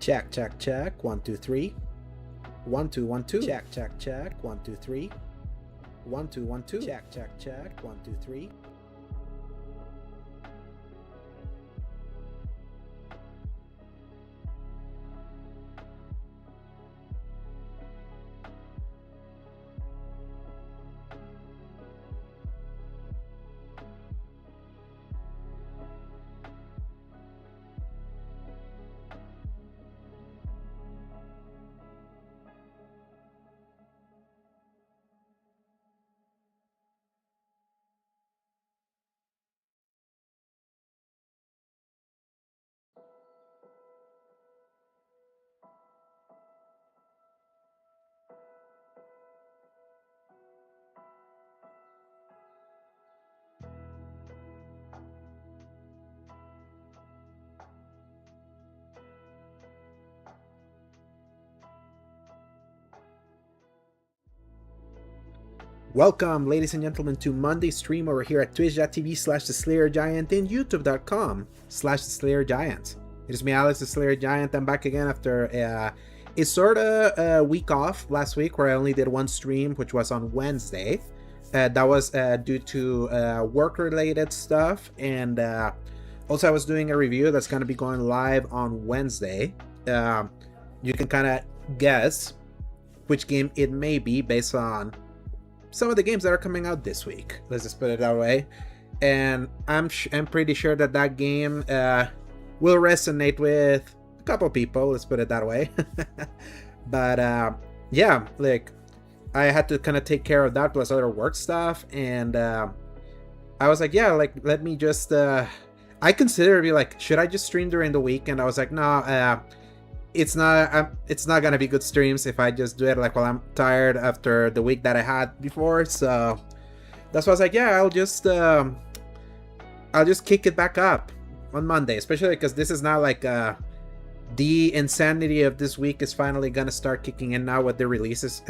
Check, check, check. 1, 2, 3. 1, 2, 1, 2. Check, check, check. 1, 2, 3. 1, 2, 1, 2. Check, check, check. 1, 2, 3. Welcome, ladies and gentlemen, to Monday stream over here at twitch.tv/theslayergiant and youtube.com/theslayergiant. It is me, Alex, the Slayer Giant. I'm back again after a sort of a week off last week where I only did one stream, which was on Wednesday. That was due to work-related stuff, and also I was doing a review that's going to be going live on Wednesday. You can kind of guess which game it may be based on some of the games that are coming out this week. Let's just put it that way. And I'm pretty sure that game will resonate with a couple people. Let's put it that way. But yeah, like I had to kind of take care of that plus other work stuff, and I was like, yeah, like let me just. I considered be like, should I just stream during the week? And I was like, no. It's not gonna be good streams if I just do it like while I'm tired after the week that I had before. So that's why I was like, yeah, I'll just kick it back up on Monday, especially because this is now like the insanity of this week is finally gonna start kicking in now with the releases,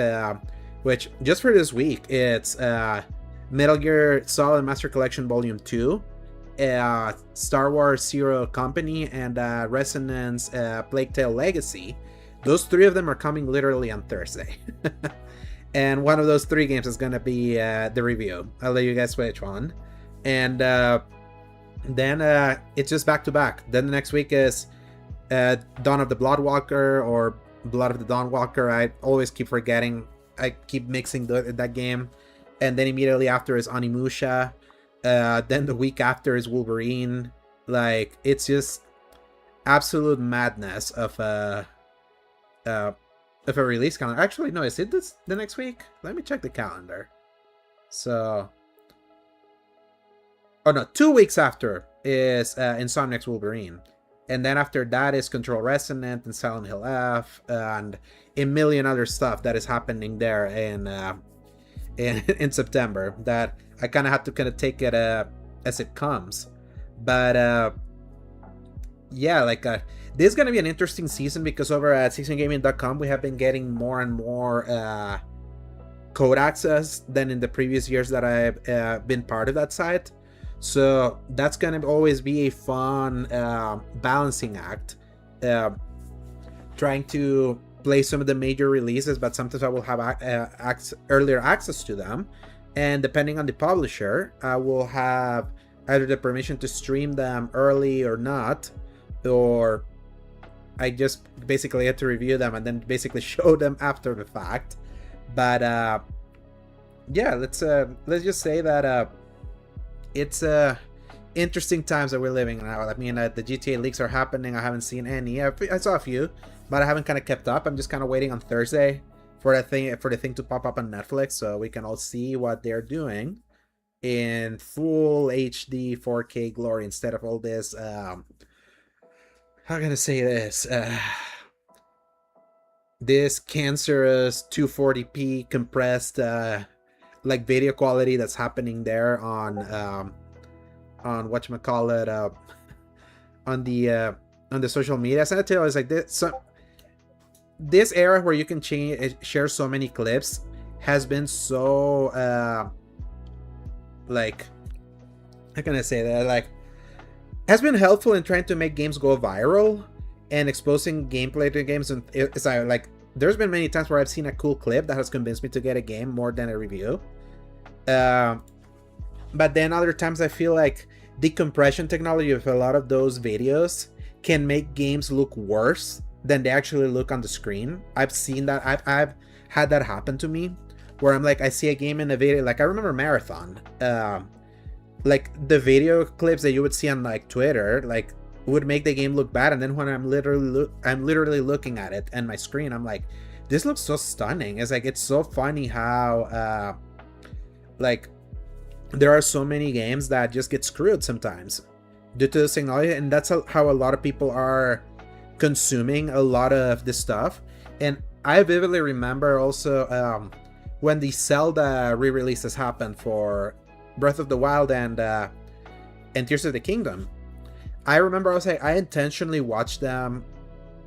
which just for this week it's Metal Gear Solid Master Collection Volume 2, Star Wars Zero Company, and Resonance Plague Tale Legacy. Those three of them are coming literally on Thursday. And one of those three games is going to be the review. I'll let you guys which one. And then it's just back to back. Then the next week is Dawn of the Bloodwalker or Blood of the Dawnwalker. I always keep forgetting. I keep mixing that game. And then immediately after is Onimusha. Then the week after is Wolverine. Like, it's just absolute madness of a release calendar. Actually, no, is it this the next week? Let me check the calendar. So, oh no, 2 weeks after is Insomniac's Wolverine, and then after that is Control Resonant and Silent Hill F and a million other stuff that is happening there in September that I kind of have to take it as it comes. But yeah, like this is going to be an interesting season because over at seasongaming.com we have been getting more and more code access than in the previous years that I've been part of that site. So that's going to always be a fun balancing act, trying to play some of the major releases, but sometimes I will have earlier access to them, and depending on the publisher I will have either the permission to stream them early or not, or I just basically have to review them and then basically show them after the fact. But yeah, let's just say that it's interesting times that we're living in now. I mean, the GTA leaks are happening. I haven't seen any. I saw a few, but I haven't kind of kept up. I'm just kind of waiting on Thursday for the thing to pop up on Netflix so we can all see what they're doing in full HD 4K glory instead of all this how can I say this this cancerous 240p compressed like video quality that's happening there on whatchamacallit, on the social media. So I tell you, it's like this. So this era where you can share so many clips has been so like, how can I say that, like, has been helpful in trying to make games go viral. and exposing gameplay to games. And it's like there's been many times where I've seen a cool clip that has convinced me to get a game more than a review. But then other times I feel like the compression technology of a lot of those videos can make games look worse than they actually look on the screen. I've seen that. I've had that happen to me, where I'm like, I see a game in a video, like I remember Marathon, like the video clips that you would see on like Twitter, like would make the game look bad, and then when I'm literally looking at it and my screen, I'm like, this looks so stunning. It's like, it's so funny how like there are so many games that just get screwed sometimes due to this technology, and that's how a lot of people are consuming a lot of this stuff. And I vividly remember also when the Zelda re-releases happened for Breath of the Wild and Tears of the Kingdom. I remember I was like, I intentionally watched them.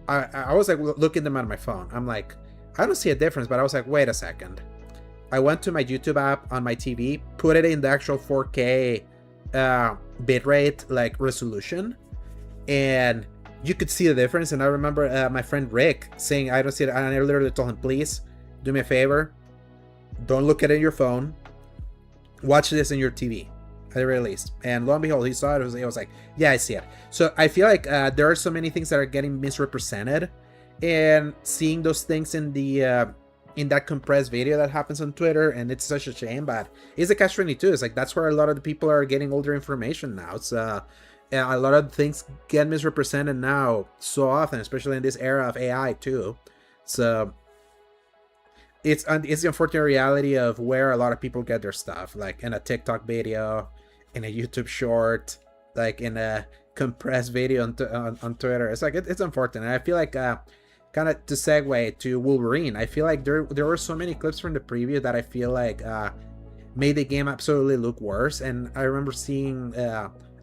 I was like looking them on my phone. I'm like, I don't see a difference, but I was like, wait a second. I went to my YouTube app on my TV, put it in the actual 4K bitrate like resolution, and you could see the difference. And I remember my friend Rick saying, I don't see it, and I literally told him, please do me a favor, don't look at it in your phone, watch this in your TV at the very least. And lo and behold, he saw it. He was like, yeah, I see it. So I feel like there are so many things that are getting misrepresented, and seeing those things in the in that compressed video that happens on Twitter, and it's such a shame. But it's a catch-22. It's like, that's where a lot of the people are getting older information now. So a lot of things get misrepresented now so often, especially in this era of AI too. So it's the unfortunate reality of where a lot of people get their stuff, like in a TikTok video, in a YouTube short, like in a compressed video on Twitter. It's like, it's unfortunate. I feel like kind of to segue to Wolverine, I feel like there were so many clips from the preview that I feel like made the game absolutely look worse. And I remember seeing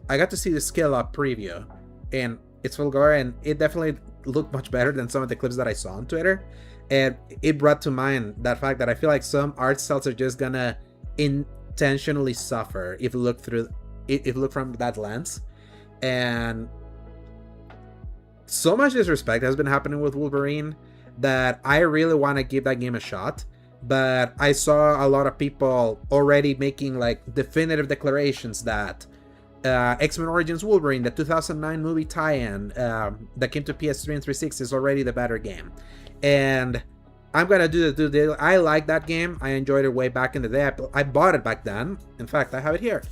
I got to see the skill up preview, and it's full gore, and it definitely looked much better than some of the clips that I saw on Twitter. And it brought to mind that fact that I feel like some art styles are just gonna intentionally suffer if you look from that lens. And so much disrespect has been happening with Wolverine that I really want to give that game a shot. But I saw a lot of people already making like definitive declarations that X-Men Origins Wolverine, the 2009 movie tie-in that came to PS3 and 360, is already the better game. And I'm gonna do the deal. I like that game. I enjoyed it way back in the day. I bought it back then. In fact, I have it here.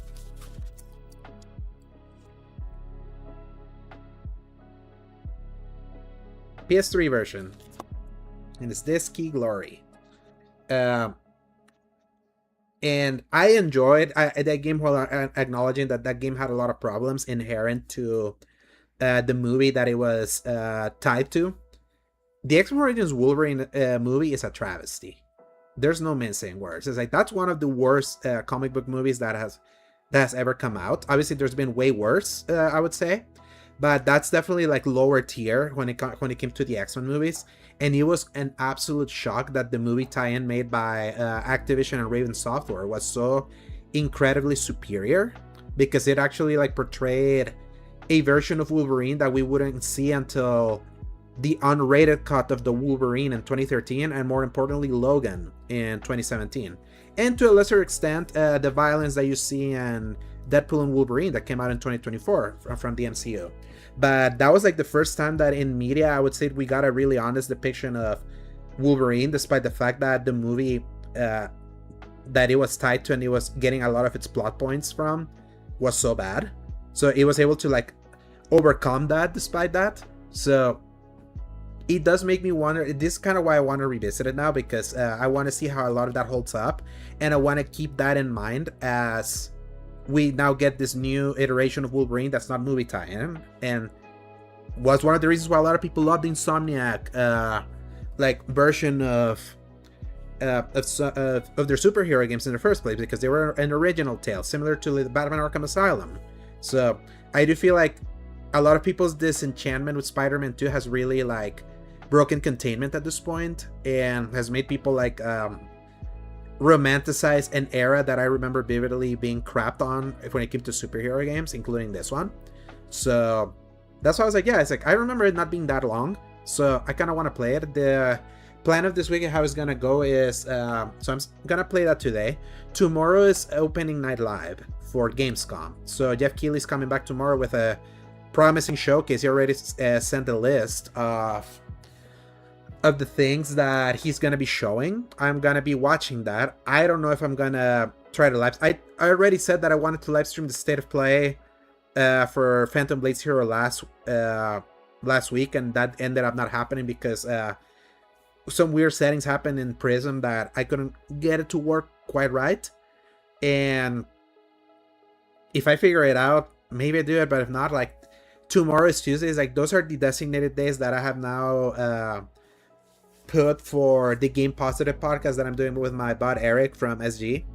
PS3 version, and it's this Key Glory. And I enjoyed that game, while acknowledging that game had a lot of problems inherent to the movie that it was tied to. The X-Men Origins Wolverine movie is a travesty. There's no mincing words. It's like, that's one of the worst comic book movies that has ever come out. Obviously, there's been way worse, I would say. But that's definitely like lower tier when it came to the X-Men movies. And it was an absolute shock that the movie tie-in made by Activision and Raven Software was so incredibly superior, because it actually like portrayed a version of Wolverine that we wouldn't see until the unrated cut of the Wolverine in 2013, and more importantly Logan in 2017. And to a lesser extent, the violence that you see in Deadpool and Wolverine that came out in 2024 from the MCU. But that was like the first time that in media, I would say, we got a really honest depiction of Wolverine, despite the fact that the movie that it was tied to and it was getting a lot of its plot points from was so bad. So it was able to like overcome that despite that. So it does make me wonder. This is kind of why I want to revisit it now, because I want to see how a lot of that holds up, and I want to keep that in mind as we now get this new iteration of Wolverine that's not movie tie-in, and was one of the reasons why a lot of people loved the Insomniac like version of their superhero games in the first place, because they were an original tale similar to the Batman Arkham Asylum. So I do feel like a lot of people's disenchantment with Spider-Man 2 has really like broken containment at this point, and has made people like romanticize an era that I remember vividly being crapped on when it came to superhero games, including this one. So That's why I was like, yeah, it's like I remember it not being that long, so I kind of want to play it. The plan of this week and how it's gonna go is so I'm gonna play that today. Tomorrow is opening night live for Gamescom, so Jeff Keighley's coming back tomorrow with a promising showcase. He already sent a list of the things that he's gonna be showing. I'm gonna be watching that. I don't know if I'm gonna try to live. I already said that I wanted to live stream the state of play for Phantom Blades Hero last week, and that ended up not happening because some weird settings happened in Prism that I couldn't get it to work quite right. And if I figure it out, maybe I do it, but if not, like tomorrow is Tuesdays. Like those are the designated days that I have now put for the Game Positive podcast that I'm doing with my bud Eric from SG,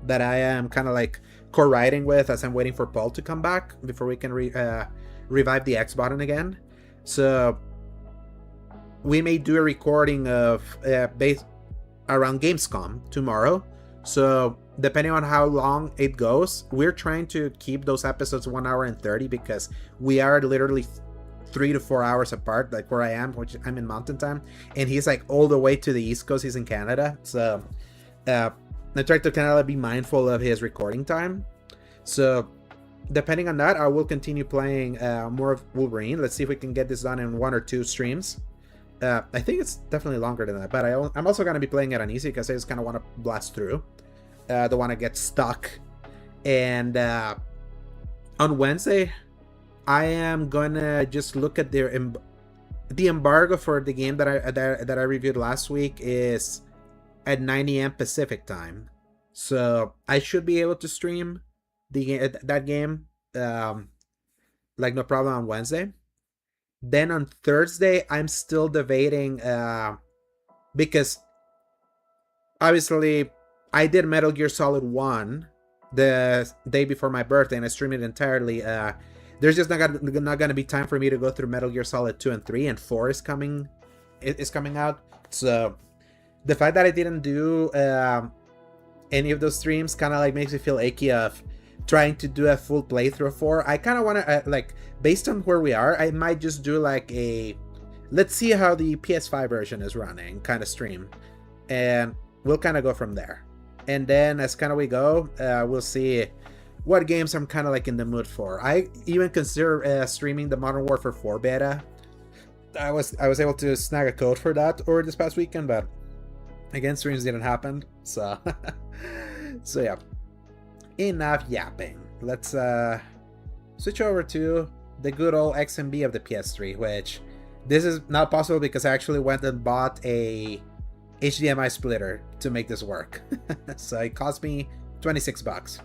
that I am kind of like co-writing with as I'm waiting for Paul to come back before we can revive the X button again. So we may do a recording of based around Gamescom tomorrow. So depending on how long it goes, we're trying to keep those episodes 1 hour and 30 because we are literally 3 to 4 hours apart, like where I am, which I'm in Mountain Time, and he's like all the way to the East Coast. He's in Canada, so I try to kind of be mindful of his recording time. So depending on that, I will continue playing more of Wolverine. Let's see if we can get this done in 1 or 2 streams. I think it's definitely longer than that, but I'm also going to be playing it on easy because I just kind of want to blast through. Don't want to get stuck. And on Wednesday, I am gonna just look at the embargo for the game that I reviewed last week is at 9 a.m. Pacific time, so I should be able to stream that game like no problem on Wednesday. Then on Thursday, I'm still debating because obviously I did Metal Gear Solid 1 the day before my birthday and I streamed it entirely. There's just not gonna be time for me to go through Metal Gear Solid 2 and 3, and 4 is coming out. So the fact that I didn't do any of those streams kind of like makes me feel achy of trying to do a full playthrough of 4. I kind of want to like, based on where we are, I might just do like a let's see how the PS5 version is running kind of stream, and we'll kind of go from there. And then as kind of we go, we'll see what games I'm kind of like in the mood for. I even consider streaming the Modern Warfare 4 beta. I was able to snag a code for that over this past weekend, but again, streams didn't happen. So so yeah, enough yapping. Let's switch over to the good old XMB of the PS3, which this is not possible because I actually went and bought a HDMI splitter to make this work. So it cost me $26.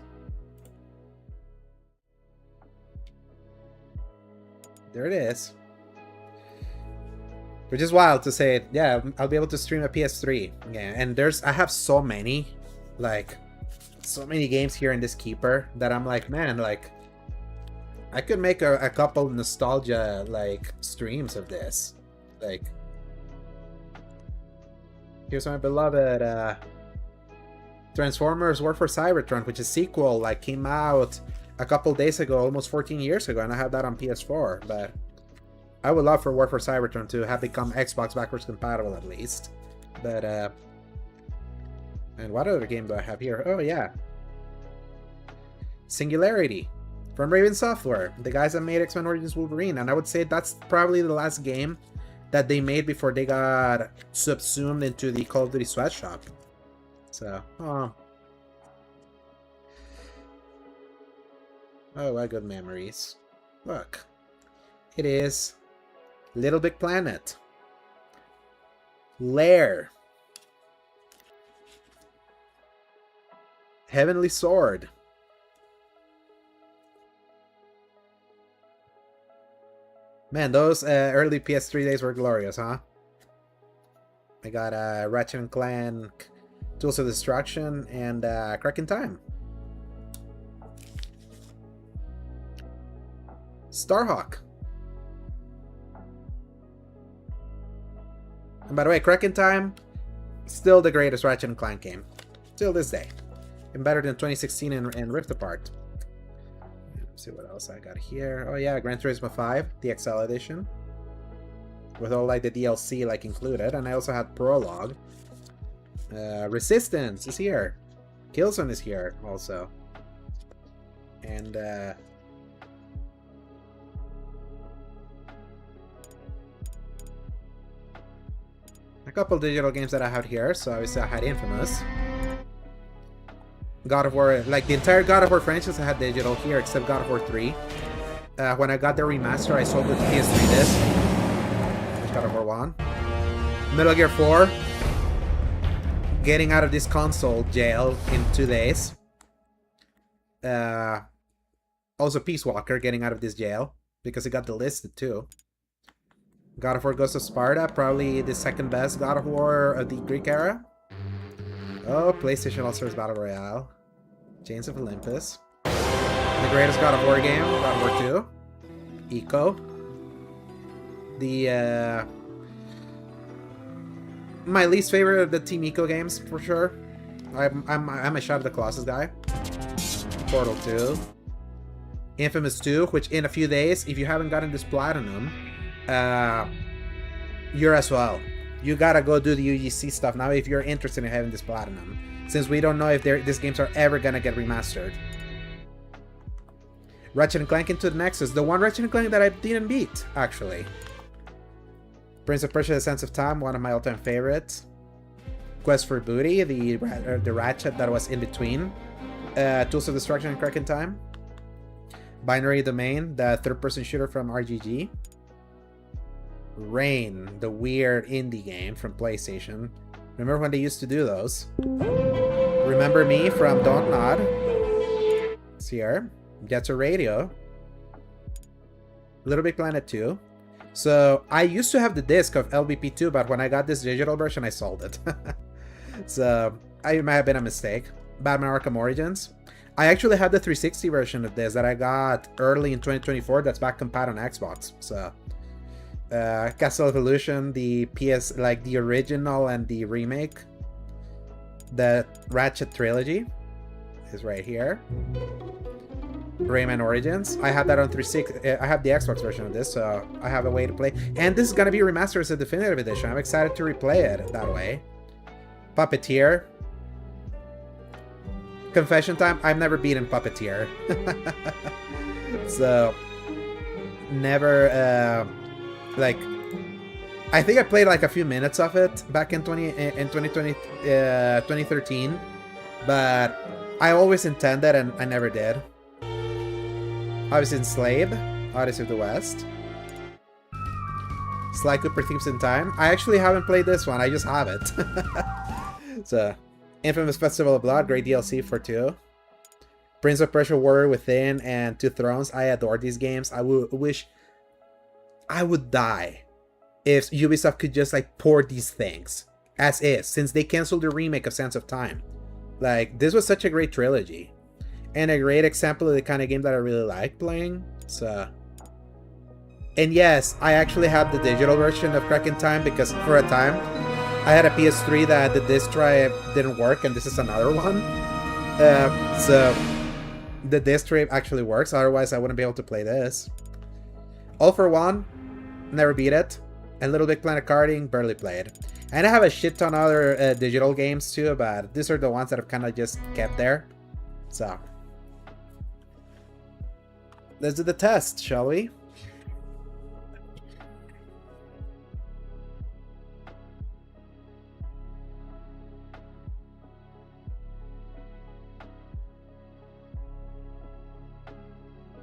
There it is. Which is wild to say, yeah, I'll be able to stream a PS3 game. And I have so many games here in this keeper that I'm like, man, like I could make a couple nostalgia like streams of this. Like here's my beloved Transformers War for Cybertron, which is sequel, like came out a couple days ago, almost 14 years ago, and I have that on PS4. But I would love for War for Cybertron to have become Xbox backwards compatible at least. But and what other game do I have here? Oh yeah, Singularity from Raven Software, the guys that made X-Men Origins Wolverine, and I would say that's probably the last game that they made before they got subsumed into the Call of Duty sweatshop. So, oh, what good memories. Look, it is Little Big Planet, Lair, Heavenly Sword, man, those early PS3 days were glorious, huh? I got Ratchet & Clank, Tools of Destruction, and Crack in Time. Starhawk. And by the way, Crack in Time, still the greatest Ratchet & Clank game. Still this day. And better than 2016 and Rift Apart. Let's see what else I got here. Oh yeah, Gran Turismo 5, the XL edition. With all like the DLC like included. And I also had Prologue. Resistance is here. Killzone is here also. And a couple digital games that I have here. So obviously I had Infamous. God of War, like the entire God of War franchise I had digital here except God of War 3. When I got the remaster, I sold the PS3 disc. God of War 1. Metal Gear 4. Getting out of this console jail in 2 days. Also Peace Walker getting out of this jail because it got delisted too. God of War Ghost of Sparta, probably the second best God of War of the Greek era. Oh, PlayStation All-Stars Battle Royale. Chains of Olympus. The greatest God of War game, God of War 2. Eco. The my least favorite of the Team Eco games for sure. I'm a Shadow of the Colossus guy. Portal 2. Infamous 2, which in a few days, if you haven't gotten this platinum, you're as well. You gotta go do the UGC stuff now if you're interested in having this platinum, since we don't know if these games are ever gonna get remastered. Ratchet & Clank Into the Nexus, the one Ratchet & Clank that I didn't beat, actually. Prince of Persia: The Sands of Time, one of my all-time favorites. Quest for Booty, the Ratchet that was in between. Tools of Destruction and Crack in Time. Binary Domain, the third-person shooter from RGG. Rain, the weird indie game from PlayStation. Remember when they used to do those? Remember Me from Don't Nod. It's here. Jet Set Radio. Little Big Planet 2. So, I used to have the disc of LBP2, but when I got this digital version, I sold it. So, it might have been a mistake. Batman Arkham Origins. I actually had the 360 version of this that I got early in 2024. That's back compat on Xbox. So, Castle of Illusion, the PS, like the original and the remake. The Ratchet trilogy is right here. Rayman Origins. I had that on 360. I have the Xbox version of this, so I have a way to play. And this is gonna be remastered as a definitive edition. I'm excited to replay it that way. Puppeteer. Confession time, I've never beaten Puppeteer. So, never, like, I think I played like a few minutes of it back in 2013, but I always intended and I never did. Obviously Enslaved, Odyssey of the West. Sly Cooper Thieves in Time. I actually haven't played this one, I just have it. So, Infamous Festival of Blood, great DLC for 2. Prince of Persia Warrior Within and Two Thrones. I adore these games. I wish I would die if Ubisoft could just like port these things as is, since they canceled the remake of Sands of Time. Like, this was such a great trilogy and a great example of the kind of game that I really like playing. So, and yes, I actually have the digital version of Crack in Time because for a time I had a PS3 that the disc drive didn't work, and this is another one. So the disc drive actually works, otherwise I wouldn't be able to play this. All for One, never beat it. And Little Big Planet Karting, barely played. And I have a shit ton of other digital games too, but these are the ones that I've kind of just kept there. So, let's do the test, shall we?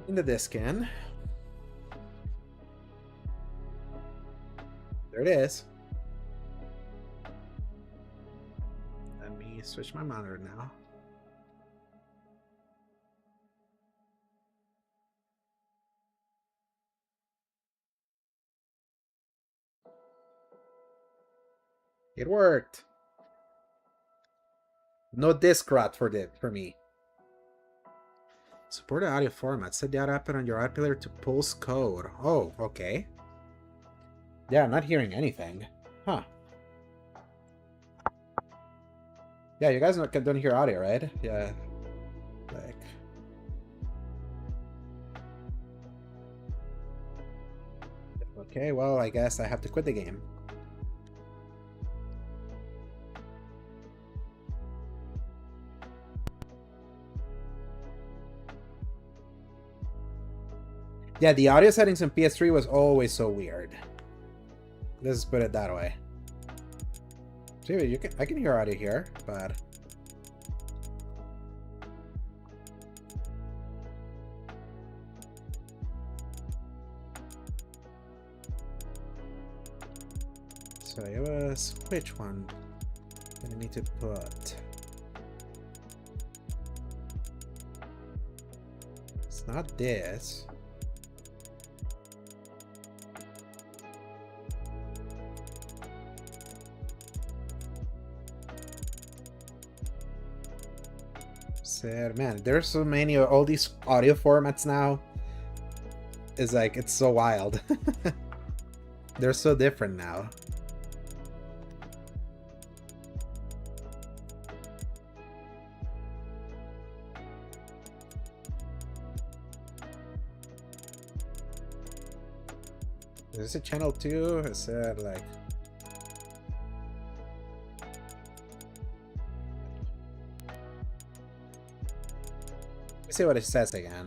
In the disc in. There it is. Let me switch my monitor now. It worked. No disc rot for me. Support the audio format. Set the audio output on your output player to pulse code. Oh, okay. Yeah, I'm not hearing anything. Huh. Yeah, you guys don't hear audio, right? Yeah. Like. Okay, well, I guess I have to quit the game. Yeah, the audio settings in PS3 was always so weird. Let's put it that way. See, I can hear audio here, but so it was which one that I need to put? It's not this. Man, there's so many of all these audio formats now. It's like, it's so wild. They're so different now. Is this a channel 2? Is it like... Let's see what it says again.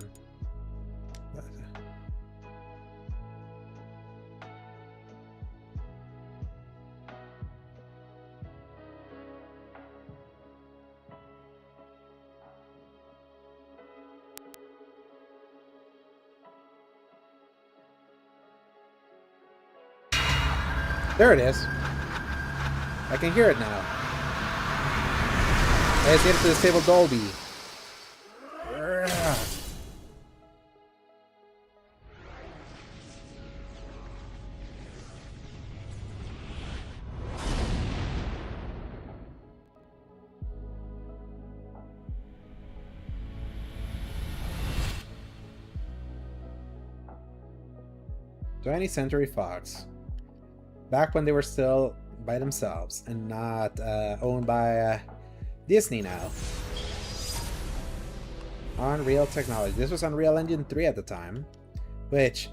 There it is. I can hear it now. Let's get it to the stable Dolby. '20th Century Fox. Back when they were still by themselves and not owned by Disney now. Unreal technology. This was Unreal Engine 3 at the time, which,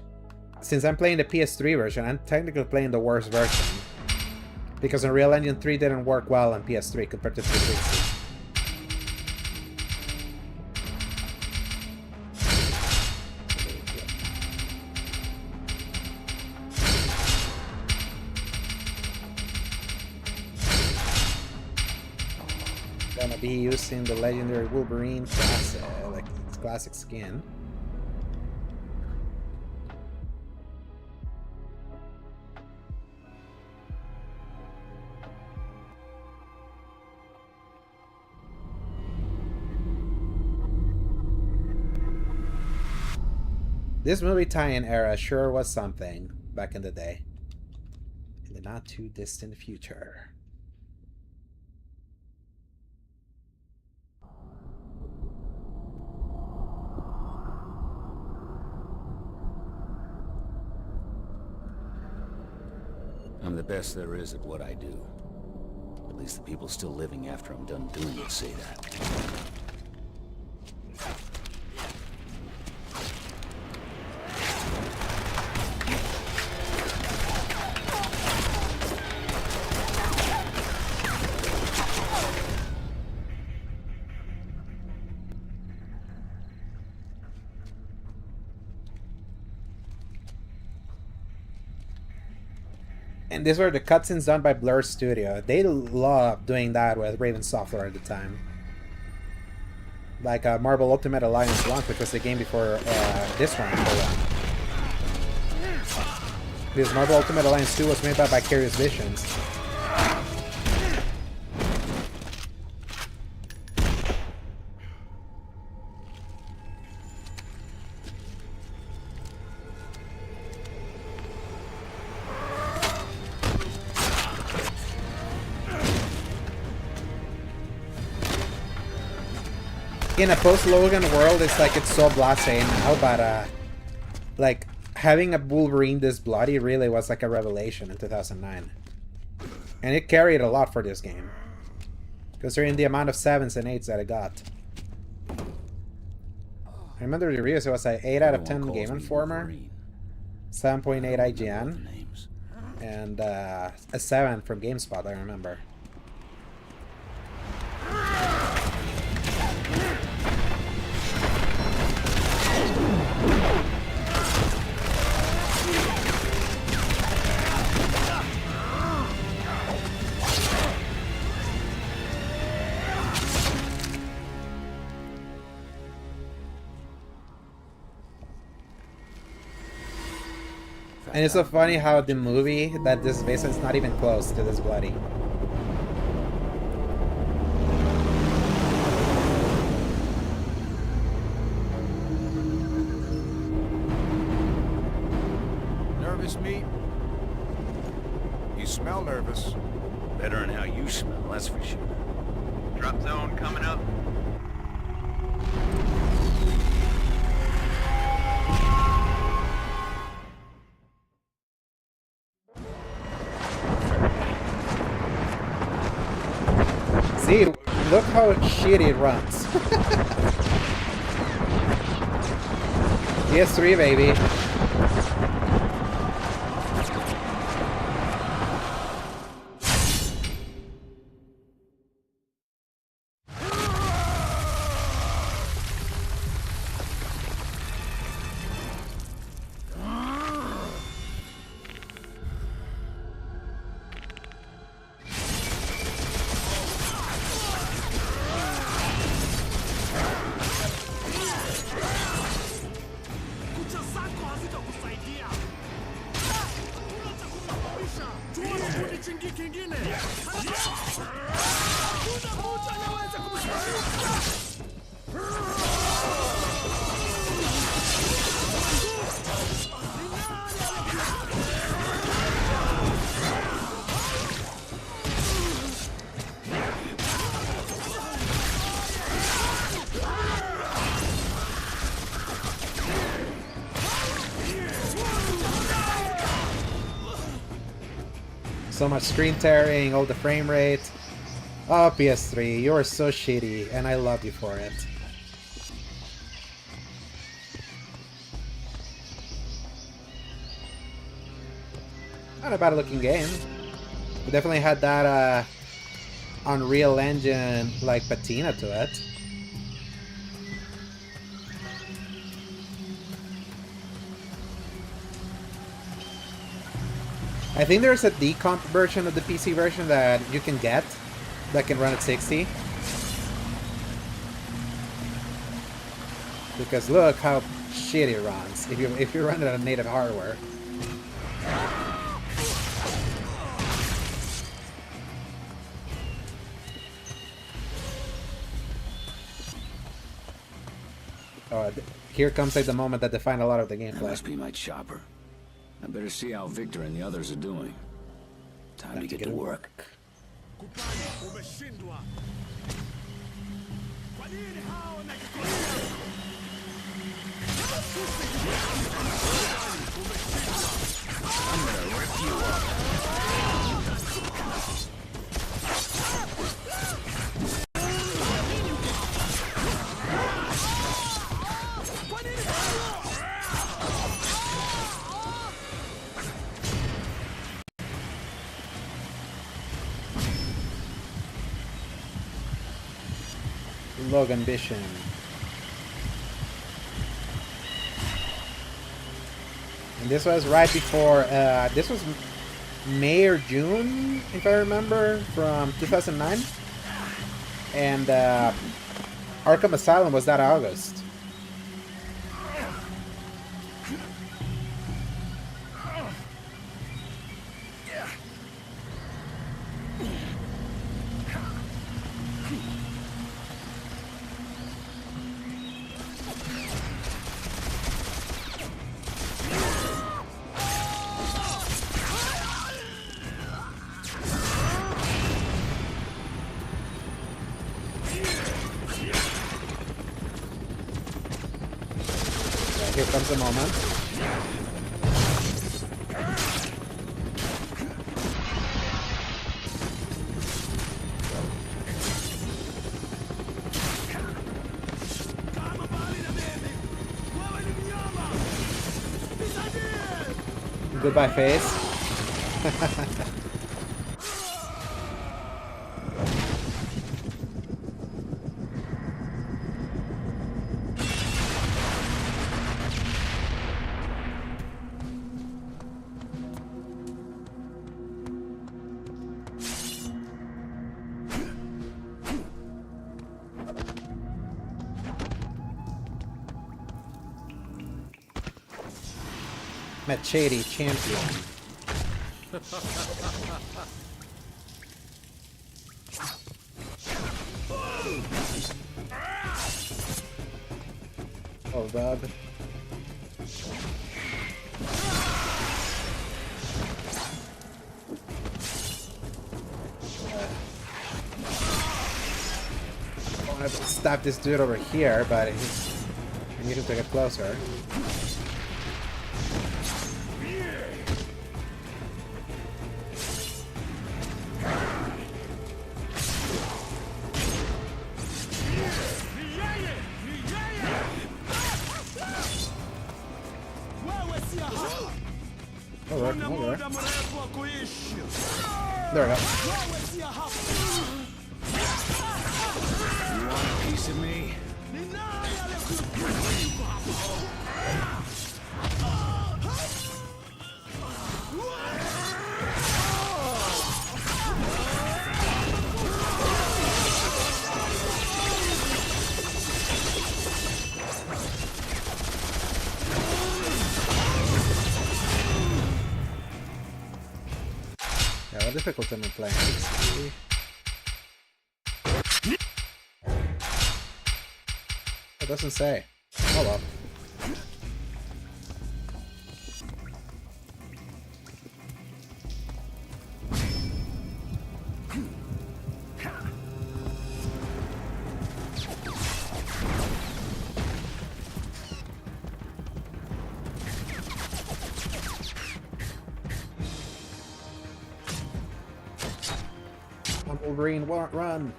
since I'm playing the PS3 version, I'm technically playing the worst version, because Unreal Engine 3 didn't work well on PS3 compared to 360. Gonna be using the legendary Wolverine classic, like its classic skin. This movie tie-in era sure was something back in the day. In the not too distant future. I'm the best there is at what I do. At least the people still living after I'm done doing it say that. And these were the cutscenes done by Blur Studio. They loved doing that with Raven Software at the time. Like Marvel Ultimate Alliance launch, which was the game before this one. Because Marvel Ultimate Alliance 2 was made by Vicarious Visions. In a post-Logan world, it's like it's so blasé now, but like having a Wolverine this bloody really was like a revelation in 2009, and it carried a lot for this game, considering the amount of 7s and 8s that it got. I remember the reviews; it was like 8 out of 10 Game Informer. 7.8 All the IGN, names. and a 7 from GameSpot, I remember. And it's so funny how the movie that this is based on is not even close to this bloody. Nervous, meat? You smell nervous. Better than how you smell, that's for sure. Drop zone coming up. See, look how shitty it runs. PS3, baby. So much screen tearing, all the frame rate. Oh, PS3, you are so shitty, and I love you for it. Not a bad looking game. It definitely had that Unreal Engine like patina to it. I think there's a decomp version of the PC version that you can get that can run at 60. Because look how shit it runs if you run it on native hardware. Oh, here comes like the moment that defined a lot of the That gameplay. must be my chopper. I better see how Victor and the others are doing. Time to get to work. I'm gonna rip you up. Log ambition. And this was right before, this was May or June, if I remember, from 2009. And Arkham Asylum was that August. Here comes the moment. Goodbye, face. Machete champion. Oh, God. I want to stab this dude over here, but I need him to get closer. Over. There we go. You want a piece of me? Yeah, what difficulty am I playing? 60? It doesn't say. Hold up. Wolverine, run!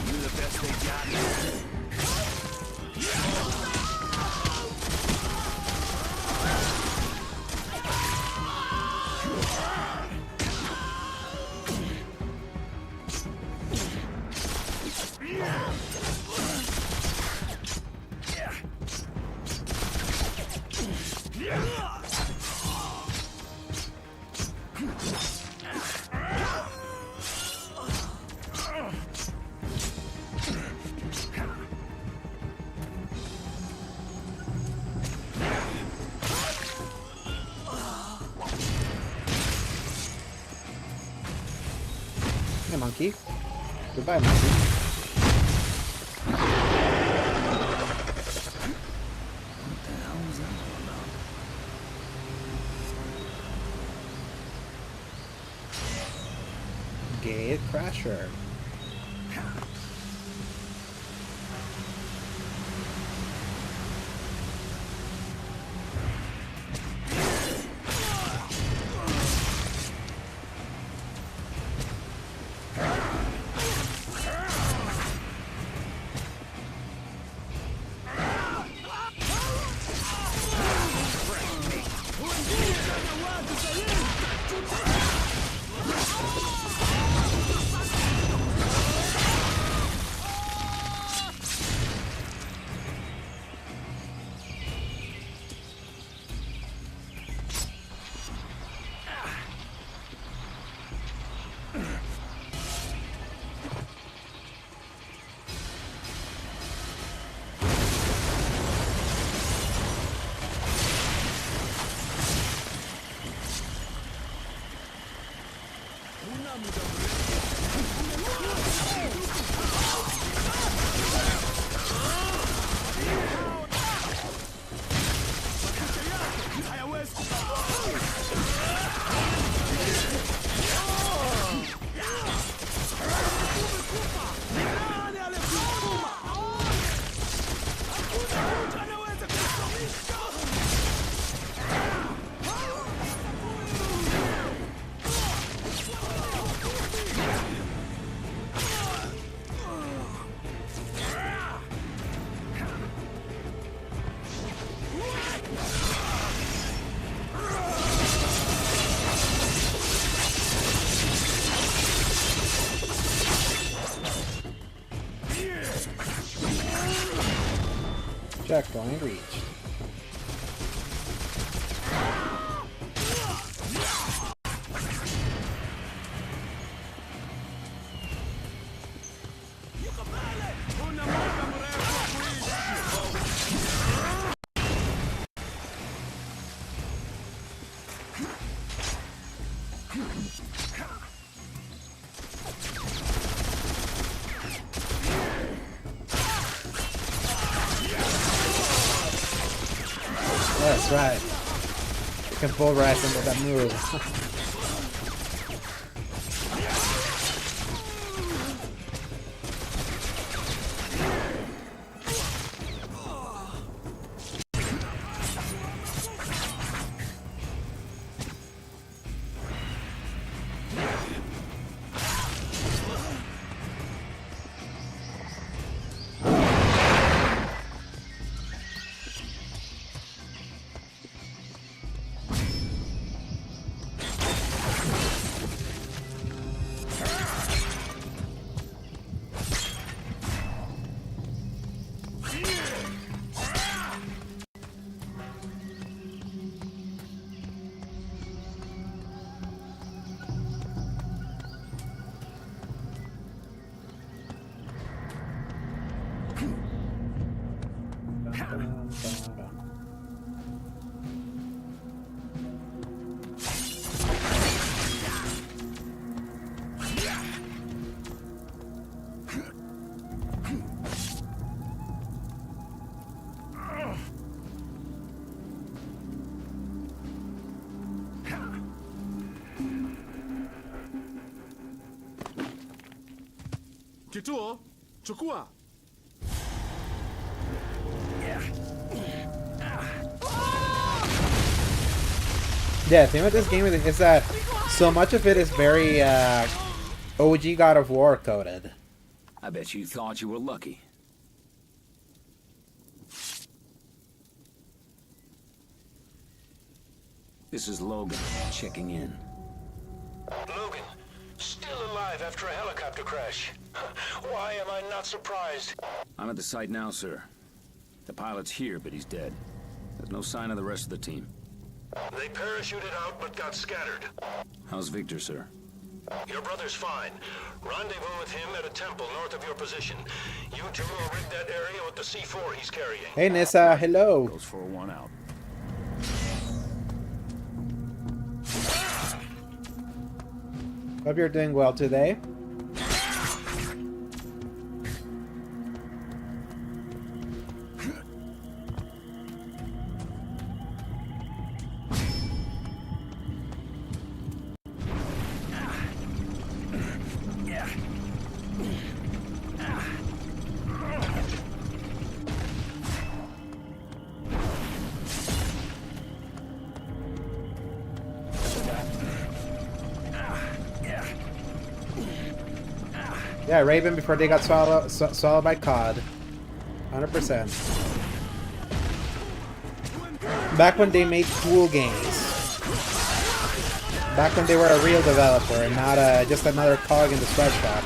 You the best they got here. Hey, monkey. Goodbye, monkey. What the hell was that all about? Gate Crasher. Checkpoint reached. That's right. You can pulverize him with that move. Kituo, chukua. Yeah, the thing with this game is that so much of it is very OG God of War coded. I bet you thought you were lucky. This is Logan, checking in. Logan, still alive after a helicopter crash. Why am I not surprised? I'm at the site now, sir. The pilot's here, but he's dead. There's no sign of the rest of the team. They parachuted out but got scattered. How's Victor, sir? Your brother's fine. Rendezvous with him at a temple north of your position. You two will rig that area with the C4 he's carrying. Hey Nissa, hello. Goes for one out. Hope you're doing well today. Yeah, Raven before they got swallowed by Cod. 100%. Back when they made cool games. Back when they were a real developer and not just another cog in the sweatshop.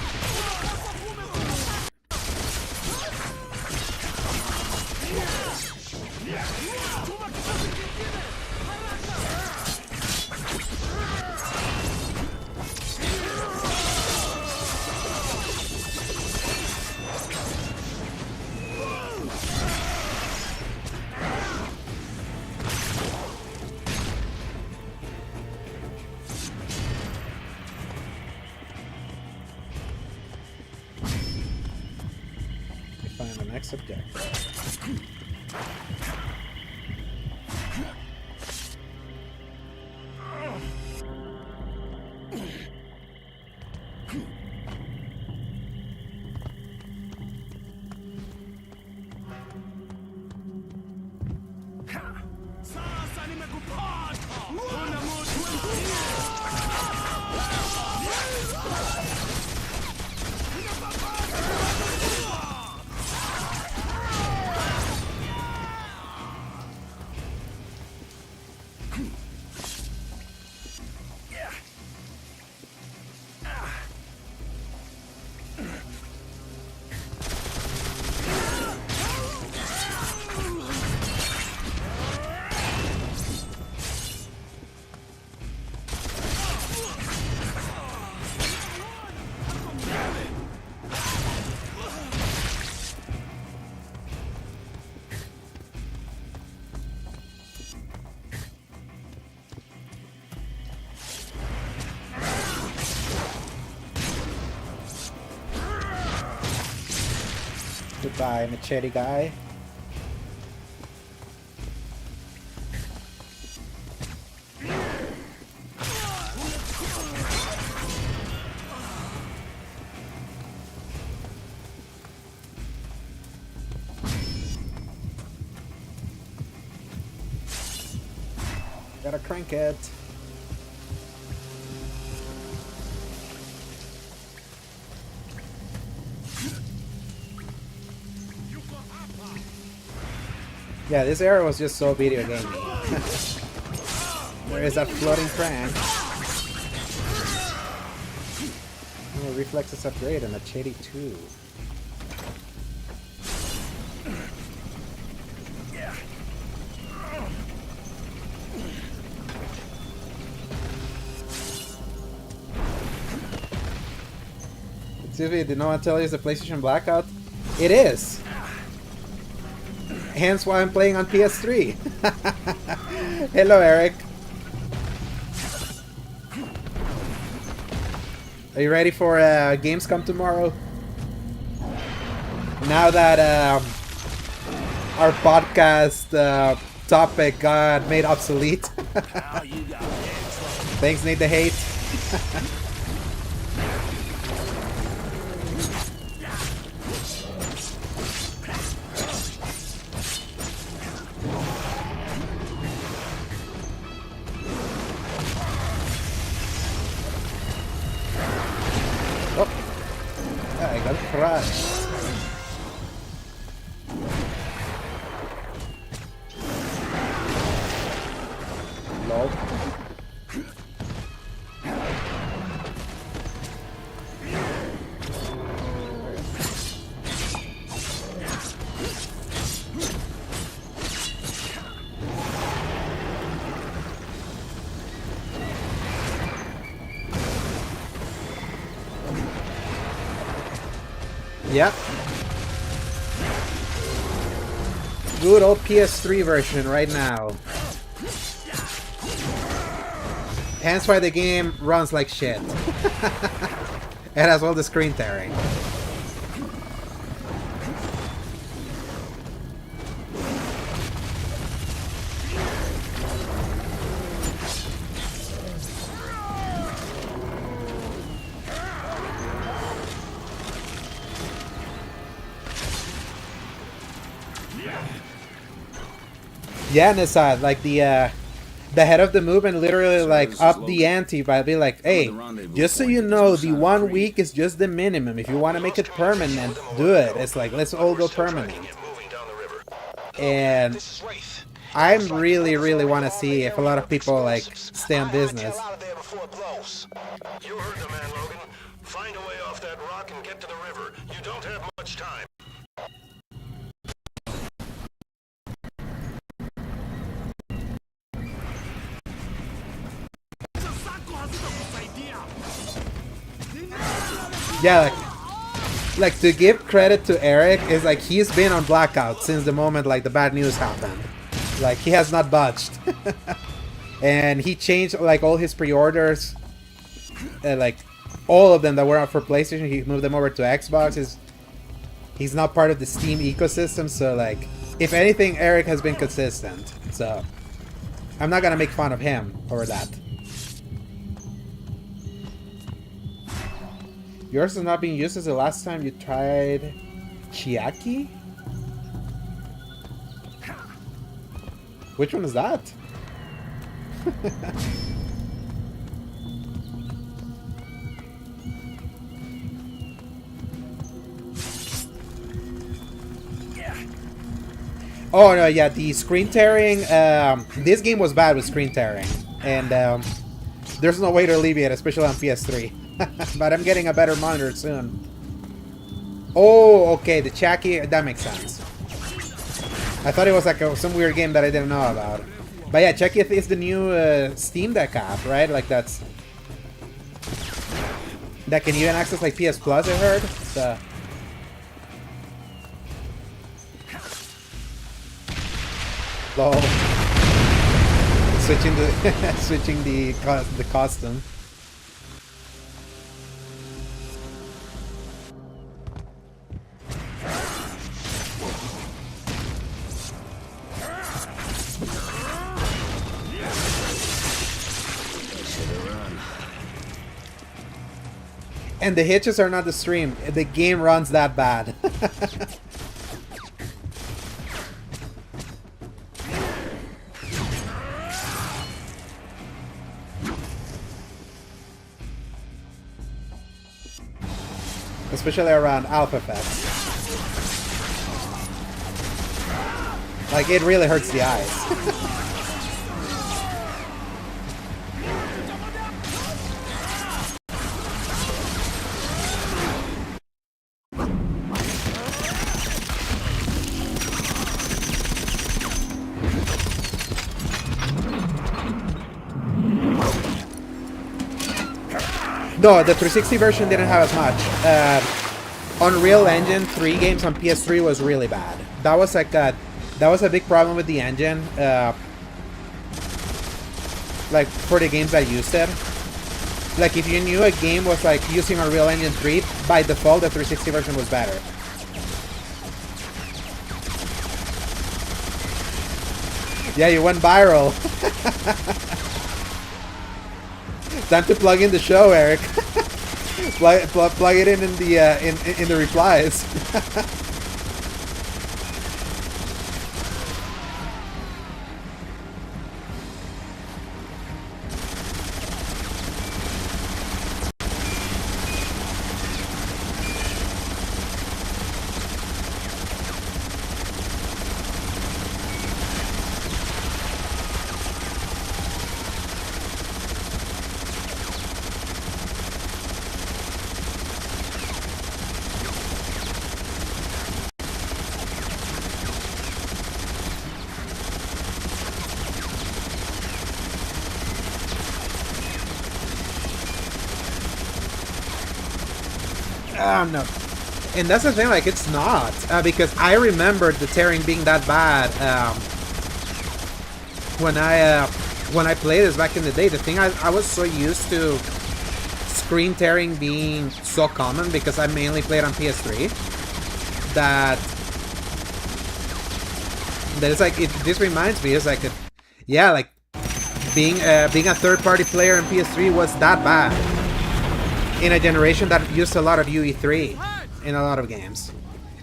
Find the next objective. Goodbye, machete guy. Gotta crank it. Yeah, this era was just so video gamey. There is that floating crank. Oh, reflexes upgrade and machete too. Sylvia, did no one tell you it's a PlayStation Blackout? It is! Hence why I'm playing on PS3. Hello, Eric. Are you ready for Gamescom tomorrow? Now that our podcast topic got made obsolete. Thanks, Nate the Hate. Crushed. Lol. Yep. Good old PS3 version right now. Hence why the game runs like shit. It has all the screen tearing. Yeah, Nisad, like the head of the movement literally like up the ante by being like, hey, just so you know, the 1 week is just the minimum. If you want to make it permanent, do it. It's like, let's all go permanent. And I'm really want to see if a lot of people like stay on business. You heard the man, Logan. Find a way off that rock and get to the river. You don't have much time. Yeah, like to give credit to Eric is like he's been on Blackout since the moment like the bad news happened. Like he has not budged. And he changed like all his pre-orders, like all of them that were out for PlayStation, he moved them over to Xbox. He's not part of the Steam ecosystem, so like if anything, Eric has been consistent. So I'm not gonna make fun of him over that. Yours is not being used as the last time you tried Chiaki? Which one is that? Oh no, yeah, the screen tearing. This game was bad with screen tearing, and there's no way to alleviate it, especially on PS3. But I'm getting a better monitor soon. Oh, okay, the Chiaki, that makes sense. I thought it was like some weird game that I didn't know about. But yeah, Chiaki is the new Steam Deck app, right? Like that can even access like PS Plus, I heard. So. Lol. Switching the costume. And the hitches are not the stream. The game runs that bad. Especially around alpha effects. Like, it really hurts the eyes. No, the 360 version didn't have as much. Unreal Engine 3 games on PS3 was really bad. That was like that was a big problem with the engine. Like for the games that used it. Like if you knew a game was like using Unreal Engine 3, by default the 360 version was better. Yeah, you went viral. Time to plug in the show, Eric. plug it in the replies. No. And that's the thing, like, it's not. Because I remember the tearing being that bad when I played this back in the day. The thing, I was so used to screen tearing being so common because I mainly played on PS3 that it's like, this reminds me, it's like, yeah, like, being a third-party player on PS3 was that bad. In a generation that used a lot of UE3 in a lot of games.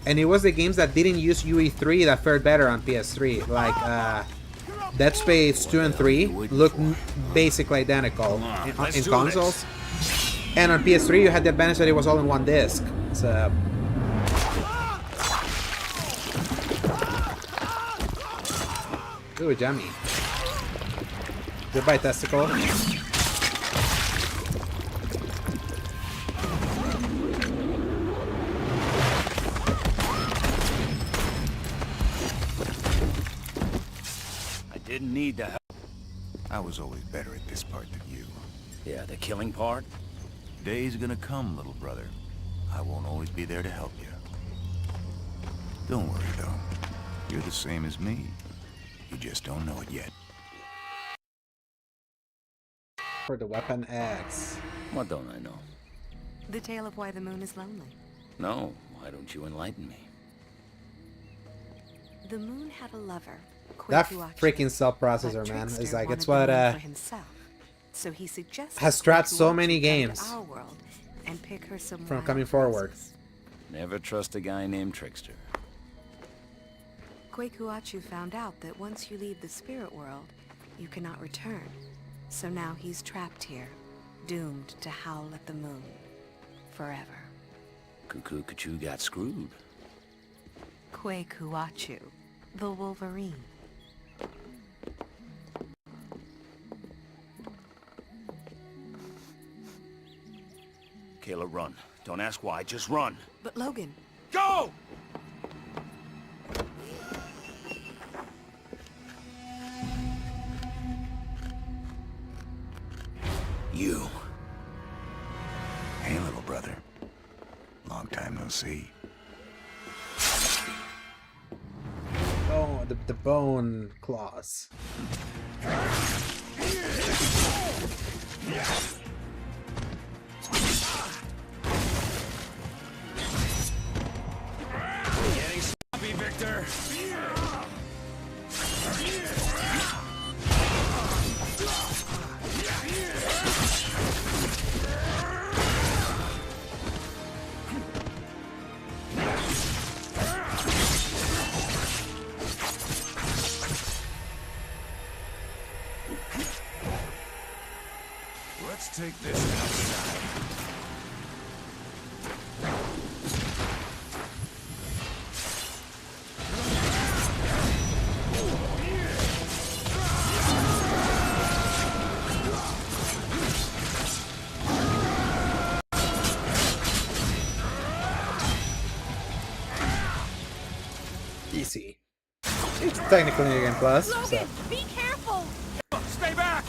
And it was the games that didn't use UE3 that fared better on PS3. Like Dead Space 2 and 3 look basically identical in consoles. And on PS3 you had the advantage that it was all in one disc. So... Ooh, jammy. Goodbye, testicle. Didn't need the help. I was always better at this part than you. Yeah, the killing part? Day's gonna come, little brother. I won't always be there to help you. Don't worry, though. You're the same as me. You just don't know it yet. For the Weapon X. What don't I know? The tale of why the moon is lonely. No, why don't you enlighten me? The moon had a lover. That freaking cell processor, man, is like, it's what so he has trapped so many games our world and pick her some from coming forward. Never trust a guy named Trickster. Kwekuachu found out that once you leave the spirit world, you cannot return. So now he's trapped here, doomed to howl at the moon forever. Kuku-Kachu got screwed. Kwekuachu, the Wolverine. Kayla, run. Don't ask why, just run. But Logan... Go! You. Hey, little brother. Long time no see. Oh, the bone claws. Getting sloppy, Victor. take this outside. Easy. It's technically New Game Plus. Logan, So. be careful! Stay back!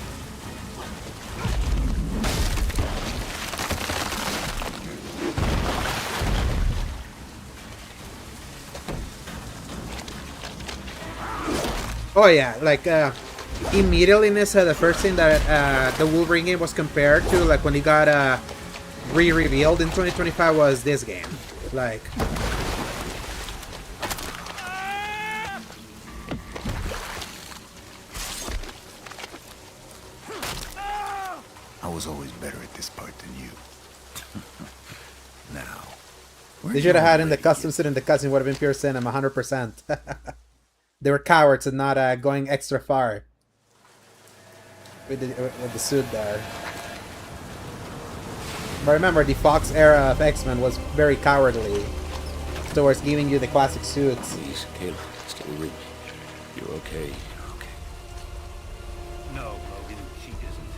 Oh yeah, like immediately Nissa, the first thing that the Wolverine game was compared to, like when it got re-revealed in 2025, was this game. Like, I was always better at this part than you. Now, they should have had in the custom suit in the cutscene, would have been pure cinema, 100%. They were cowards and not going extra far with the suit there. But remember, the Fox era of X-Men was very cowardly towards giving you the classic suits. Please, Caleb, stay with me. You're okay. You're okay. No, Logan, she isn't.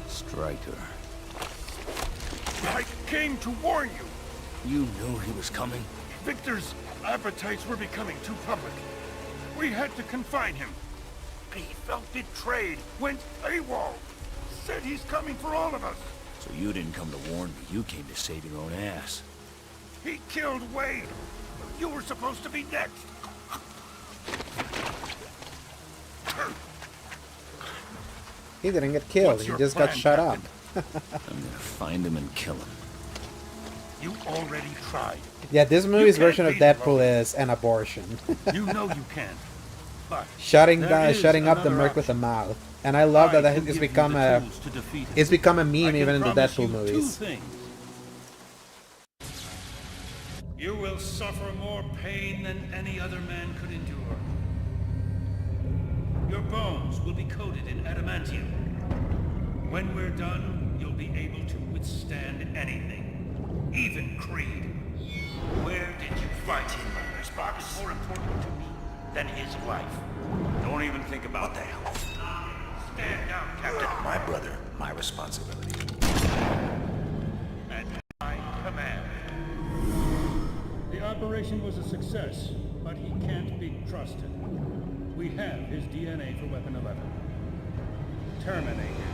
Stryker. I came to warn you. You knew he was coming? Victor's appetites were becoming too public. We had to confine him. He felt betrayed, went AWOL. Said he's coming for all of us. So you didn't come to warn me. You came to save your own ass. He killed Wade. You were supposed to be next. He didn't get killed, What's he your just got plan, shut up. Captain? I'm gonna find him and kill him. You already tried. Yeah, this movie's can't version of beat him, Deadpool Logan. is an abortion. You know you can't. But shutting there is up the another merc with a option. mouth. And I love I that can it's give you become the a tools to defeat him. it's become a I meme can even in the promise Deadpool you movies. 2 things. You will suffer more pain than any other man could endure. Your bones will be coated in adamantium. When we're done, you'll be able to withstand anything, even Creed. Where did you find him? This box is more important to me than his life. Don't even think about that. Stand down, Captain. My brother, my responsibility. At my command. The operation was a success, but he can't be trusted. We have his DNA for Weapon 11. Terminate him.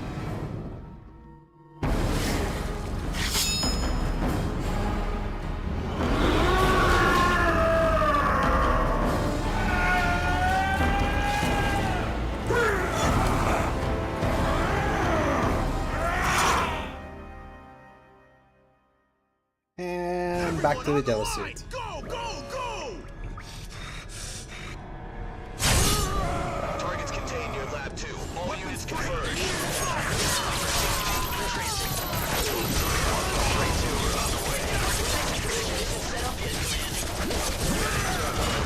And back to the yellow suit. Go, go, go! Targets contained near Lab 2. All units converge.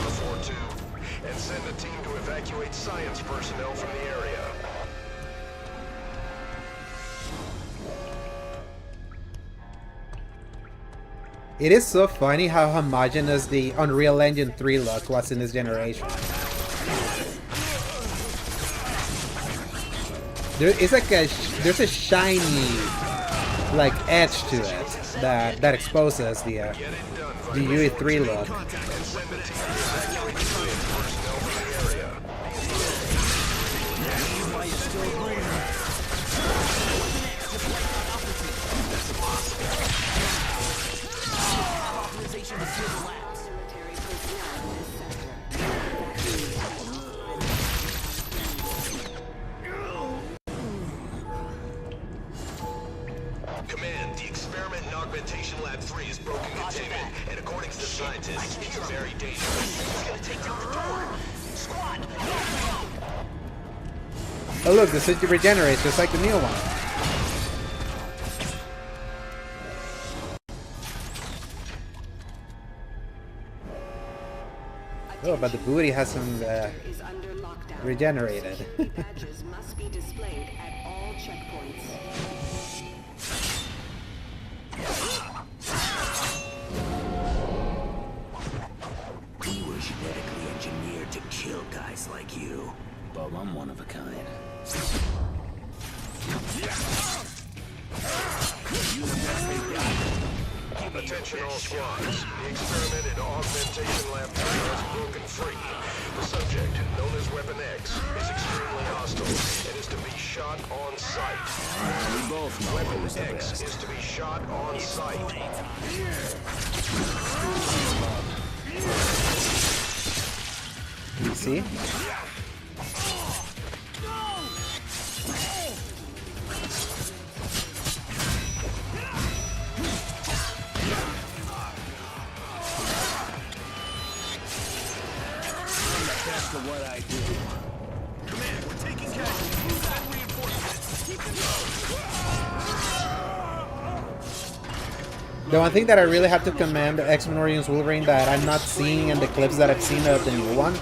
Before 2. And send a team to evacuate science personnel from the area. It is so funny how homogeneous the Unreal Engine 3 look was in this generation. There's a shiny like edge to it that exposes the UE3 look. And send a team to evacuate science personnel from the area. Command, the experiment in Augmentation Lab 3 is broken containment, and according to the scientists, it's very dangerous. He's gonna take down the door. Squad, Oh look, the city regenerates just like the new one. Oh, but the booty hasn't regenerated. Badges must be displayed at all checkpoints. engineered to kill guys like you. Bob, I'm one of a kind. Attention all squads. The experiment in Augmentation Lab 3 has broken free. The subject, known as Weapon X, is extremely hostile and is to be shot on sight. We both know Weapon who's the X best. is to be shot on sight. You see? That's the what I do. Command, we're taking casualties. Move that reinforcements. Keep them The one thing that I really have to commend X-Men Origins Wolverine that I'm not seeing in the clips that I've seen of the new one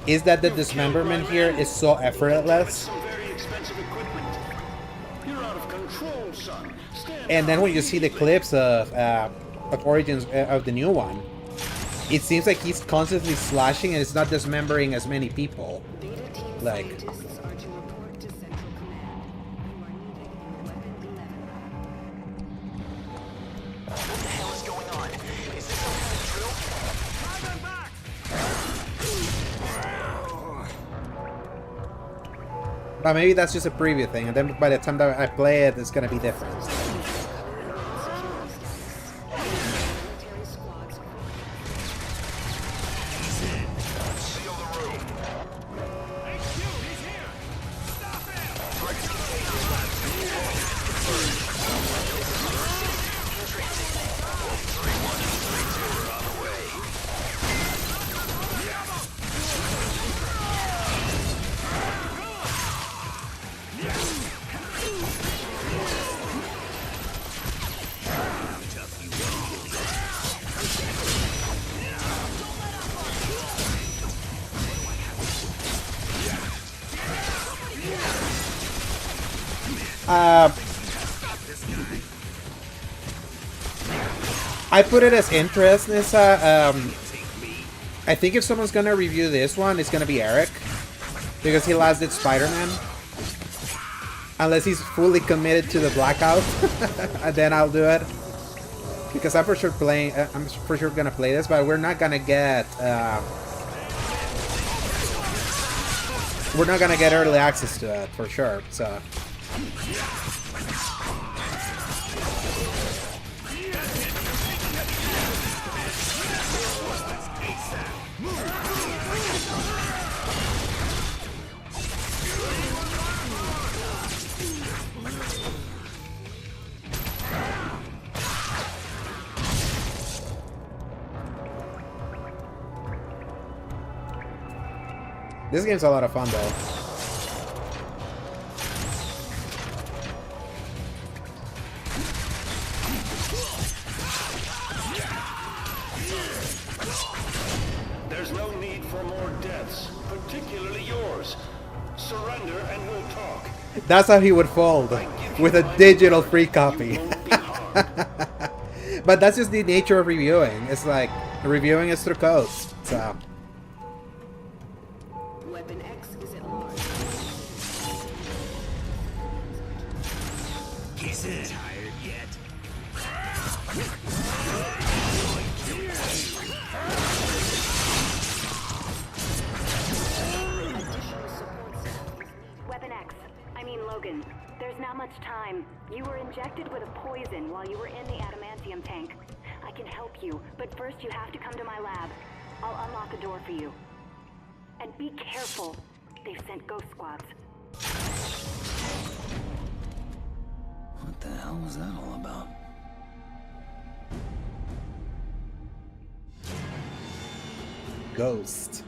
is that the dismemberment here is so effortless. Some very expensive equipment. You're out of control, son. Stand And then when you see the clips of Origins of the new one, it seems like he's constantly slashing and it's not dismembering as many people. Beta team Like- scientists are to report to Central Command. You are needed in the Weapon 11 lab. What the hell is going on? Is this some kind of drill? Drive them back! But maybe that's just a preview thing, and then by the time that I play it, it's gonna be different. Military squads Seal the room. I put it as interest, Nissa. I think if someone's gonna review this one, it's gonna be Eric. Because he last did Spider-Man. Unless he's fully committed to the Blackout. And then I'll do it. Because I'm for sure playing, I'm for sure gonna play this, but we're not gonna get, we're not gonna get early access to it, for sure, so. This game's a lot of fun, though. There's no need for more deaths, particularly yours. Surrender and we'll talk. That's how he would fold, with a digital free copy. Won't be harmed. But that's just the nature of reviewing. It's like, reviewing is through codes, so. Weapon X is at large. He's in. Tired yet? Additional support staff is needed. Weapon X, I mean Logan, there's not much time. You were injected with a poison while you were in the adamantium tank. I can help you, but first you have to come to my lab. I'll unlock the door for you. And be careful. They've sent ghost squads. What the hell was that all about? Ghost.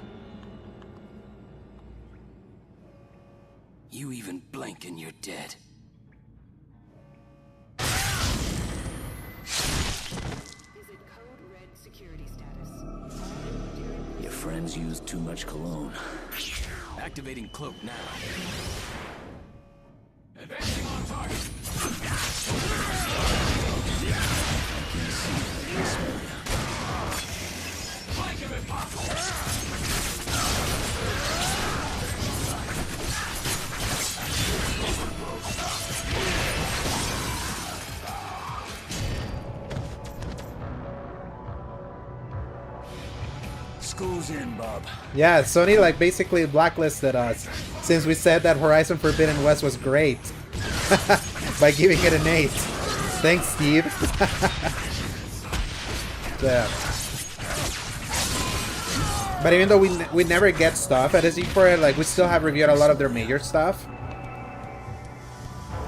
You even blink and you're dead. Is it code red security status? Your friends used too much cologne. Activating cloak now. Advancing on target. Flank if possible. goes in, Bob. Yeah, Sony like basically blacklisted us since we said that Horizon Forbidden West was great by giving it an 8. Thanks, Steve. Yeah. But even though we never get stuff at SE4, like we still have reviewed a lot of their major stuff,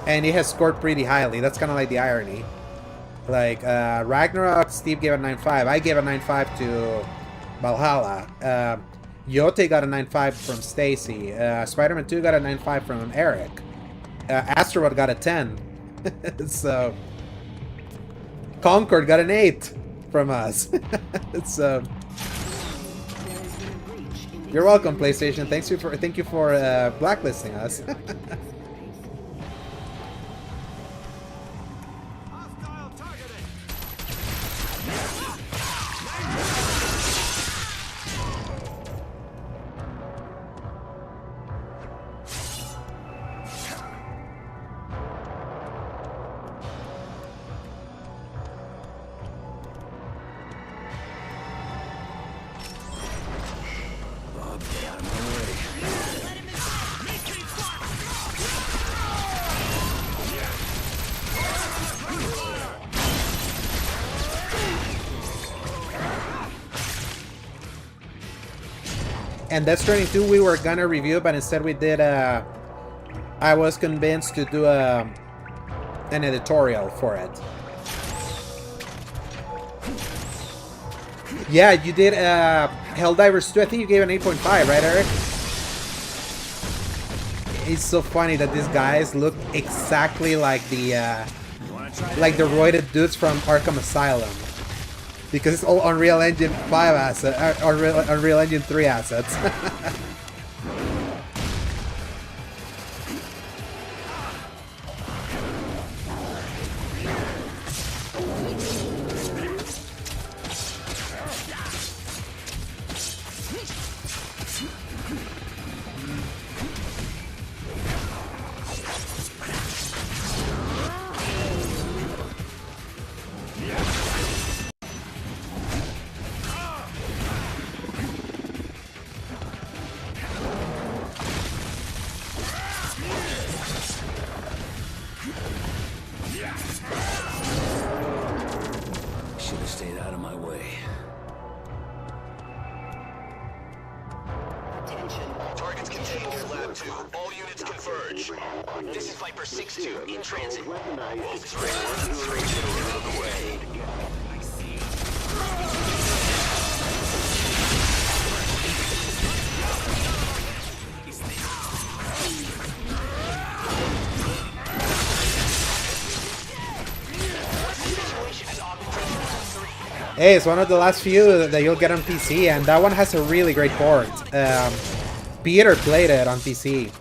and it has scored pretty highly. That's kind of like the irony. Like Ragnarok, Steve gave a 9.5. I gave a 9.5 to Valhalla. Yote got a 9.5 from Stacy. Spider-Man 2 got a 9.5 from Eric. Astrobot got a 10. So Concord got an 8 from us. So you're welcome, PlayStation. Thank you for blacklisting us. And Death Stranding 2 we were gonna review, but instead we did I was convinced to do an editorial for it. Yeah, you did Helldivers 2. I think you gave an 8.5, right, Eric? It's so funny that these guys look exactly like the roided dudes from Arkham Asylum. Because it's all Unreal Engine 5 assets, Unreal Engine 3 assets. Should have stayed out of my way. Targets contained in Lab 2. All units converge. This is Viper 6-2 in transit. Wolf 3 out of the way. Hey, it's one of the last few that you'll get on PC, and that one has a really great port. Peter played it on PC.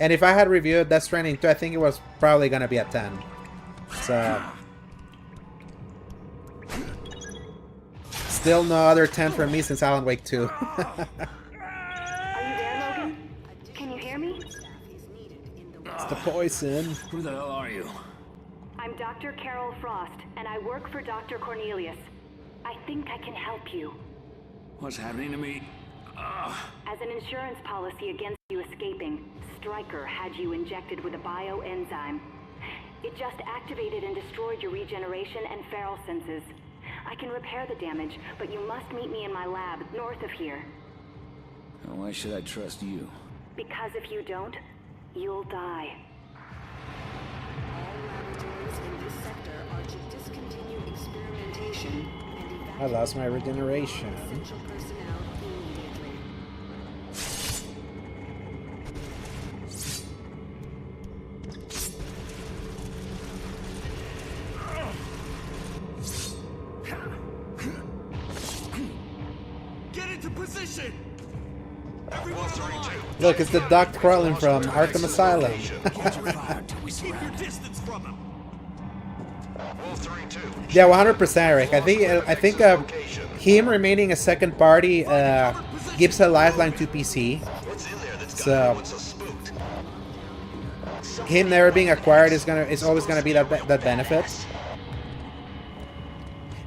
And if I had reviewed Death Stranding 2, I think it was probably gonna be a 10. So still no other 10 from me since Alan Wake 2. The poison. Who the hell are you? I'm Dr. Carol Frost, and I work for Dr. Cornelius. I think I can help you. What's happening to me? As an insurance policy against you escaping, Stryker had you injected with a bioenzyme. It just activated and destroyed your regeneration and feral senses. I can repair the damage, but you must meet me in my lab north of here. Why should I trust you? Because if you don't, you'll die. I lost my regeneration. Get into position! Look, it's the Doc crawling from Arkham Asylum. Keep your distance from him. Yeah, 100%, Eric. I think him remaining a second party gives a lifeline to PC. So him never being acquired is always gonna be that benefit.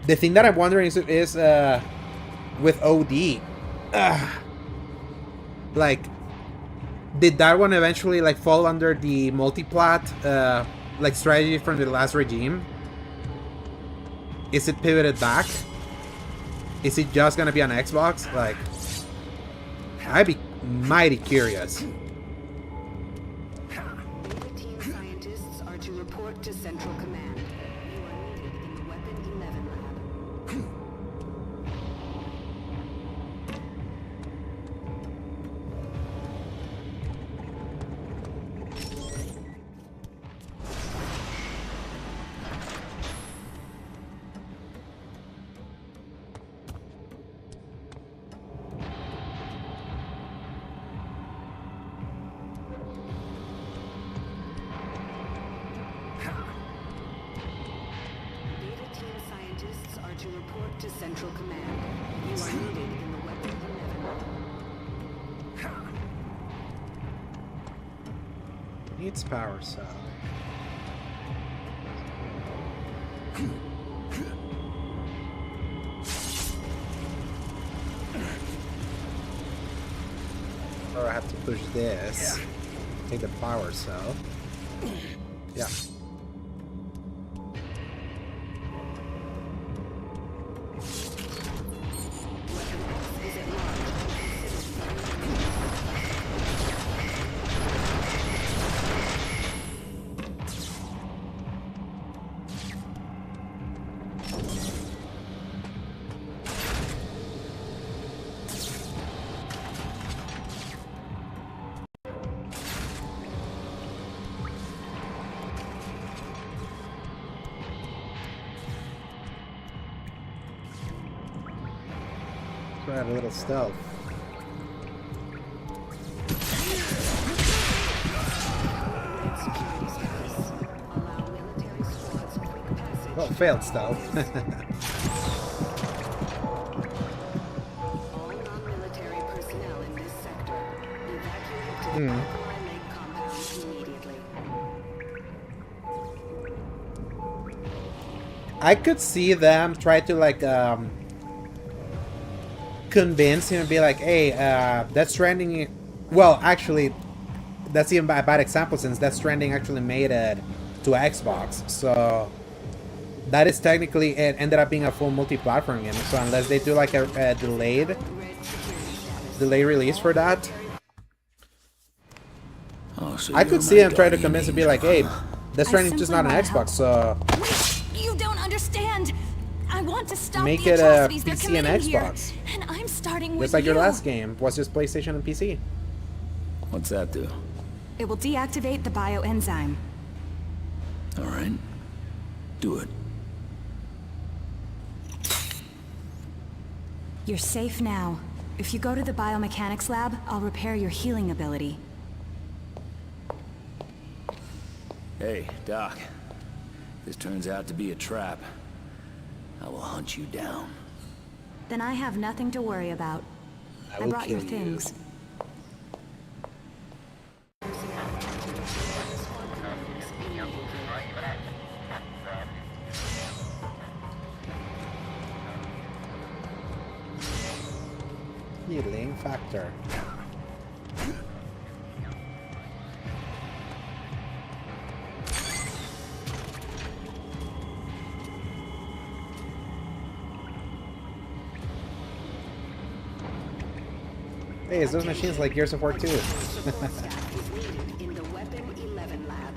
The thing that I'm wondering is with OD, like, did that one eventually like fall under the multiplat like strategy from the last regime? Is it pivoted back? Is it just gonna be on Xbox? Like, I'd be mighty curious. Beta team scientists are to report to Central Command. You are needed in the Weapon 11 lab. To report to Central Command. You are needed in the Weapon 11. Needs power cell. Or I have to push this. Take the power cell. Yeah. Have a little stealth. Well, failed stealth. All non-military personnel in this sector, evacuate to the Alkali Lake compound immediately. I could see them try to like convince him and be like, hey, Death Stranding, well, actually that's even a bad example since Death Stranding actually made it to Xbox, so that is technically, it ended up being a full multi-platform game, so unless they do like a delayed release for that, So I could see him try to convince and be like, hey, Death Stranding is just not an Xbox, so Wait, you don't understand. I want to stop make the it a atrocities they're PC and committing here. Xbox. And I'm starting with Just like your you. last game was just PlayStation and PC. What's that do? It will deactivate the bioenzyme. All right. Do it. You're safe now. If you go to the biomechanics lab, I'll repair your healing ability. Hey, Doc. This turns out to be a trap. I will hunt you down. Then I have nothing to worry about. I brought your things. Healing factor. Hey, is those machines like Gears of War 2? In the Weapon 11 lab.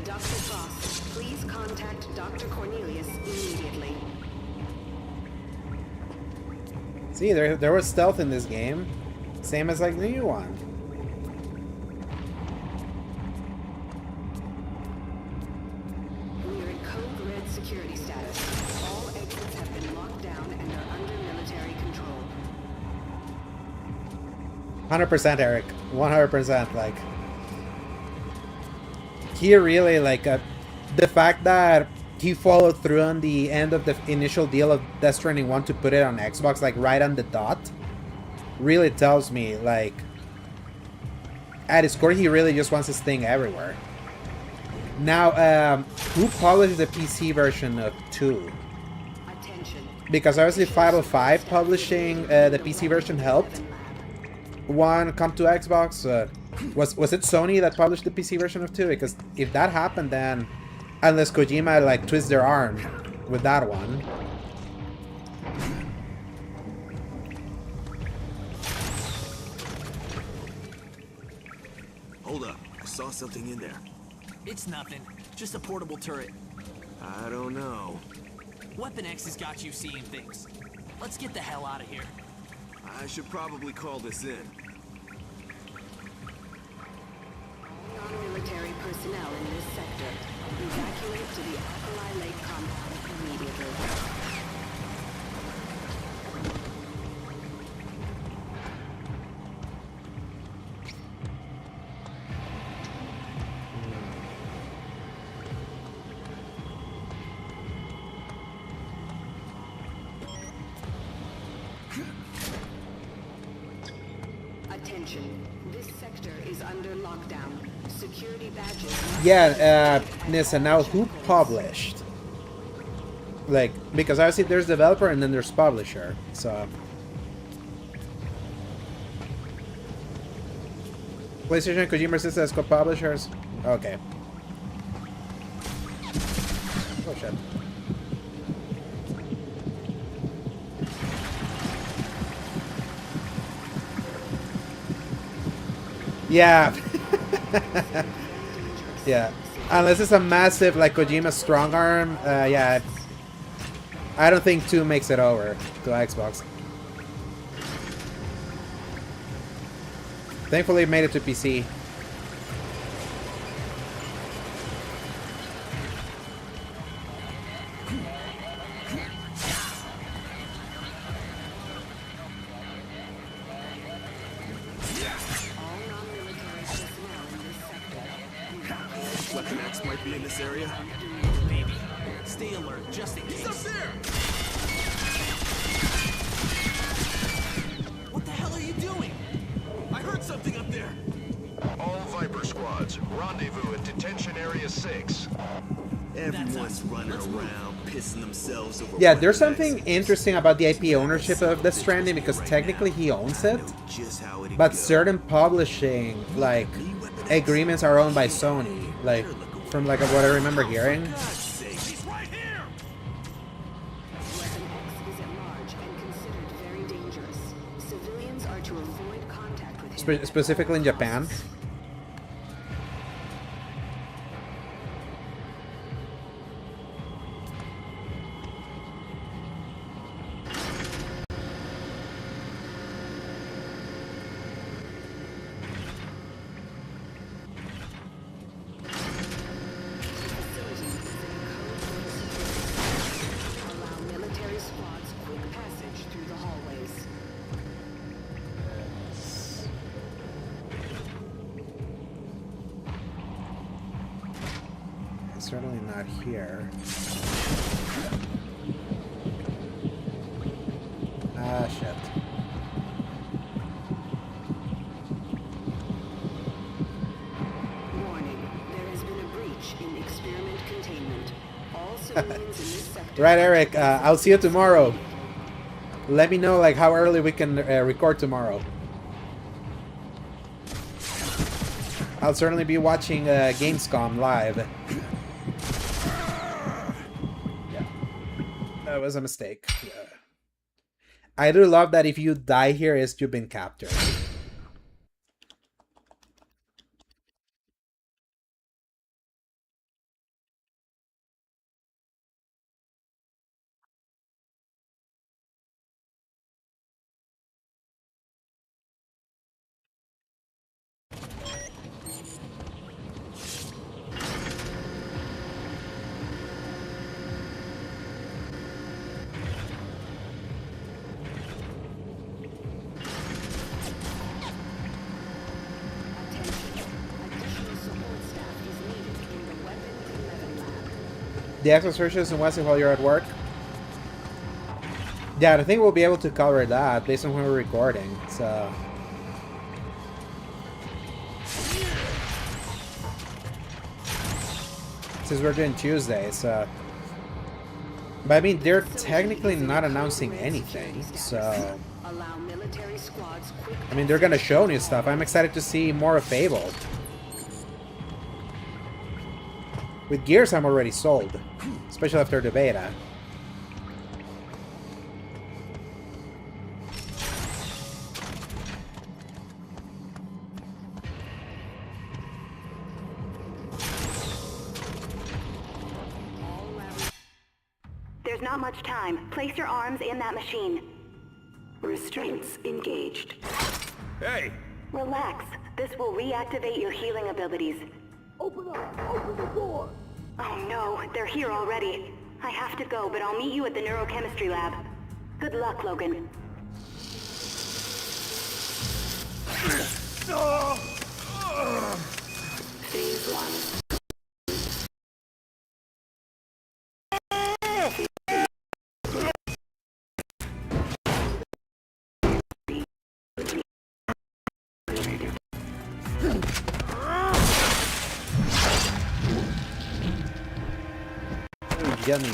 Dr. Frost, please contact Dr. Cornelius immediately. See, there was stealth in this game. Same as like the new one. We are in code red security status. All exits have been locked down and are under military control. 100% Eric. 100%. Like, he really, like, the fact that he followed through on the end of the initial deal of Death Stranding 1 to put it on Xbox, like, right on the dot, really tells me, like, at his core, he really just wants his thing everywhere. Now, who published the PC version of 2? Because obviously 505 publishing the PC version helped. One come to Xbox. Was it Sony that published the PC version of 2? Because if that happened, then unless Kojima like twists their arm with that one. Hold up, I saw something in there. It's nothing. Just a portable turret. I don't know. Weapon X has got you seeing things. Let's get the hell out of here. I should probably call this in. Non-military personnel in this sector. Evacuate to the Alkali Lake compound immediately. Attention. This sector is under lockdown. Security badges. Yeah, Nissa, now who published? Like, because obviously there's developer and then there's publisher, so... PlayStation and Kojima System as co-publishers? Okay. Oh shit. Yeah. Yeah. Unless it's a massive, like, Kojima strong arm, yeah. I don't think 2 makes it over to Xbox. Thankfully, it made it to PC. Weapon X might be in this area. Maybe. Stay alert, just in case. He's up there! What the hell are you doing? I heard something up there. All Viper squads, rendezvous at detention area 6. Everyone's running around, pissing themselves over. Yeah, there's something interesting about the IP ownership of Death Stranding because technically he owns it, but certain publishing like agreements are owned by Sony, like from like what I remember hearing. He's right here! Weapon X is at large and considered very dangerous. Civilians are to avoid contact with him. Specifically in Japan. Allow military squads quick passage through the hallways. It's certainly not here. Ah, shit. Warning, there has been a breach in experiment containment. All civilians in this sector... Right, Eric. I'll see you tomorrow. Let me know like how early we can record tomorrow. I'll certainly be watching Gamescom live. Yeah, that was a mistake. Yeah. I do love that if you die here, it's you've been captured. Additional support staff is needed in the Weapons 11 lab. The access searches and Wesley while you're at work. Yeah, I think we'll be able to cover that based on when we're recording. So since we're doing Tuesday, so... But I mean, they're technically not announcing anything, so... I mean, they're gonna show new stuff. I'm excited to see more of Fable. With Gears, I'm already sold. Especially after the beta. There's not much time. Place your arms in that machine. Restraints engaged. Hey! Relax. This will reactivate your healing abilities. Open up! Open the door! Oh no, they're here already. I have to go, but I'll meet you at the neurochemistry lab. Good luck, Logan. Phase 1. Yummy.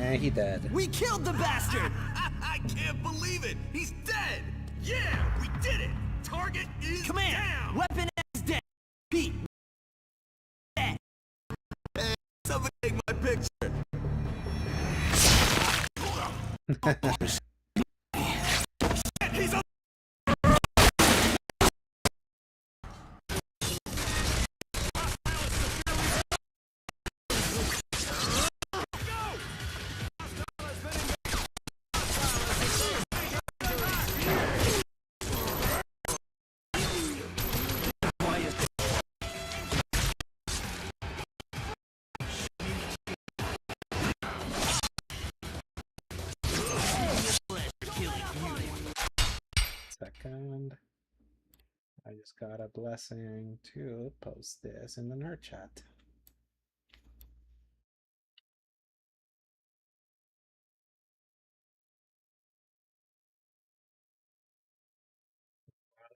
And he dead. We killed the bastard! I can't believe it! He's dead! Yeah, we did it! Target is Command! down! Weapon is dead! Pete! Dead! Hey, somebody take my picture! He's on. Second. I just got a blessing to post this in the nerd chat.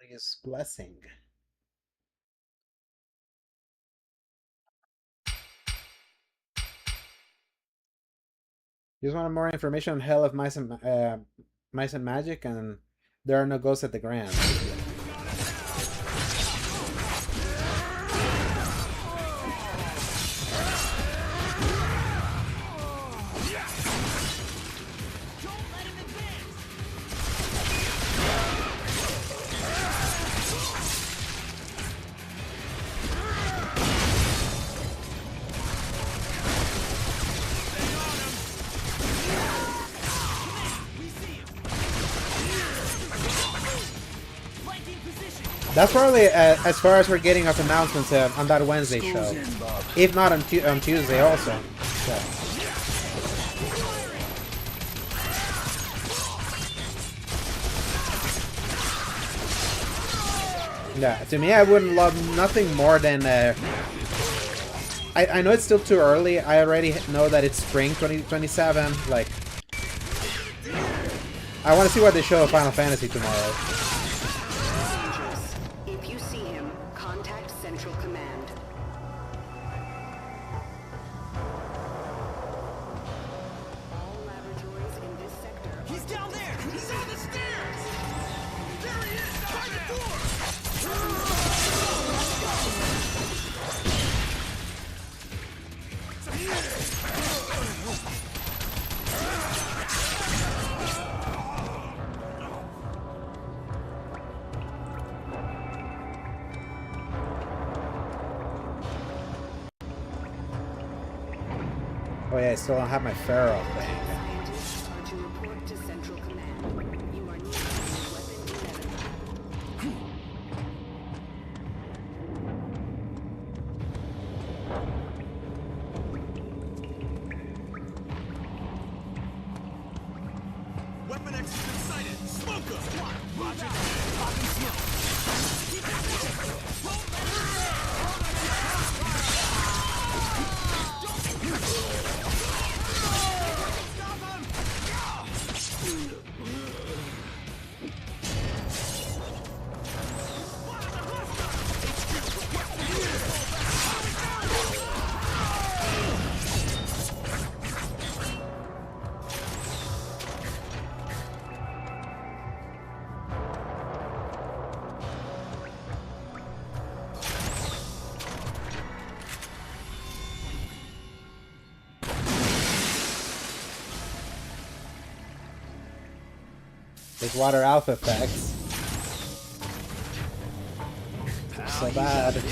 Ali's blessing. You just want more information on Hell of Mice and Magic, and there are no ghosts at the Grand. That's probably as far as we're getting of announcements on that Wednesday show. If not on Tuesday also. So. Yeah, to me I wouldn't love nothing more than... I know it's still too early. I already know that it's spring 2027. Like, I want to see what they show of Final Fantasy tomorrow. Oh yeah, I still don't have my Pharaoh thing. Weapon X has been sighted! Smoker! Roger! Popping smoke! His water alpha effects. So bad.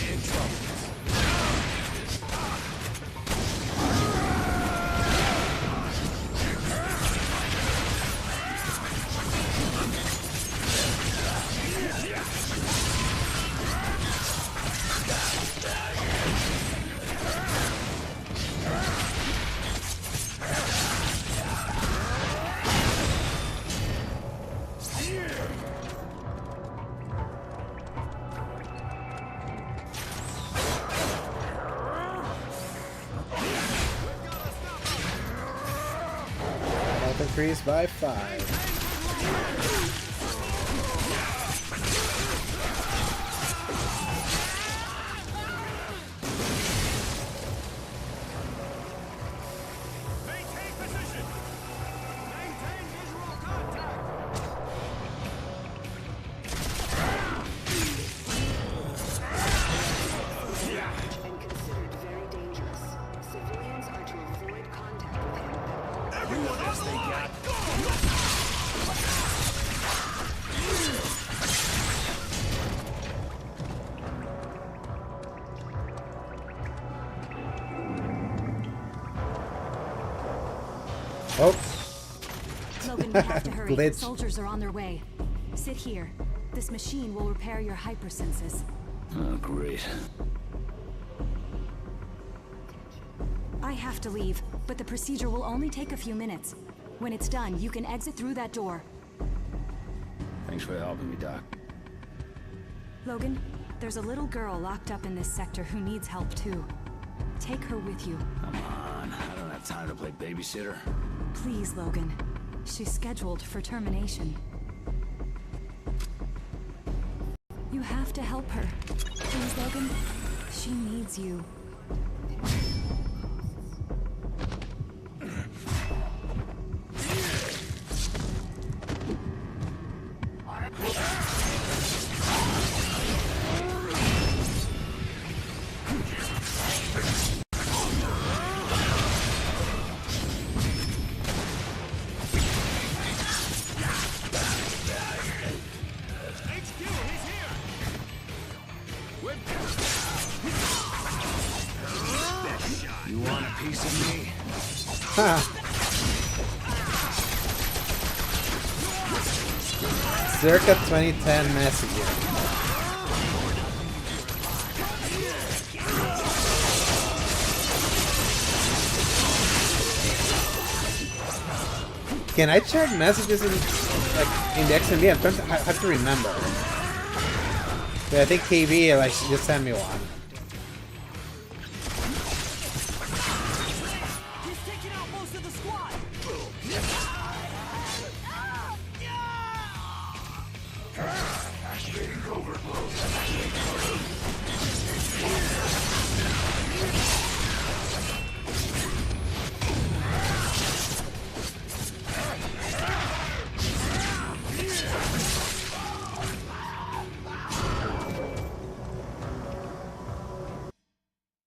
Increased by 5. Maintain position. Maintain visual contact. And considered very dangerous. Civilians are to avoid contact with him. Everyone on the line, go! Oh. Logan, we have to hurry. The Glitch. soldiers are on their way. Sit here. This machine will repair your hypersenses. Oh, great. I have to leave, but the procedure will only take a few minutes. When it's done, you can exit through that door. Thanks for helping me, Doc. Logan, there's a little girl locked up in this sector who needs help too. Take her with you. Come on, I don't have time to play babysitter. Please, Logan. She's scheduled for termination. You have to help her. Please, Logan. She needs you. You want a piece of me? Circa 2010 messaging. Can I check messages in the XMB? I have to remember. But I think KV like just sent me one.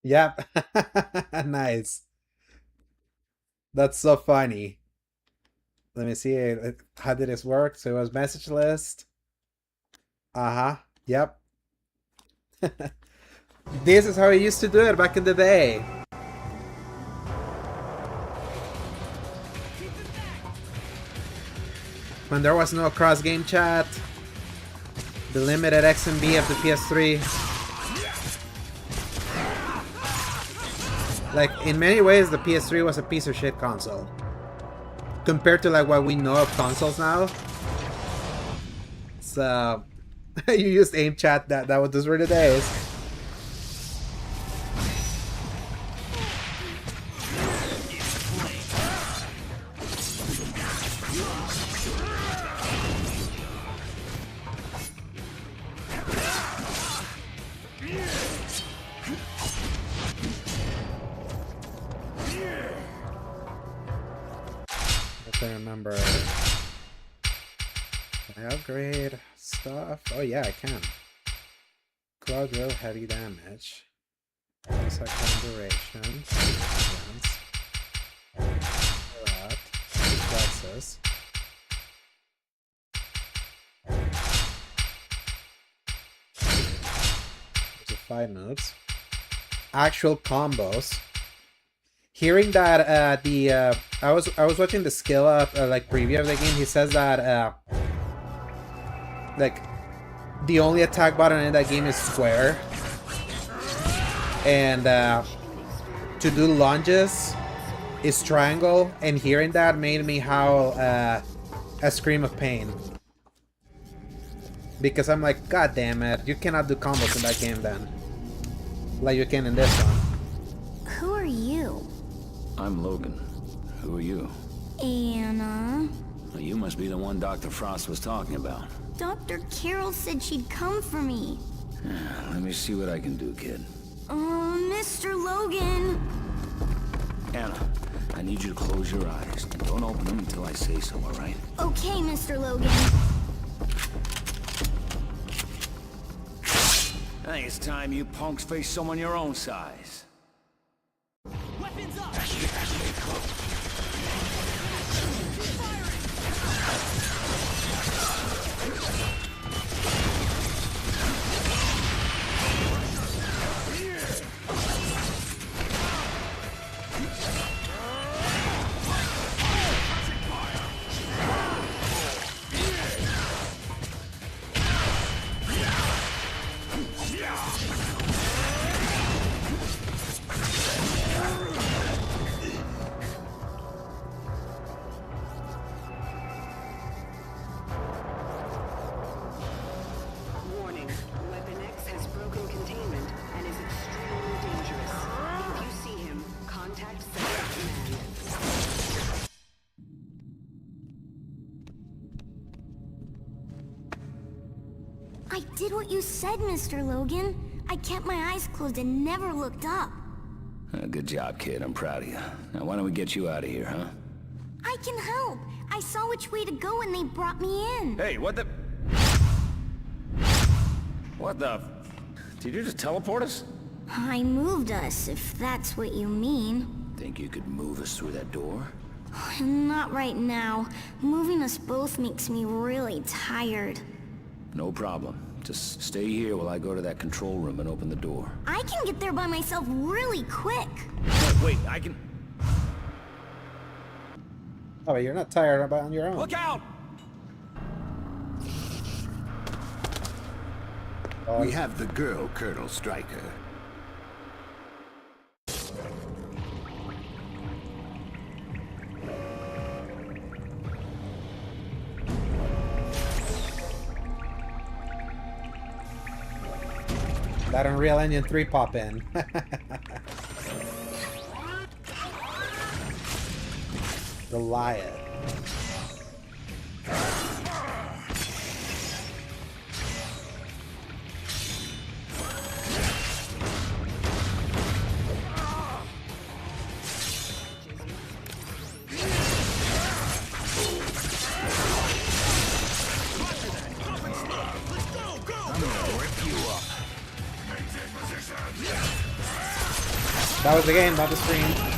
Yep. Nice. That's so funny. Let me see. How did this work? So it was message list. Uh-huh. Yep. This is how I used to do it back in the day. When there was no cross-game chat. The limited XMB of the PS3. Like, in many ways, the PS3 was a piece of shit console. Compared to, like, what we know of consoles now. So, you used aim chat, those were the days. I remember. Can I upgrade stuff? Oh yeah, I can. Cloud real heavy damage. Second duration. That. Reflexes. 5 moves. Actual combos. Hearing that I was watching the skill up like preview of the game. He says that like the only attack button in that game is square, and to do lunges is triangle. And hearing that made me howl a scream of pain, because I'm like, God damn it, you cannot do combos in that game then, like you can in this one. Who are you? I'm Logan. Who are you? Anna. Well, you must be the one Dr. Frost was talking about. Dr. Carroll said she'd come for me. Let me see what I can do, kid. Mr. Logan. Anna, I need you to close your eyes and don't open them until I say so, all right? Okay, Mr. Logan. I think it's time you punks face someone your own size. Weapons up! Warning. Weapon X has broken containment and is extremely dangerous. If you see him, contact Second Command. I did what you said, Mr. Logan. I kept my eyes closed and never looked up. Good job, kid. I'm proud of you. Now, why don't we get you out of here, huh? I can help. I saw which way to go and they brought me in. Hey, what the... What the... Did you just teleport us? I moved us, if that's what you mean. Think you could move us through that door? Not right now. Moving us both makes me really tired. No problem. Just stay here while I go to that control room and open the door. I can get there by myself really quick. No, wait, I can... Oh, you're not tired about on your own. Look out! We have the girl, Colonel Stryker. That Unreal Engine 3 pop in. Goliath. That was the game, not the stream.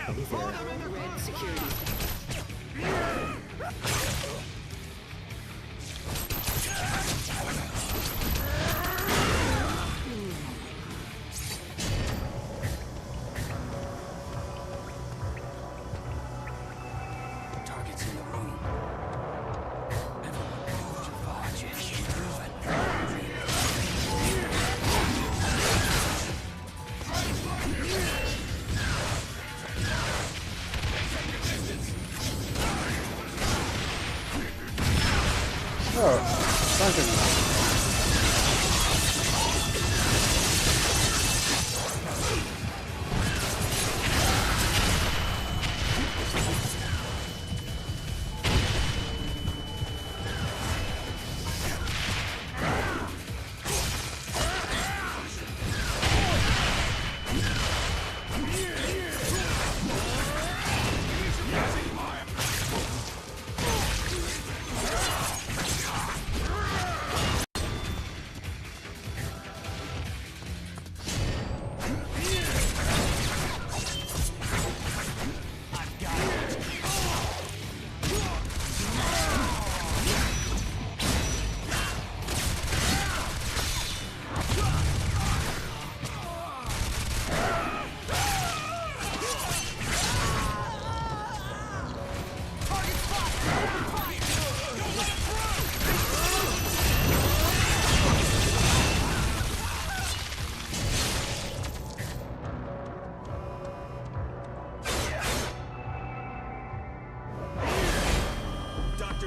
happen here. Red security. Target's in the room. Everyone hold your fire. Oh, something.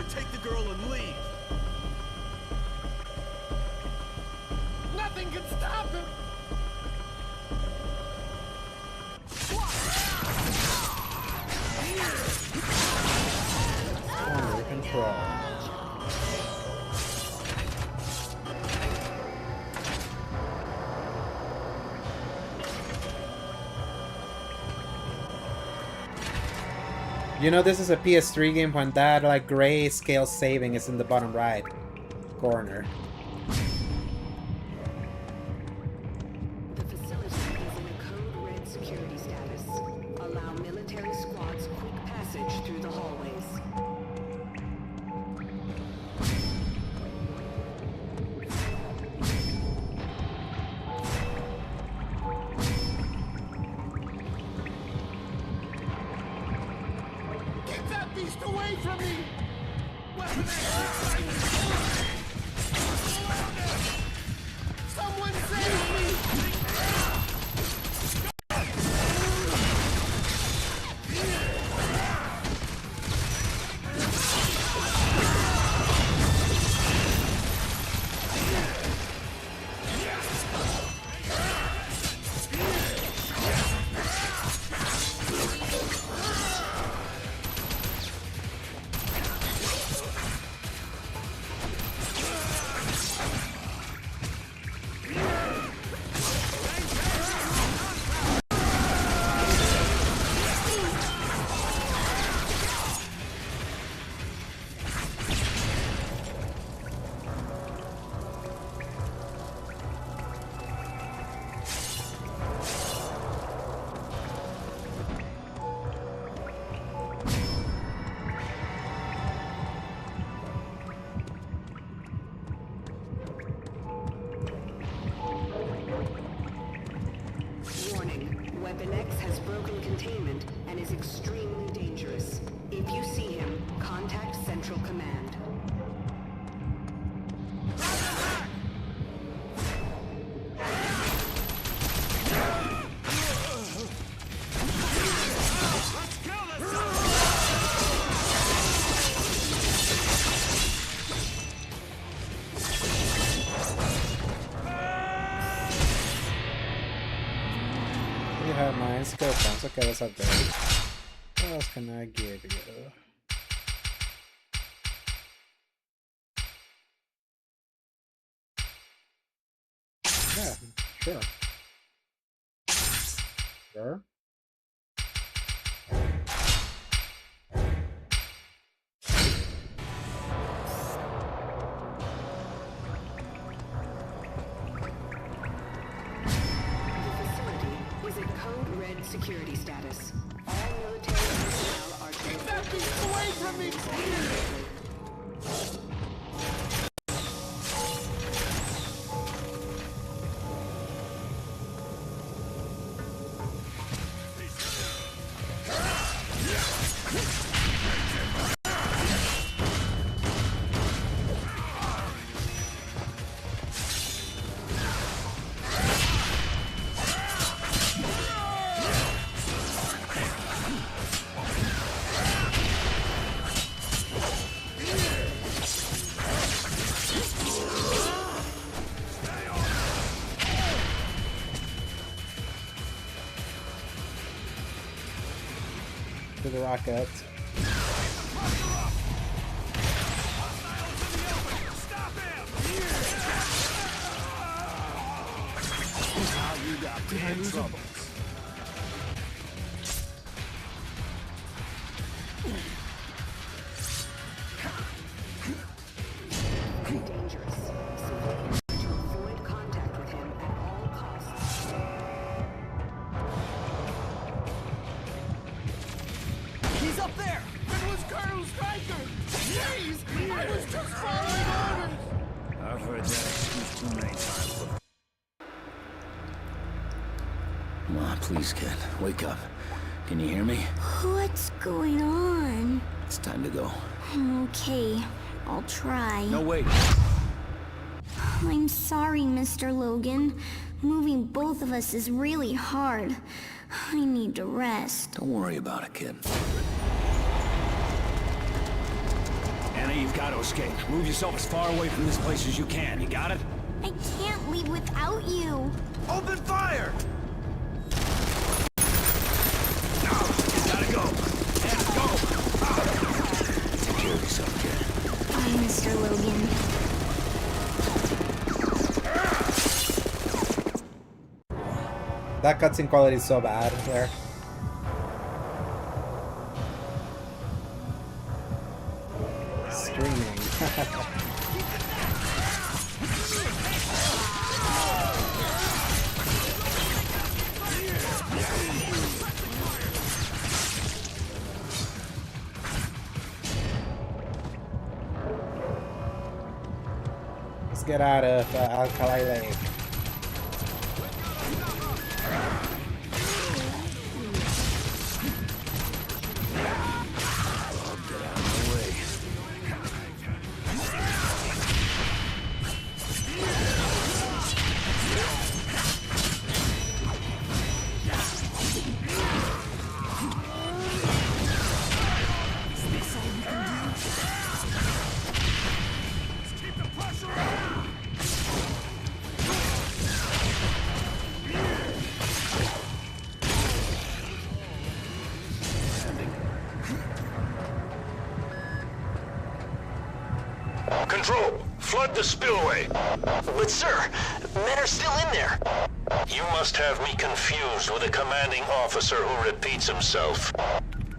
Take the girl and leave. Nothing can stop him. Under control. You know, this is a PS3 game when that like gray scale saving is in the bottom right corner. The facility is in a code red security status. Allow military squads quick passage through the hallways. Get that beast away from me! Weapon Someone save me! Warning, Weapon X has broken containment and is extremely dangerous. If you see him, contact Central Command. You have 9 skill points. Okay, let's upgrade. What else can I give you? Yeah, sure. Sure. Is at code red security status. All Away from me! To the rocket. Dangerous. Civilians to avoid contact with him at all costs. He's up there! It was Colonel Stryker! Jeez! I was just following orders! I've heard that excuse too many times. Come on, please, kid. Wake up. Can you hear me? What's going on? It's time to go. Okay, I'll try. No, wait. I'm sorry, Mr. Logan. Moving both of us is really hard. I need to rest. Don't worry about it, kid. Anna, you've got to escape. Move yourself as far away from this place as you can. You got it? I can't leave without you. Open fire! No! You gotta go! Anna, go! Take care of yourself, kid. Bye, Mr. Logan. That cutscene quality is so bad there. Streaming. Let's get out of Alkali Lake. Control, flood the spillway. But sir, men are still in there. You must have me confused with a commanding officer who repeats himself.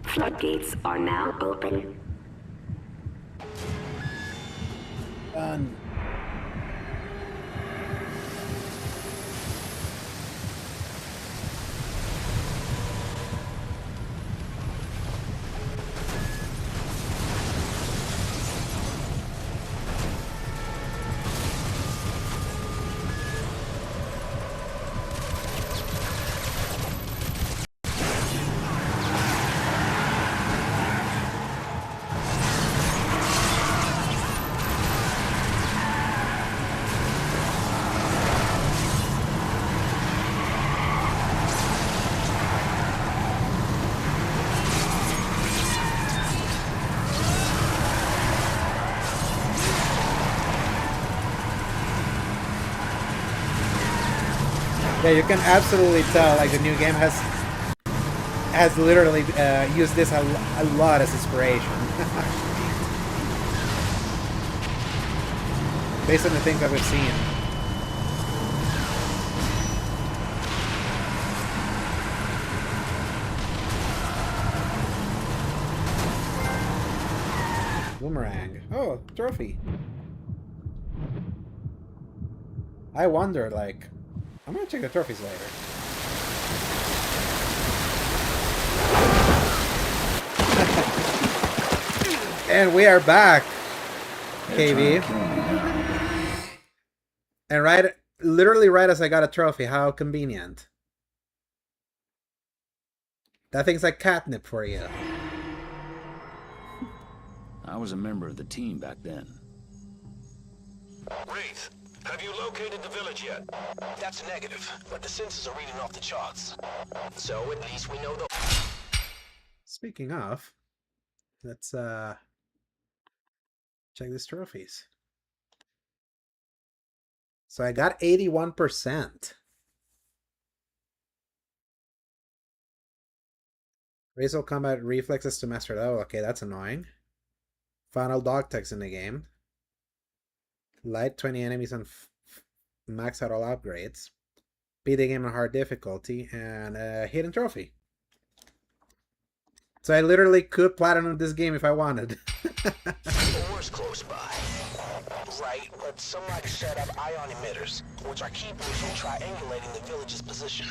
Floodgates are now open. Done. Yeah, you can absolutely tell, like, the new game has literally used this a lot as inspiration. Based on the things that we've seen. Boomerang. Oh, trophy. I wonder, like... I'm gonna check the trophies later. And we are back, KV. And literally right as I got a trophy. How convenient. That thing's like catnip for you. I was a member of the team back then. Wraith, have you located the village yet? That's negative, but the sensors are reading off the charts. So at least we know the... Speaking of, let's check these trophies. So I got 81%. Racial combat reflexes to master level. Okay, that's annoying. Final dog tags in the game. Light 20 enemies and max out all upgrades. Beat the game on hard difficulty. And hidden trophy. So I literally could platinum this game if I wanted. War's close by. Right, but somebody set up ion emitters, which are keepers from triangulating the village's position.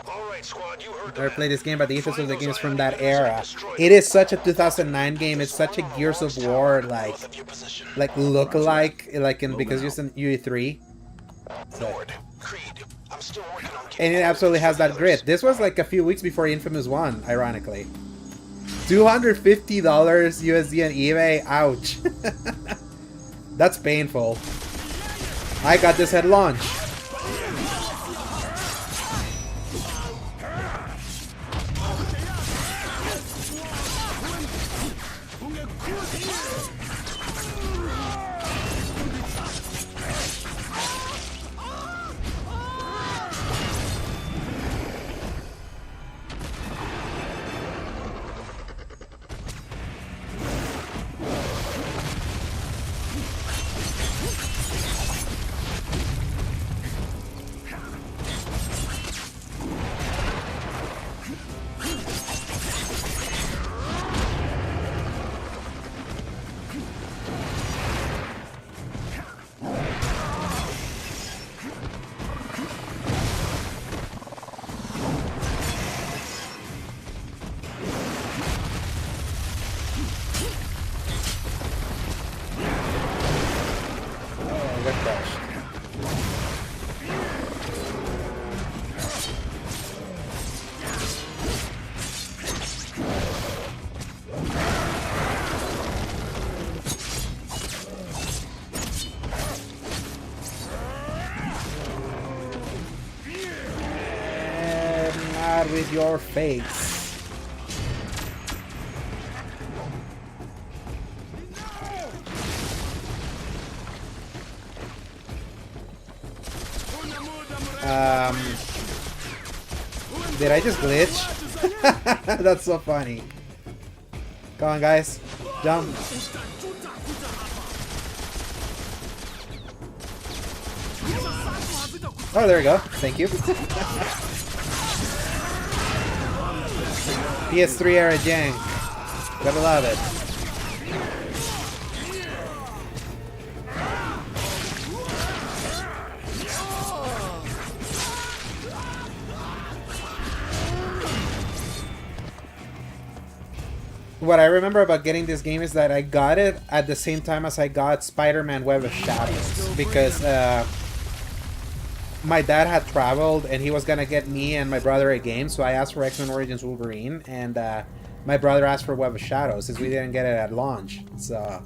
Alright, squad, you heard I never played this game, but the ethos of the game is from that era. It is such a 2009 game. It's such a Gears of War like look-alike, because it's an UE3. Nord, Creed, I'm still working on and it absolutely has that grit. This was like a few weeks before Infamous 1, ironically. $250 USD on eBay. Ouch. That's painful. I got this at launch. With your face. Did I just glitch? That's so funny. Come on, guys. Jump. Oh, there we go. Thank you. PS3 era jank. Gotta love it. What I remember about getting this game is that I got it at the same time as I got Spider-Man Web of Shadows, because my dad had traveled and he was gonna get me and my brother a game, so I asked for X-Men Origins Wolverine, and my brother asked for Web of Shadows since we didn't get it at launch. So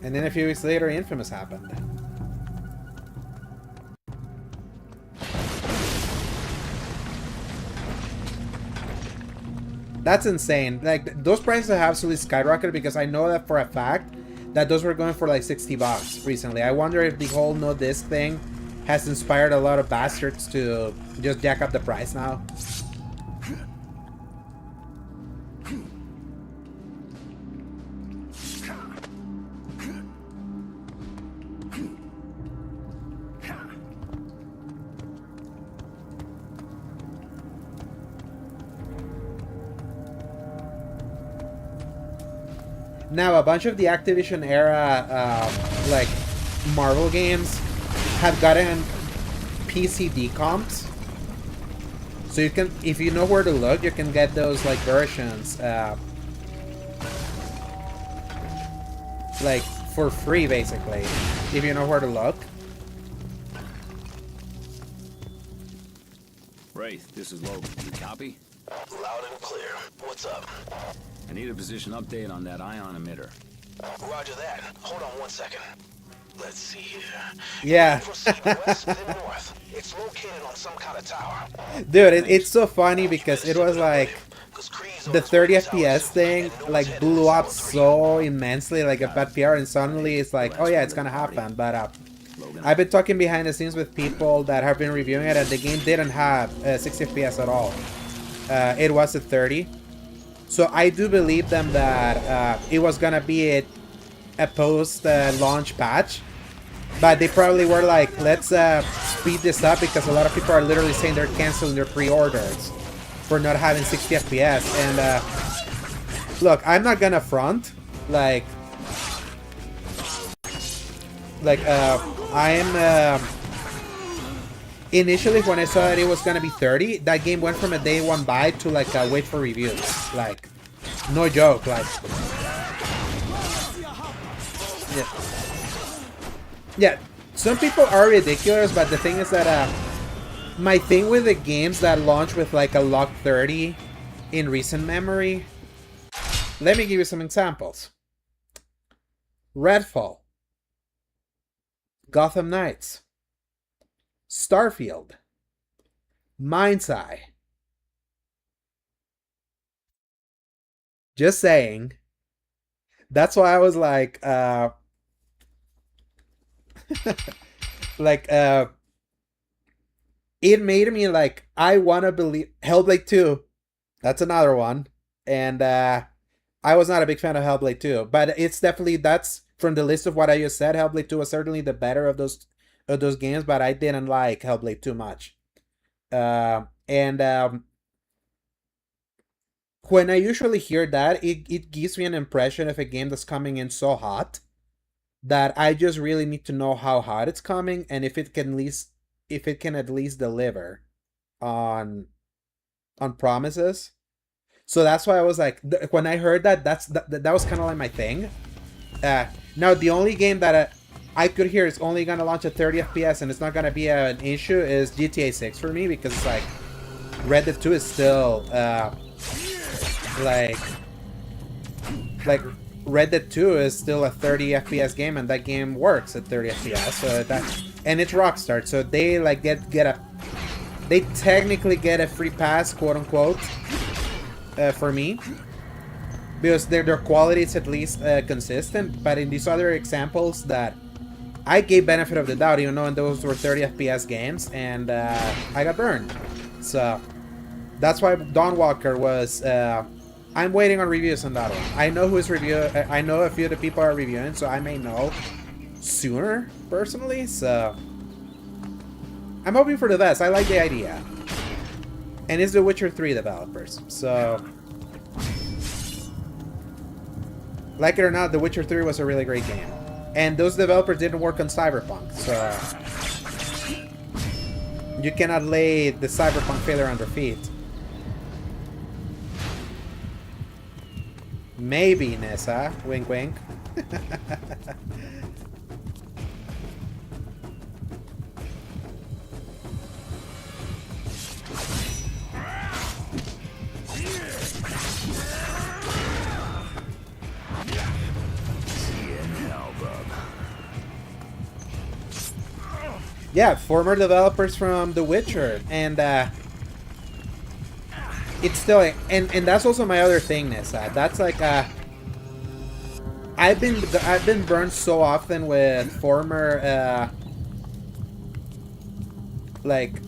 and then a few weeks later, Infamous happened. That's insane. Like, those prices have absolutely skyrocketed, because I know that for a fact that those were going for like $60 recently. I wonder if the whole no disc thing has inspired a lot of bastards to just jack up the price now. Now, a bunch of the Activision era, like, Marvel games have gotten PC decomps. So you can, if you know where to look, you can get those like versions, like for free basically, if you know where to look. Wraith, this is Logan. You copy? Loud and clear. What's up? I need a position update on that ion emitter. Roger that. Hold on one second. Let's see here. Yeah. Proceed west, then north. It's located on some kind of tower. Dude, it's so funny because it was like the 30 FPS thing like blew up so immensely, like a bad PR, and suddenly it's like, oh yeah, it's gonna happen. But I've been talking behind the scenes with people that have been reviewing it, and the game didn't have 60 FPS at all. It was at 30. So I do believe them that it was gonna be a post-launch patch. But they probably were like, let's speed this up because a lot of people are literally saying they're canceling their pre-orders for not having 60 FPS. And look, I'm not gonna front. Like I'm initially when I saw that it was gonna be 30, that game went from a day one buy to like a wait for reviews. Like, no joke. Like, yeah, some people are ridiculous, but the thing is that my thing with the games that launch with like a lock 30 in recent memory, let me give you some examples. Redfall, Gotham Knights, Starfield, Mind's Eye. Just saying. That's why I was like, like, it made me like, I want to believe Hellblade 2. That's another one. And I was not a big fan of Hellblade 2, but it's definitely, that's from the list of what I just said. Hellblade 2 was certainly the better of those games, but I didn't like Hellblade too much. When I usually hear that, it gives me an impression of a game that's coming in so hot that I just really need to know how hot it's coming and if it can at least deliver on promises. So that's why I was like, when I heard that, that was kind of like my thing. Now the only game that I could hear is only gonna launch at 30 FPS and it's not gonna be an issue is GTA 6 for me, because it's like Red Dead 2 is still like Red Dead 2 is still a 30 FPS game, and that game works at 30 FPS. So that, and it's Rockstar, so they like they technically get a free pass, quote unquote, for me, because their quality is at least consistent. But in these other examples that I gave benefit of the doubt, even though those were 30 FPS games, and I got burned. So that's why Dawnwalker was. I'm waiting on reviews on that one. I know who's I know a few of the people are reviewing, so I may know sooner, personally. So I'm hoping for the best. I like the idea. And it's the Witcher 3 developers. So, like it or not, the Witcher 3 was a really great game. And those developers didn't work on Cyberpunk, so you cannot lay the Cyberpunk failure on their feet. Maybe, Nessa. Wink, wink. Yeah, former developers from The Witcher, and it's still, and that's also my other thing, Nessa. That's like I've been burned so often with former like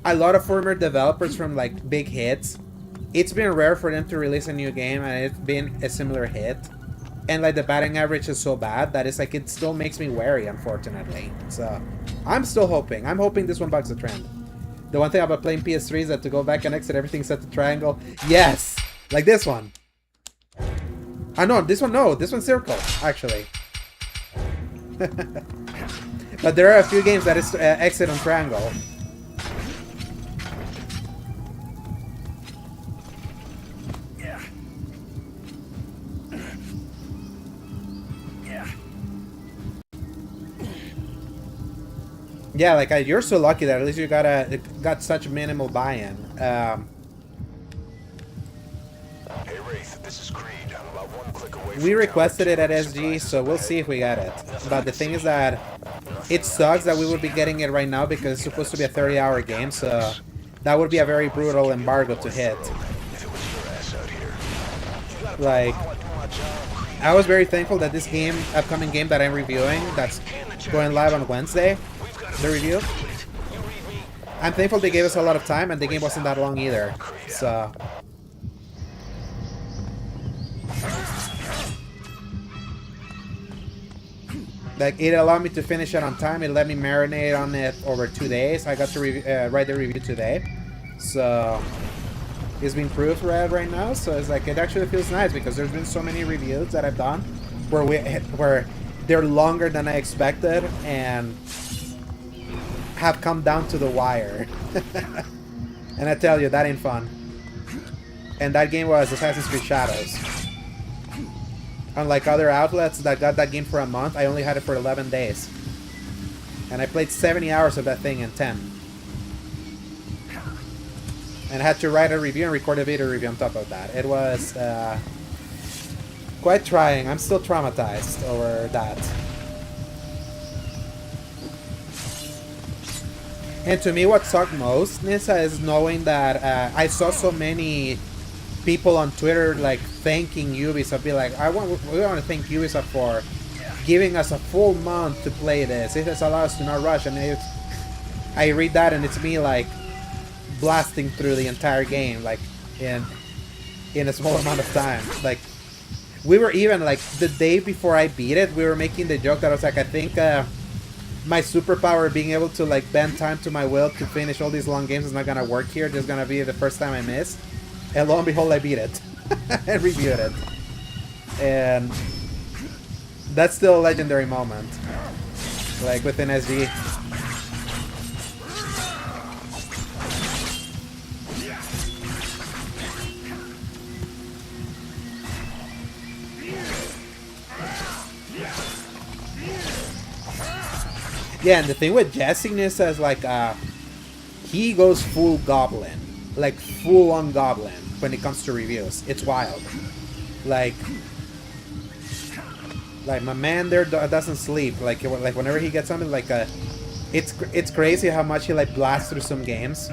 a lot of former developers from like big hits. It's been rare for them to release a new game and it's been a similar hit, and like the batting average is so bad that it's like it still makes me wary, unfortunately. So I'm still hoping. I'm hoping this one bucks the trend. The one thing about playing PS3 is that to go back and exit, everything's set to triangle. Yes! Like this one. No, this one, no. This one's circle, actually. But there are a few games that is exit on triangle. Yeah, like you're so lucky that at least you got such minimal buy-in. Hey Wraith, this is Creed. I'm about one click away. We requested it at SG, so we'll see if we get it. But the thing is that it sucks that we would be getting it right now because it's supposed to be a 30-hour game, so that would be a very brutal embargo to hit. Like, I was very thankful that this game, upcoming game that I'm reviewing, that's going live on Wednesday, the review, I'm thankful they gave us a lot of time and the game wasn't that long either, so... Like, it allowed me to finish it on time. It let me marinate on it over 2 days. I got to write the review today. So, it's being proofread right now. So, it's like, it actually feels nice because there's been so many reviews that I've done where they're longer than I expected and have come down to the wire. And I tell you, that ain't fun. And that game was Assassin's Creed Shadows. Unlike other outlets that got that game for a month, I only had it for 11 days. And I played 70 hours of that thing in 10. And I had to write a review and record a video review on top of that. It was quite trying. I'm still traumatized over that. And to me, what sucked most, Nissa, is knowing that I saw so many people on Twitter like thanking Ubisoft, be like, we want to thank Ubisoft for giving us a full month to play this. It has allowed us to not rush. And I read that and it's me like blasting through the entire game like in a small amount of time. Like, we were even like the day before I beat it, we were making the joke that I was like, I think my superpower being able to like bend time to my will to finish all these long games is not gonna work here. This is gonna be the first time I miss. And lo and behold, I beat it. And reviewed it. And that's still a legendary moment. Like within SG. Yeah, and the thing with Jesse Nissa is like, he goes full goblin. Like full on goblin when it comes to reviews. It's wild. Like my man there doesn't sleep. Like whenever he gets something like it's crazy how much he like blasts through some games.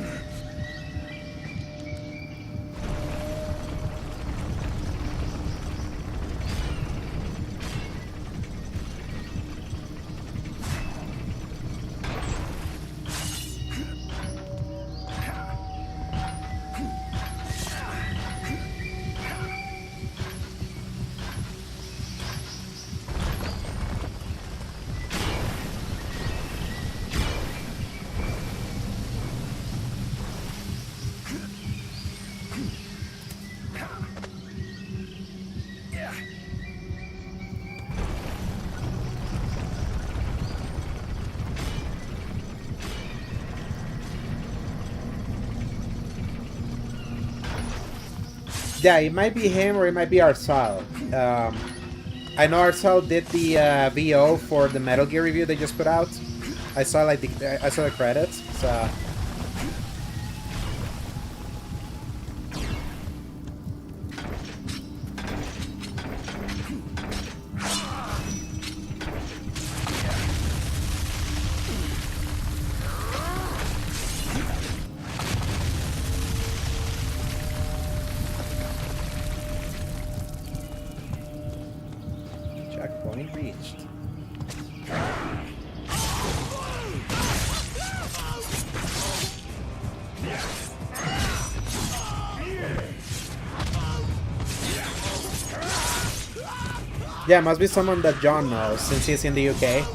Yeah, it might be him or it might be Arsal. I know Arsal did the VO for the Metal Gear review they just put out. I saw like I saw the credits. So. Checkpoint reached. Yeah, it must be someone that John knows since he's in the UK.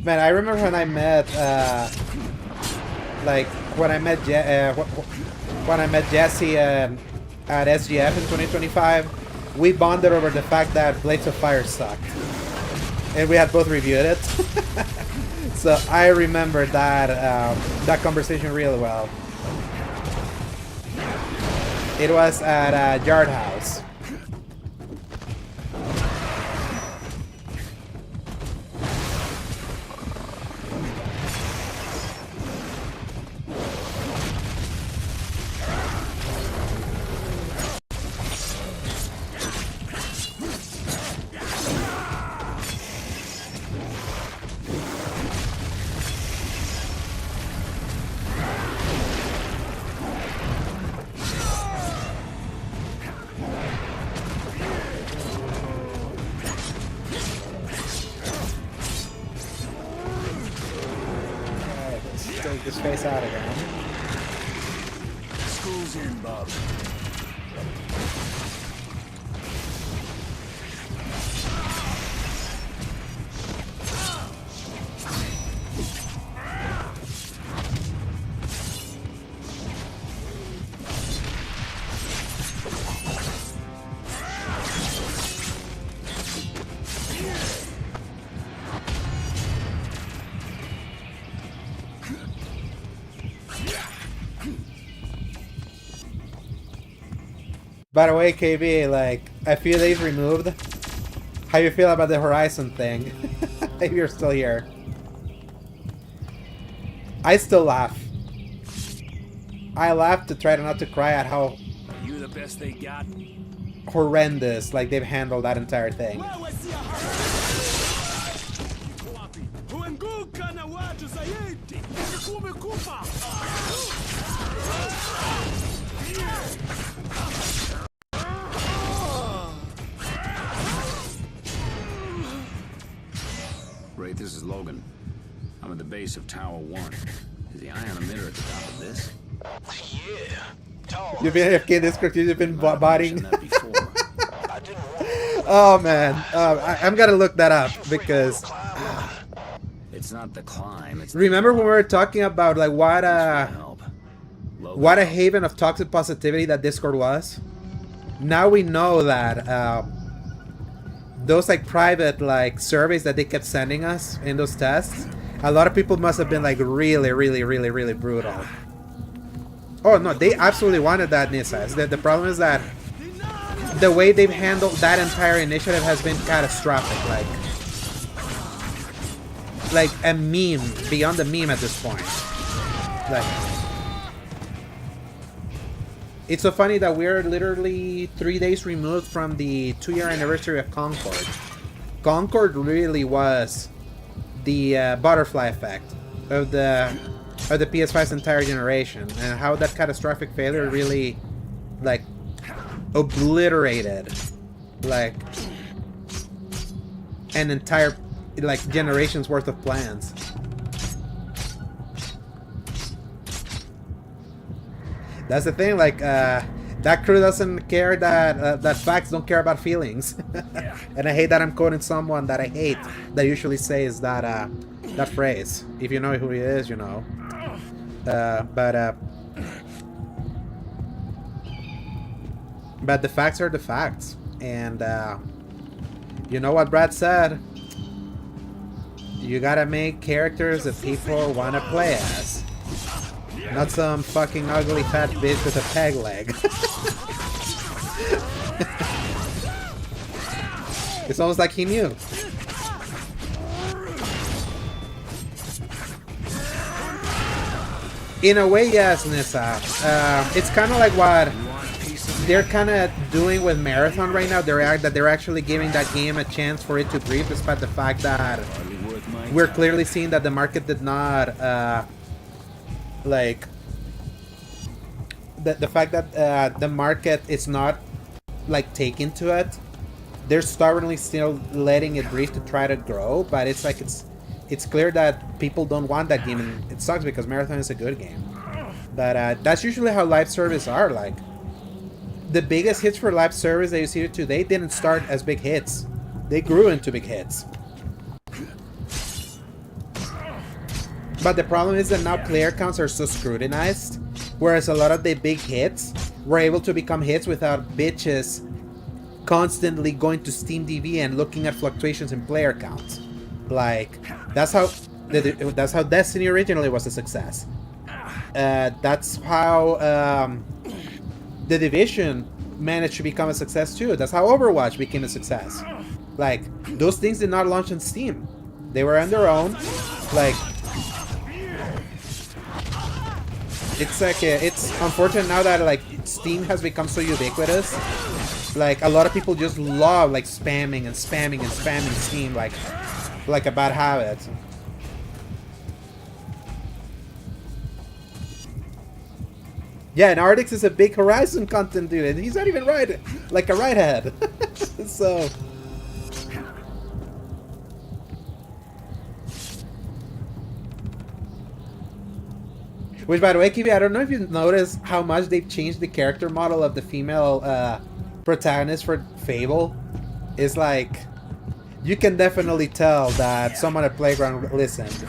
Man, I remember when I met, like when I met Jesse at SGF in 2025. We bonded over the fact that Blades of Fire sucked, and we had both reviewed it. So I remember that that conversation really well. It was at Yard House. Take this face out again. School's in, Bob. By the way, KB, like, a few days removed, how you feel about the Horizon thing? If you're still here. I still laugh. I laugh to try not to cry at how You the best they got? horrendous, like, they've handled that entire thing. Wraith, this is Logan. I'm at the base of Tower 1. Is the ion emitter at the top of this? Yeah. You've been AFK Discord, you've been botting. Oh man, I'm gonna look that up because It's not the climb. It's remember when we were talking about like what a haven of toxic positivity that Discord was? Now we know that those like private like surveys that they kept sending us in those tests, a lot of people must have been like really brutal. Oh no, they absolutely wanted that, Nissa. The problem is that the way they've handled that entire initiative has been catastrophic. Like a meme beyond a meme at this point. Like, it's so funny that we're literally 3 days removed from the 2-year anniversary of Concord. Concord really was the butterfly effect of the PS5's entire generation, and how that catastrophic failure really like obliterated like an entire like generation's worth of plans. That's the thing, like that crew doesn't care that facts don't care about feelings. And I hate that I'm quoting someone that I hate that usually says that that phrase. If you know who he is, you know. But the facts are the facts, and you know what Brad said? You gotta make characters that people want to play as. Not some fucking ugly fat bitch with a peg leg. It's almost like he knew. In a way, yes, Nissa. It's kind of like what they're kind of doing with Marathon right now. They're actually giving that game a chance for it to breathe, despite the fact that we're clearly seeing that the market did not like the fact that the market is not like taken to it. They're stubbornly still letting it breathe to try to grow, but it's like it's clear that people don't want that game, and it sucks because Marathon is a good game. But that's usually how live service are. Like, the biggest hits for live service that you see today didn't start as big hits. They grew into big hits. But the problem is that now player counts are so scrutinized, whereas a lot of the big hits were able to become hits without bitches constantly going to SteamDB and looking at fluctuations in player counts. Like, that's how Destiny originally was a success. That's how The Division managed to become a success too. That's how Overwatch became a success. Like, those things did not launch on Steam. They were on their own. Like, it's like it's unfortunate now that like Steam has become so ubiquitous. Like, a lot of people just love like spamming and spamming and spamming Steam like a bad habit. Yeah, and Ardix is a big Horizon content dude, and he's not even like a right head. So which, by the way, Kiwi, I don't know if you've noticed how much they've changed the character model of the female protagonist for Fable. It's like, you can definitely tell that someone at Playground listened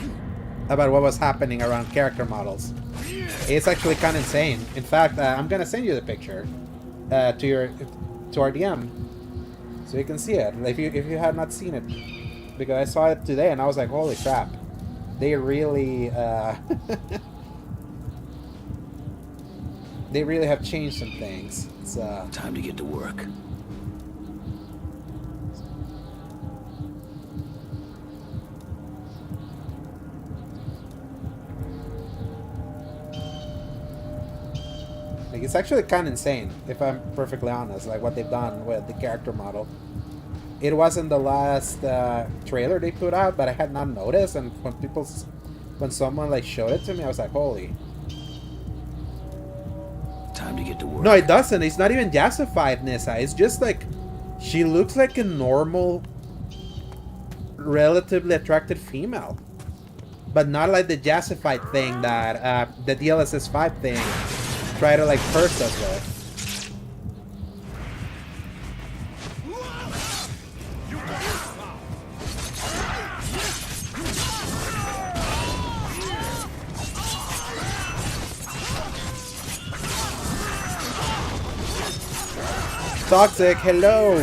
about what was happening around character models. It's actually kind of insane. In fact, I'm gonna send you the picture to our DM so you can see it if you have not seen it, because I saw it today and I was like, holy crap, they really they really have changed some things. It's time to get to work. Like, it's actually kind of insane, if I'm perfectly honest, like what they've done with the character model. It wasn't the last trailer they put out, but I had not noticed, and when someone like showed it to me, I was like, holy. Time to get to work. No, it doesn't. It's not even jazzified, Nissa. It's just like, she looks like a normal, relatively attractive female. But not like the jazzified thing that the DLSS 5 thing try to like curse us with. Toxic, hello!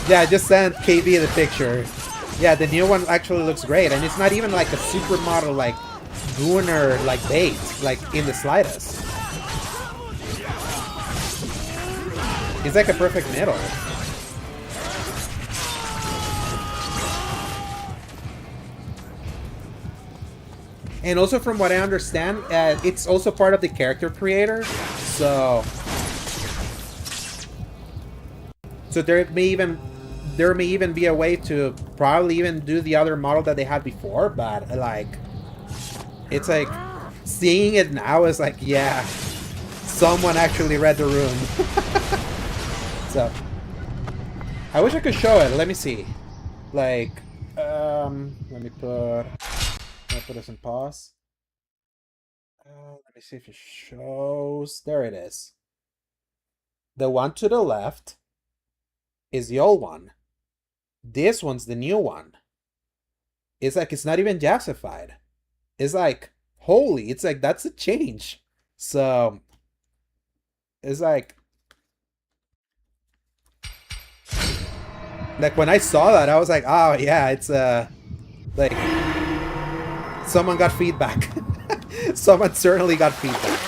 Yeah, I just sent KB the picture. Yeah, the new one actually looks great, and it's not even like a supermodel like Gunnar like bait, like in the slightest. It's like a perfect middle. And also, from what I understand, it's also part of the character creator, so there may even be a way to probably even do the other model that they had before, but like, it's like, seeing it now is like, yeah, someone actually read the room. So I wish I could show it. Let me see. Like, let me put this in pause. Let me see if it shows. There it is. The one to the left is the old one. This one's the new one. It's like, it's not even jazzified. It's like, holy, it's like, that's a change. So it's like when I saw that, I was like, oh yeah, it's like, someone got feedback. Someone certainly got feedback.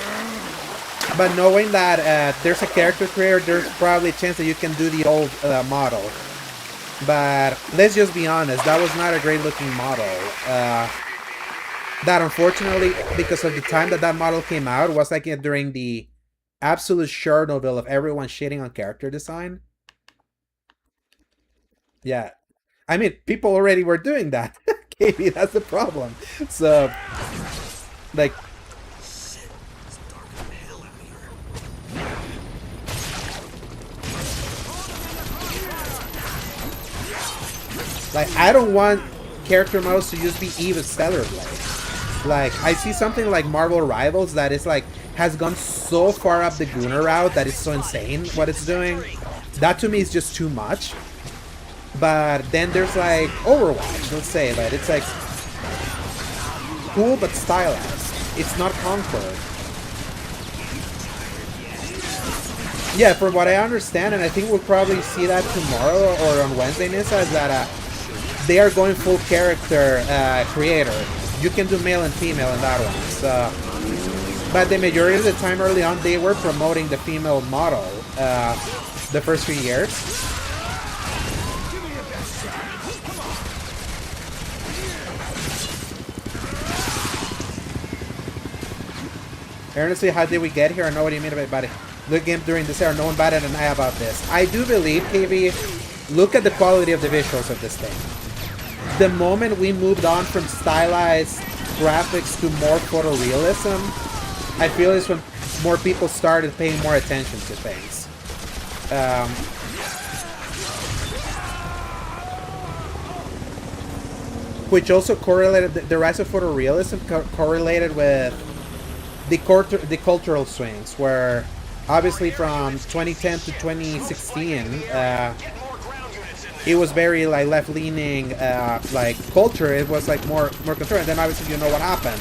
But knowing that there's a character creator, there's probably a chance that you can do the old model. But let's just be honest, that was not a great looking model. That unfortunately, because of the time that model came out, was like during the absolute Chernobyl of everyone shitting on character design. Yeah. I mean, people already were doing that. KB, that's the problem. So, like, I don't want character models to just be Eve of Stellar Blade. Like, I see something like Marvel Rivals that is like has gone so far up the Gunner route that it's so insane what it's doing. That to me is just too much. But then there's like Overwatch, let's say, but it's like cool but stylized. It's not Conquer. Yeah, from what I understand, and I think we'll probably see that tomorrow or on Wednesday, Nissa, is that they are going full character creator. You can do male and female in that one. So, but the majority of the time early on, they were promoting the female model the first few years. Earnestly, how did we get here? I know what you mean about it. Look game during this era, no one batted an eye about this. I do believe, KB, look at the quality of the visuals of this thing. The moment we moved on from stylized graphics to more photorealism, I feel is when more people started paying more attention to things. Which also correlated, the rise of photorealism correlated with the cultural swings, where obviously from 2010 to 2016, it was very like left-leaning like culture. It was like more conservative. Then obviously you know what happened,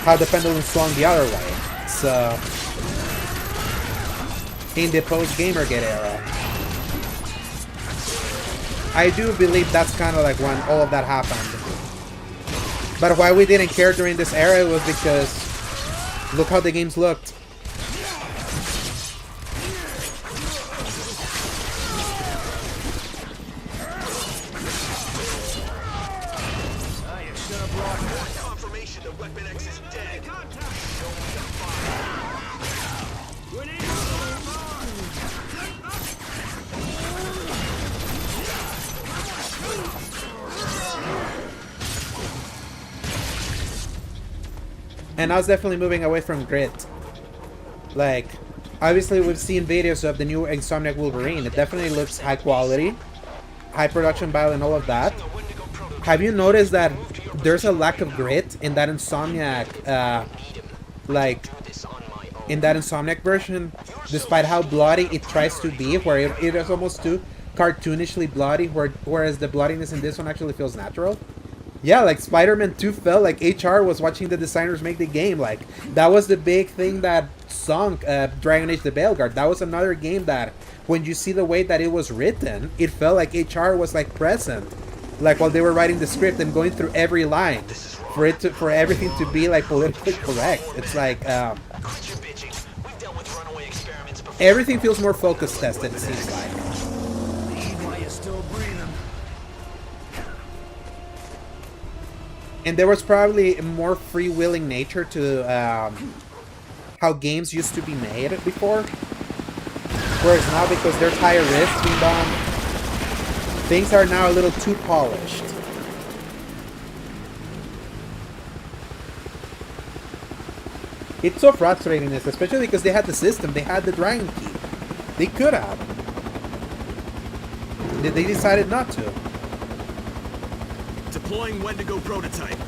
how the pendulum swung the other way. So in the post-Gamergate era, I do believe that's kind of like when all of that happened. But why we didn't care during this era was because look how the games looked. Confirmation that Weapon X is dead. And I was definitely moving away from grit. Like, obviously we've seen videos of the new Insomniac Wolverine. It definitely looks high quality, high production value and all of that. Have you noticed that there's a lack of grit in that Insomniac, like, in that Insomniac version, despite how bloody it tries to be, where it is almost too cartoonishly bloody, whereas the bloodiness in this one actually feels natural? Yeah, like Spider-Man 2 felt like HR was watching the designers make the game. Like, that was the big thing that sunk Dragon Age the Veilguard. That was another game that, when you see the way that it was written, it felt like HR was like present. Like while they were writing the script and going through every line for everything to be like politically correct. It's like everything feels more focus tested, it seems like. And there was probably a more freewheeling nature to how games used to be made before. Whereas now, because there's higher risk being done, things are now a little too polished. It's so frustrating, this, especially because they had the system, they had the Dragon Key. They could have. They decided not to. Deploying Wendigo prototype.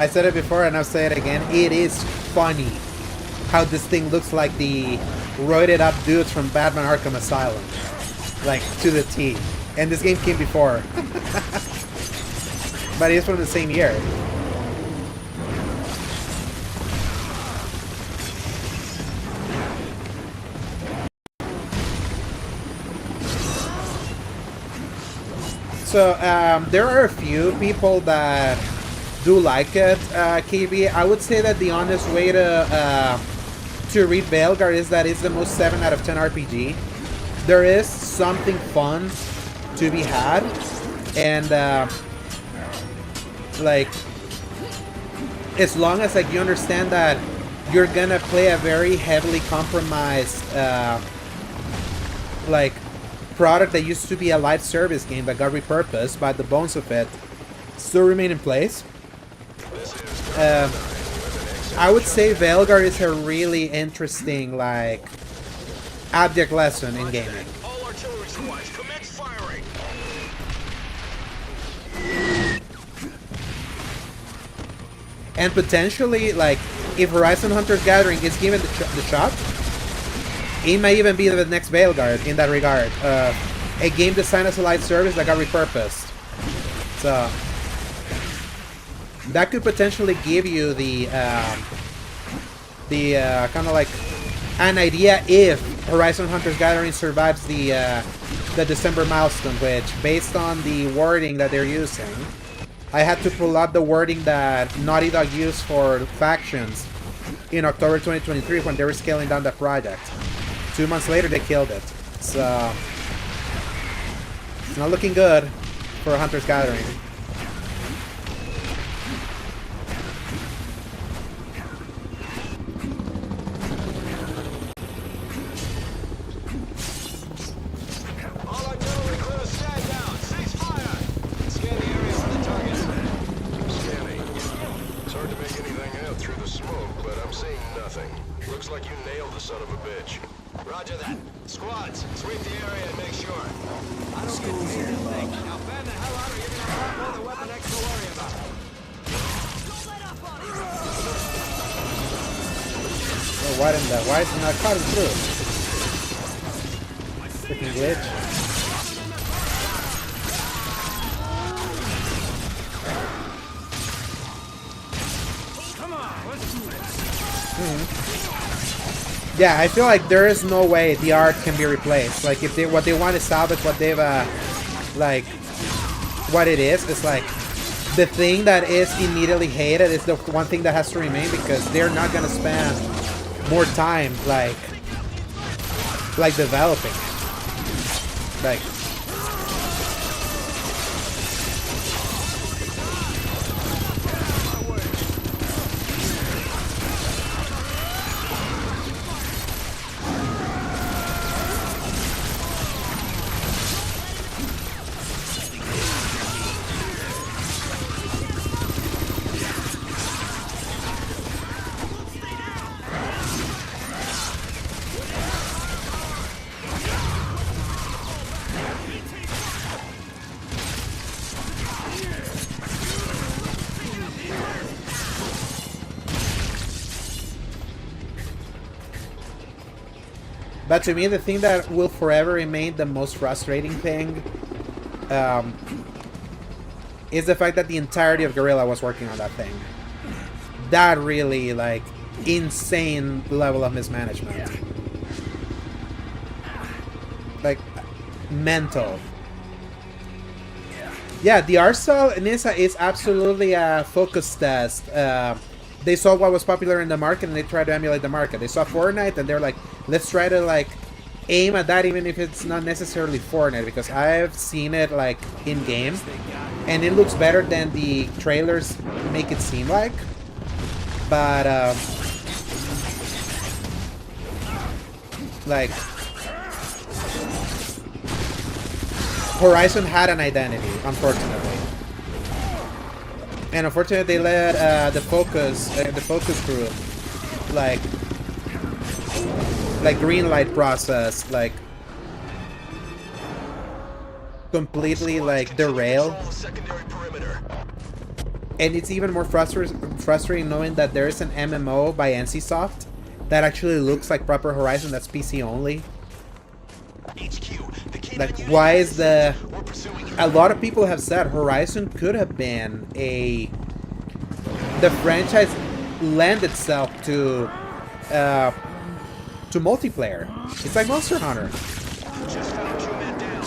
I said it before and I'll say it again. It is funny how this thing looks like the roided up dudes from Batman Arkham Asylum. Like, to the T. And this game came before. But it's from the same year. So, there are a few people that do like it, KB. I would say that the honest way to read Veilguard is that it's the most 7 out of 10 RPG. There is something fun to be had, and like, as long as like you understand that you're gonna play a very heavily compromised like product that used to be a live service game that got repurposed, but the bones of it still remain in place. I would say Veilguard is a really interesting, like, object lesson in gaming. All artillery squads, commence firing. And potentially, like, if Horizon Hunter's Gathering is given the shot, it may even be the next Veilguard in that regard. A game designed as a live service that got repurposed. So that could potentially give you the kind of like an idea if Horizon Hunter's Gathering survives the December milestone, which, based on the wording that they're using, I had to pull up the wording that Naughty Dog used for factions in October 2023 when they were scaling down the project. 2 months later, they killed it. So it's not looking good for Hunter's Gathering. All artillery crews stand down. Cease fire. Scan the area for the targets. Scanning. It's hard to make anything out through the smoke, but I'm seeing nothing. Looks like you nailed the son of a bitch. Roger that. Squads, sweep the area and make sure. I don't get paid to think. Now fan the hell out or you're gonna have more than Weapon X to worry about. Oh, why is it not cutting through? Freaking glitch. Come on, let's do this. Yeah, I feel like there is no way the art can be replaced. Like, if what they want to salvage what they've like what it is, it's like the thing that is immediately hated is the one thing that has to remain, because they're not gonna spend more time like developing. Like, but to me, the thing that will forever remain the most frustrating thing is the fact that the entirety of Guerrilla was working on that thing. That really, like, insane level of mismanagement. Like, mental. Yeah, the art style in Nisa is absolutely a focus test. They saw what was popular in the market and they tried to emulate the market. They saw Fortnite and they're like, let's try to, like, aim at that, even if it's not necessarily Fortnite, because I've seen it, like, in game and it looks better than the trailers make it seem like. But like, Horizon had an identity, unfortunately, and unfortunately they let the focus group like green light process like completely like derail. And it's even more frustrating knowing that there is an MMO by NCSoft that actually looks like proper Horizon, that's PC only. Like, why is the... A lot of people have said Horizon could have been a... The franchise lend itself to multiplayer. It's like Monster Hunter. Just found 2 men down.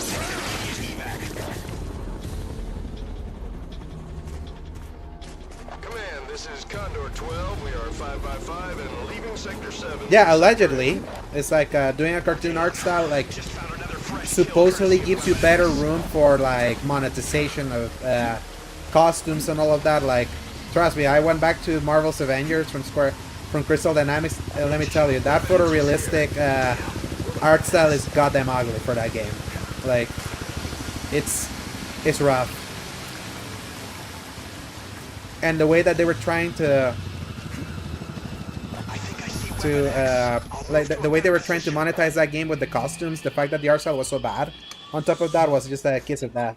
Command, this is Condor 12. We are 5x5 and leaving Sector 7. Yeah, allegedly. It's like doing a cartoon art style, like, supposedly gives you better room for, like, monetization of costumes and all of that. Like, trust me, I went back to Marvel's Avengers from Crystal Dynamics, and let me tell you, that photorealistic art style is goddamn ugly for that game. Like, it's rough. and the way that they were trying to like the way they were trying to monetize that game with the costumes, the fact that the art style was so bad, on top of that was just a kiss of that.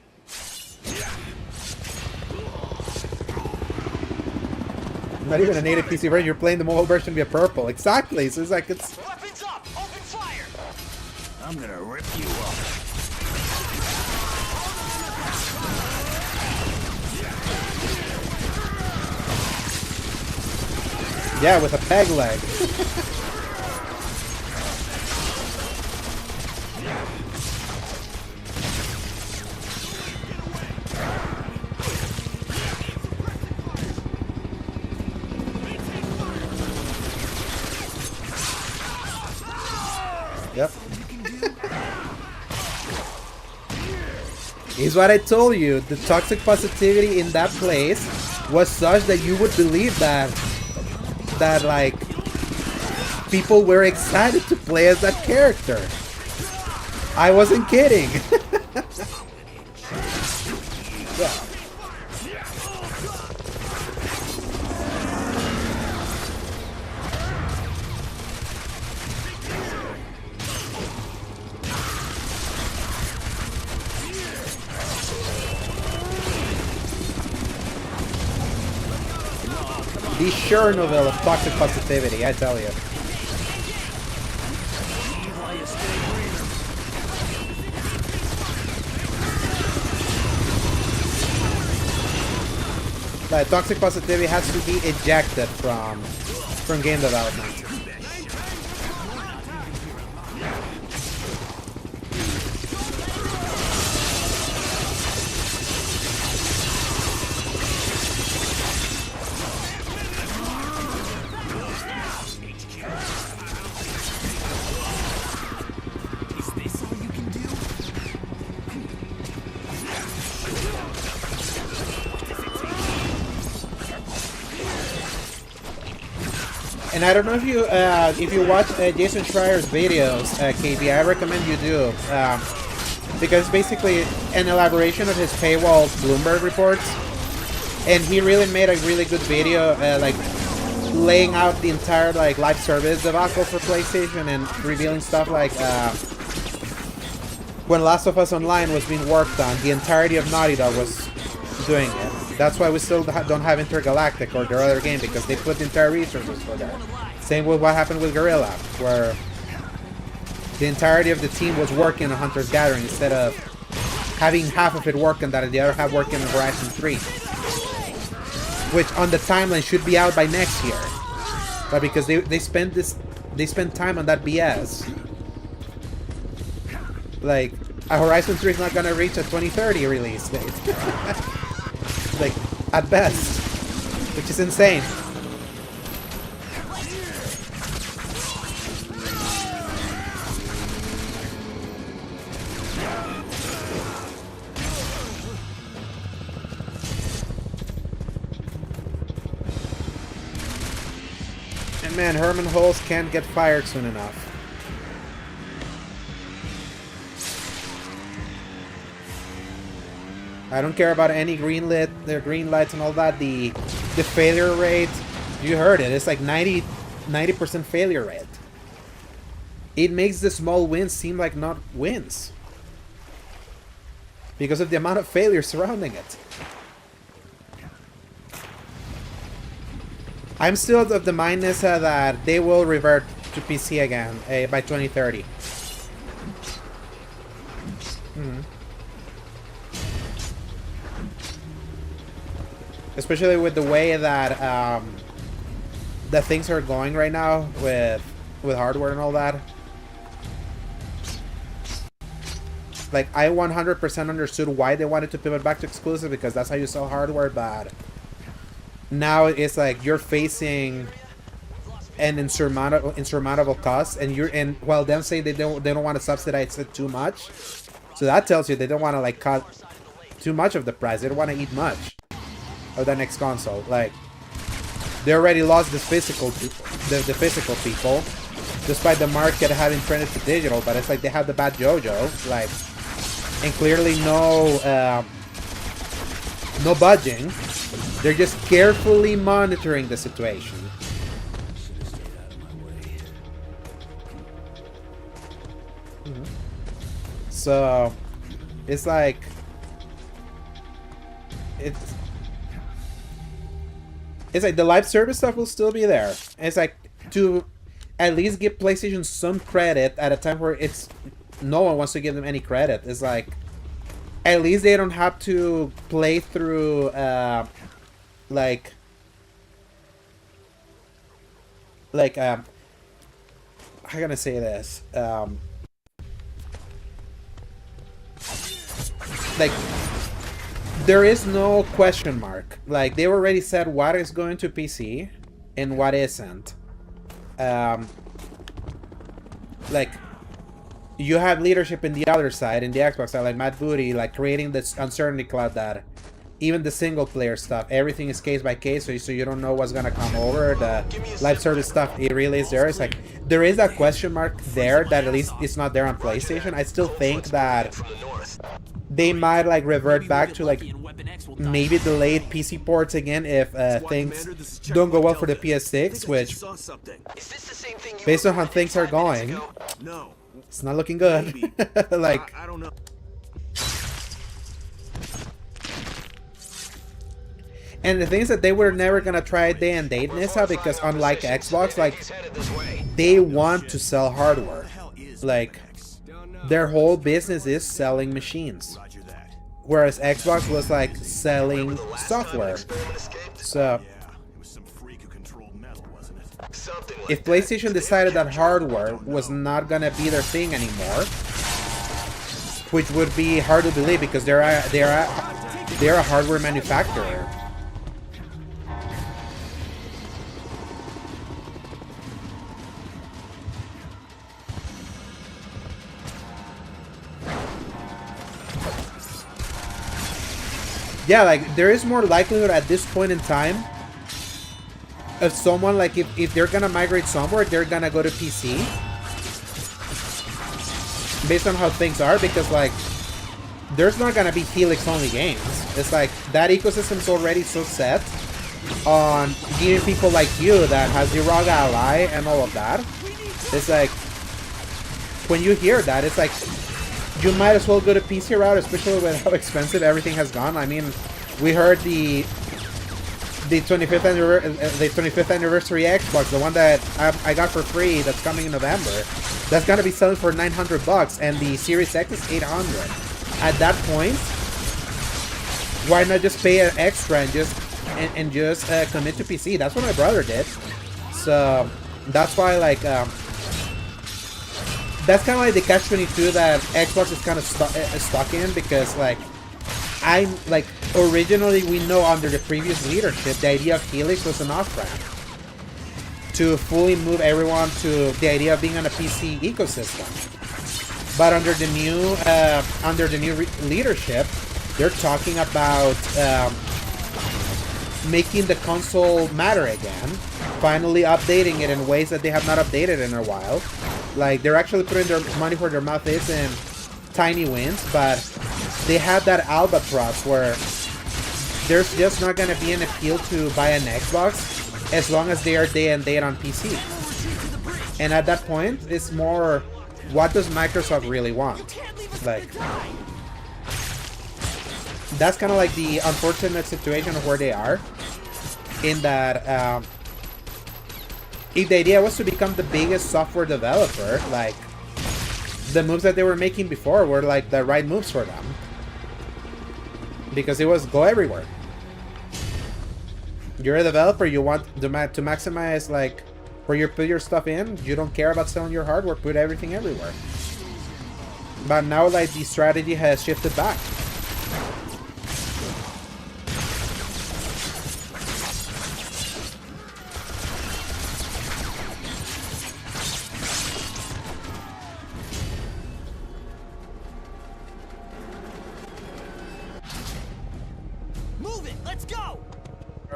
Not even a native PC version, you're playing the mobile version via purple. Exactly, so it's like it's... Weapons up! Open fire! I'm gonna rip you up. Yeah, with a peg leg. Yep. Is what I told you. The toxic positivity in that place was such that you would believe that like people were excited to play as that character. I wasn't kidding. Yeah. The Chernobyl of toxic positivity, I tell you. Like, toxic positivity has to be ejected from game development. And I don't know if you watch Jason Schreier's videos, KB, I recommend you do, because basically an elaboration of his paywall Bloomberg reports, and he really made a really good video, like laying out the entire like live service debacle for PlayStation and revealing stuff like when Last of Us Online was being worked on, the entirety of Naughty Dog was doing it. That's why we still don't have Intergalactic or their other game, because they put the entire resources for that. Same with what happened with Guerrilla, where the entirety of the team was working on Hunter's Gathering instead of having half of it working that and the other half working on Horizon 3. Which on the timeline should be out by next year. But because they spent time on that BS. Like, a Horizon 3 is not gonna reach a 2030 release date. Like, at best. Which is insane. And man, Herman Hulse can't get fired soon enough. I don't care about any green lights and all that. The failure rate, you heard it. It's like 90% failure rate. It makes the small wins seem like not wins because of the amount of failure surrounding it. I'm still of the mindness that they will revert to PC again by 2030. Especially with the way that things are going right now with hardware and all that. Like, I 100% understood why they wanted to pivot back to exclusive, because that's how you sell hardware, but now it's like you're facing an insurmountable cost, and while them saying they don't want to subsidize it too much, so that tells you they don't want to like cut too much of the price. They don't want to eat much of the next console. Like, they already lost the physical people, despite the market having trended to digital. But it's like they have the bad JoJo, like, and clearly no budging. They're just carefully monitoring the situation. So it's like it's like the live service stuff will still be there. It's like to at least give PlayStation some credit at a time where it's no one wants to give them any credit. It's like at least they don't have to play through like how can I say this? Like there is no question mark. Like they already said what is going to PC and what isn't. Like you have leadership in the other side, in the Xbox side, like Matt Booty, like creating this uncertainty cloud that even the single player stuff, everything is case by case, so you don't know what's gonna come over. The live service stuff, it really is there. It's like there is that question mark there that at least it's not there on PlayStation. I still think that they might like revert back to like maybe delayed PC ports again if things don't go well for the PS6, which based on how things are going, it's not looking good. Like I don't know. and the thing is that they were never gonna try day and date Nissa because unlike Xbox, like they want to sell hardware. Like their whole business is selling machines. Whereas Xbox was like selling software. So if PlayStation decided that hardware was not gonna be their thing anymore, which would be hard to believe because they're a hardware manufacturer. Yeah, like there is more likelihood at this point in time of someone like if they're gonna migrate somewhere, they're gonna go to PC based on how things are, because like there's not gonna be Helix only games. It's like that ecosystem's already so set on giving people like you that has the ROG Ally and all of that. It's like when you hear that, it's like you might as well go to PC route, especially with how expensive everything has gone. I mean, we heard the 25th anniversary Xbox, the one that I got for free, that's coming in November, that's gonna be selling for $900, and the Series X is $800. At that point, why not just pay an extra and just commit to PC? That's what my brother did. So that's why like that's kind of like the catch-22 that Xbox is kind of stuck in, because like I'm like originally we know under the previous leadership the idea of Helix was an off-ramp to fully move everyone to the idea of being on a PC ecosystem. But under the new leadership, they're talking about making the console matter again, finally updating it in ways that they have not updated in a while. Like they're actually putting their money where their mouth is in tiny wins, but they have that albatross where there's just not going to be an appeal to buy an Xbox as long as they are day and date on PC. And at that point, it's more, what does Microsoft really want? Like, that's kind of like the unfortunate situation of where they are, in that if the idea was to become the biggest software developer, like the moves that they were making before were like the right moves for them, because it was go everywhere. You're a developer, you want to maximize like where you put your stuff in. You don't care about selling your hardware, put everything everywhere. But now like the strategy has shifted back.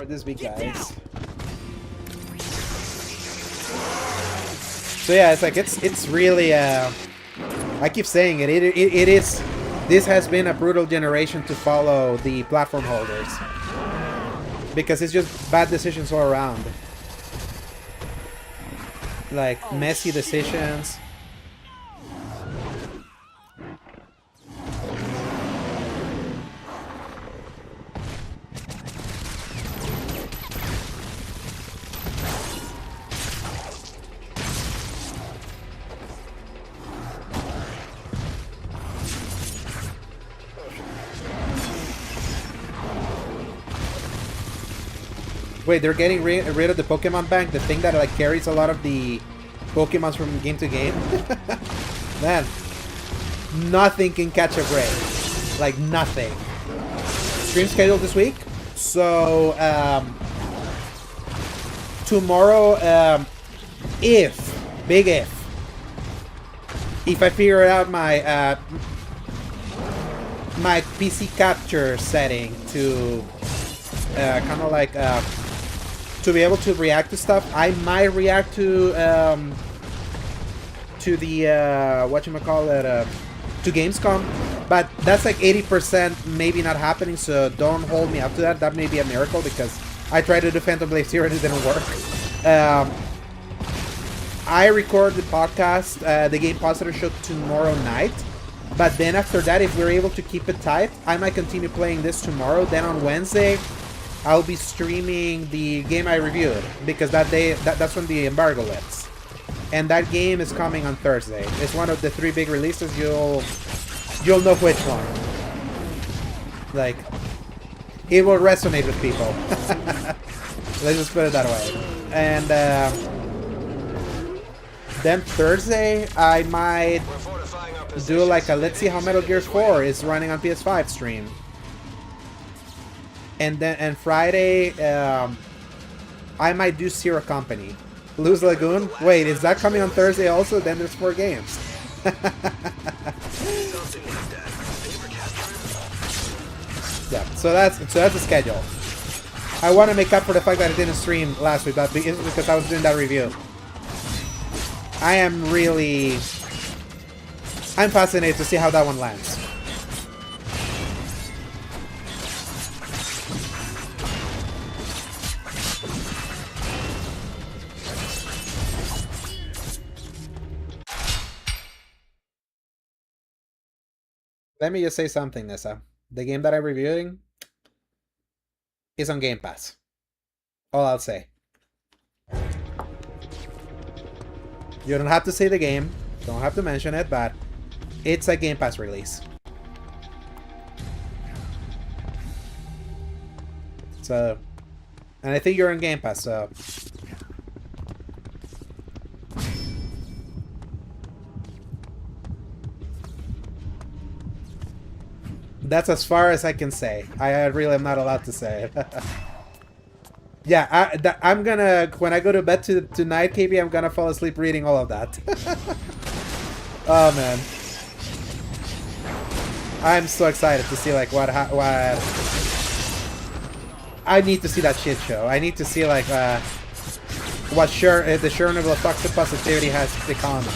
This big guys. So yeah, it's like it's really I keep saying it is, this has been a brutal generation to follow the platform holders. because it's just bad decisions all around. Like messy decisions. Wait, they're getting rid of the Pokemon Bank, the thing that like carries a lot of the Pokemons from game to game. Man, nothing can catch a break. Like nothing. Stream schedule this week. So tomorrow, big if I figure out my my PC capture setting to kind of like to be able to react to stuff, I might react to the whatchamacallit, to Gamescom, but that's like 80% maybe not happening, so don't hold me up to that. That may be a miracle, because I tried to do Phantom Blade Zero and it didn't work. I record the podcast, the Game Positive Show, tomorrow night, but then after that, if we're able to keep it tight, I might continue playing this tomorrow. Then on Wednesday, I'll be streaming the game I reviewed, because that day, that's when the embargo lifts. And that game is coming on Thursday. It's one of the 3 big releases. You'll know which one. Like, it will resonate with people. Let's just put it that way. And then Thursday, I might do like a let's see how Metal Gear 4 is running on PS5 stream. And Friday, I might do Zero Company. Lose Lagoon? Wait, is that coming on Thursday also? Then there's 4 games. Yeah, so that's the schedule. I want to make up for the fact that I didn't stream last week, but it's because I was doing that review. I'm fascinated to see how that one lands. Let me just say something, Nessa. The game that I'm reviewing is on Game Pass. All I'll say. You don't have to say the game, don't have to mention it, but it's a Game Pass release. So, and I think you're on Game Pass, so... That's as far as I can say. I really am not allowed to say it. Yeah, I'm gonna... When I go to bed tonight, KB, I'm gonna fall asleep reading all of that. Oh, man. I'm so excited to see, like, what... I need to see that shit show. I need to see, like, what the Chernobyl toxic positivity has become.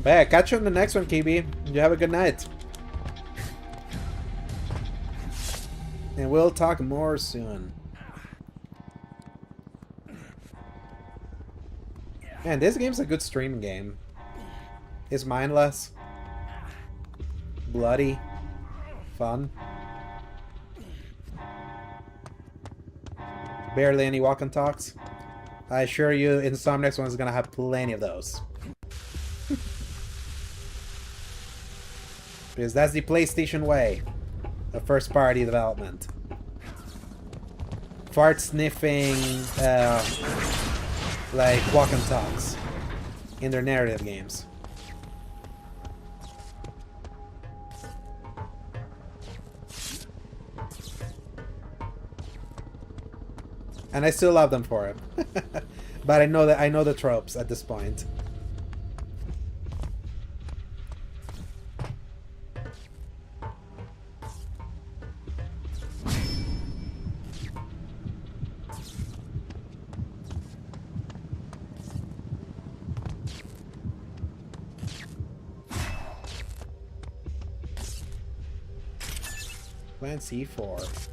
But yeah, catch you on the next one, KB. You have a good night. And we'll talk more soon. Man, this game's a good stream game. It's mindless. Bloody. Fun. Barely any walk and talks. I assure you, Insomniac's one is gonna have plenty of those. Because that's the PlayStation way of first-party development. Fart sniffing, like walk and talks in their narrative games. And I still love them for it. But I know the tropes at this point. Plan C4.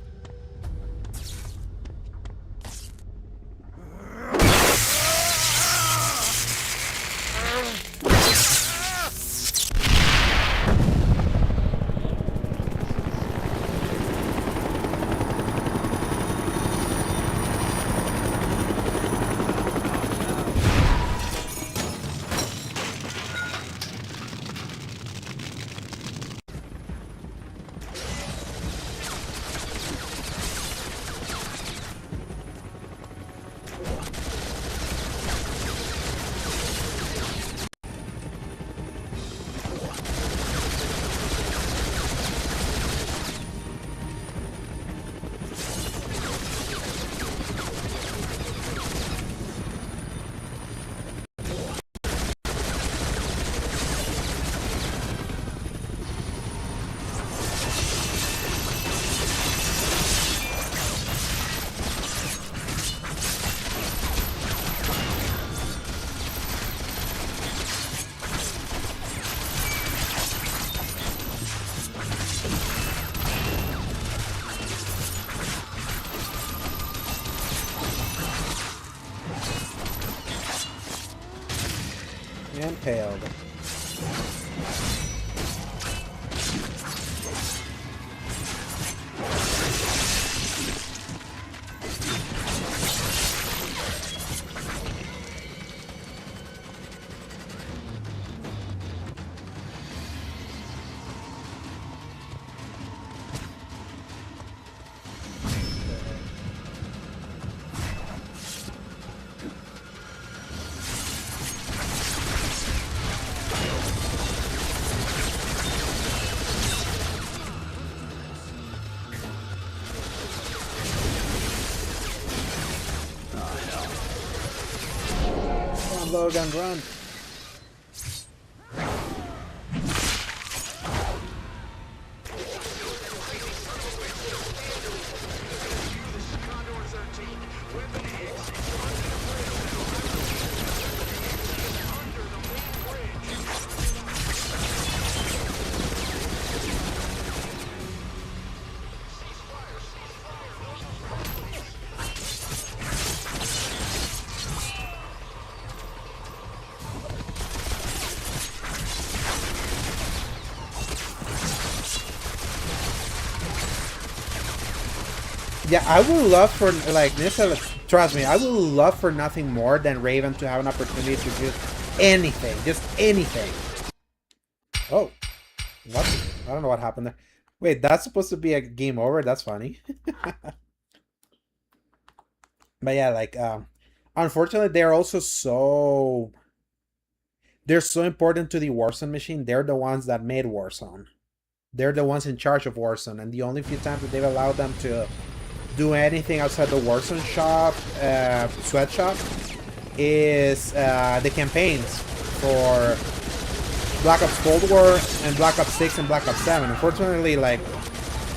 Impaled. Logan, run. Yeah, I would love for, like, Nissa, trust me, I would love for nothing more than Raven to have an opportunity to do anything. Just anything. Oh. What? I don't know what happened there. Wait, that's supposed to be a game over? That's funny. But yeah, like, unfortunately, they're also so... They're so important to the Warzone machine. They're the ones that made Warzone. They're the ones in charge of Warzone. And the only few times that they've allowed them to do anything outside the Warzone shop, sweatshop, is the campaigns for Black Ops Cold War and Black Ops 6 and Black Ops 7. Unfortunately, like,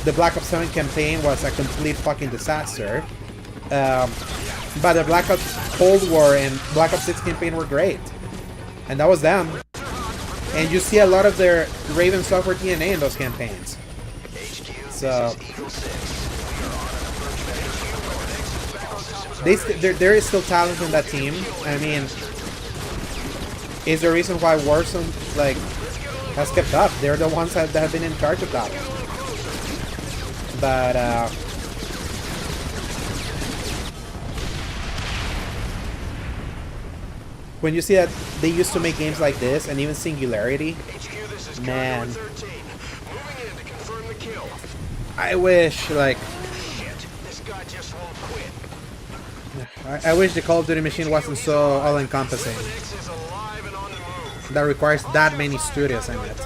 the Black Ops 7 campaign was a complete fucking disaster. But the Black Ops Cold War and Black Ops 6 campaign were great. And that was them. And you see a lot of their Raven software DNA in those campaigns. So... there is still talent in that team. I mean, is the reason why Warzone, like, has kept up. They're the ones that have been in charge of that. But, when you see that they used to make games like this, and even Singularity, man, I wish, like, I wish the Call of Duty machine wasn't so all-encompassing. That requires that many studios in it.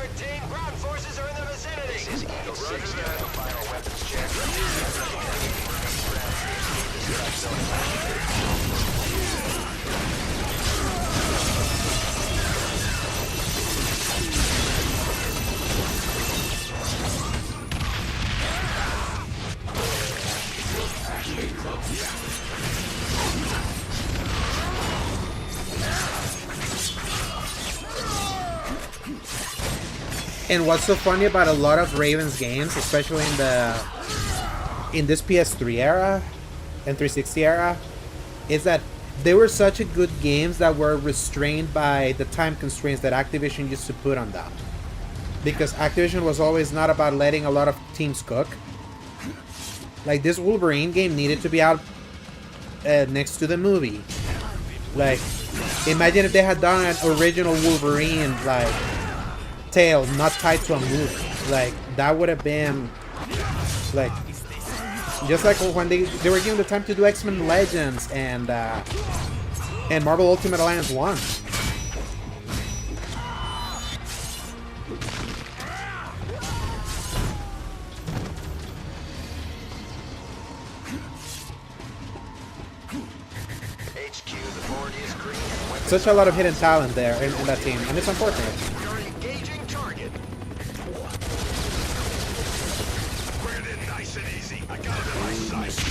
And what's so funny about a lot of Raven's games, especially in this PS3 era and 360 era, is that they were such a good games that were restrained by the time constraints that Activision used to put on them. Because Activision was always not about letting a lot of teams cook. Like, this Wolverine game needed to be out next to the movie. Like, imagine if they had done an original Wolverine, like, tale not tied to a movie. Like, that would have been, like, just like when they were given the time to do X-Men Legends and Marvel Ultimate Alliance 1. Such a lot of hidden talent there in that team, and it's unfortunate. You're engaging target. Bring it in nice and easy. I got it in my sights.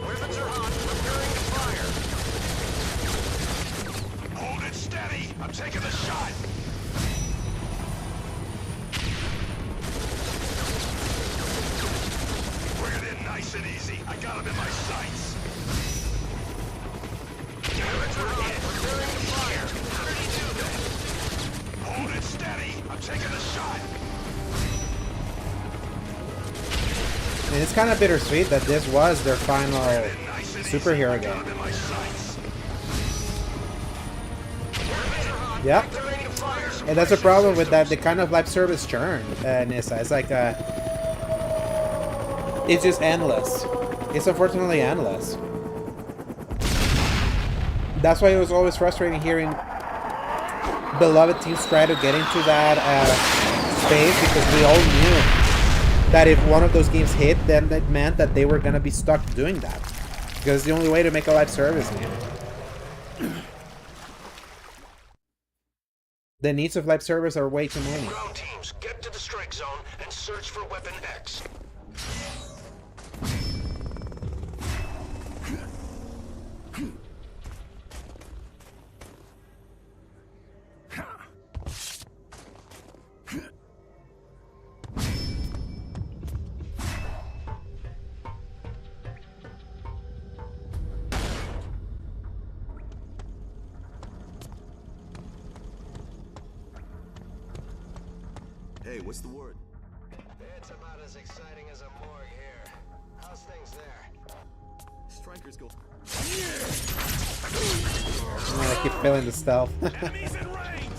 Weapons are hot. Preparing to fire. Hold it steady. I'm taking the shot. Bring it in nice and easy. I got him in my sights. Hold it steady. I'm taking a shot. And it's kind of bittersweet that this was their final superhero game. Yeah. And that's a problem with that, the kind of live service churn, Nissa. It's like, it's just endless. It's unfortunately endless. That's why it was always frustrating hearing beloved teams try to get into that space, because we all knew that if one of those games hit, then that meant that they were going to be stuck doing that. Because it's the only way to make a live service game. The needs of live service are way too many. Ground teams, get to the strike zone and search for Weapon X. Hey, what's the word? It's about as exciting as a morgue here. How's things there? Strikers go. I keep feeling the stealth. Enemies in range!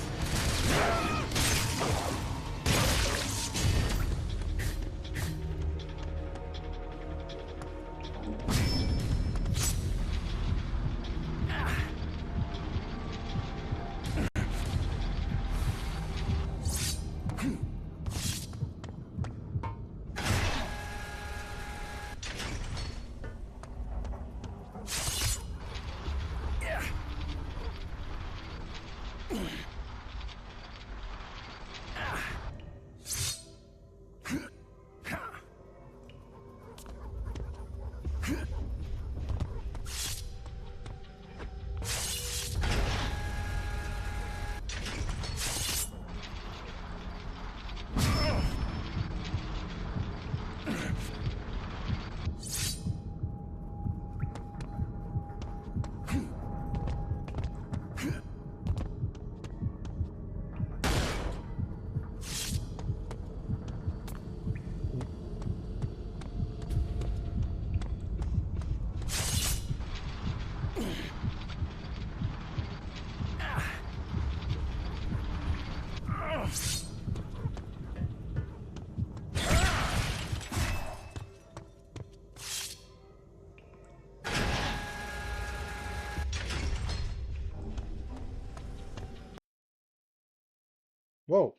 Whoa.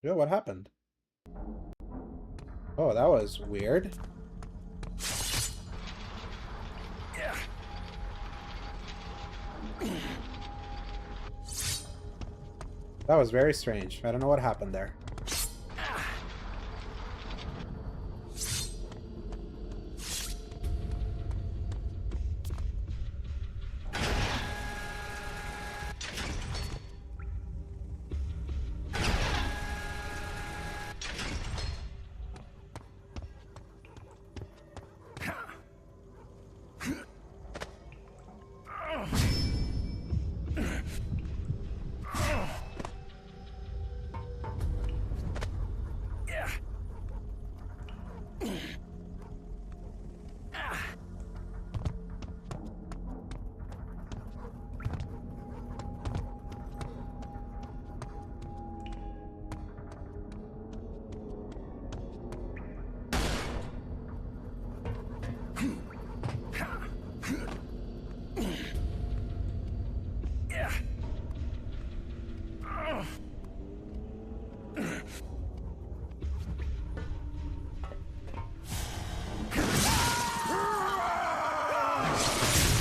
Yeah, what happened? Oh, that was weird. That was very strange. I don't know what happened there.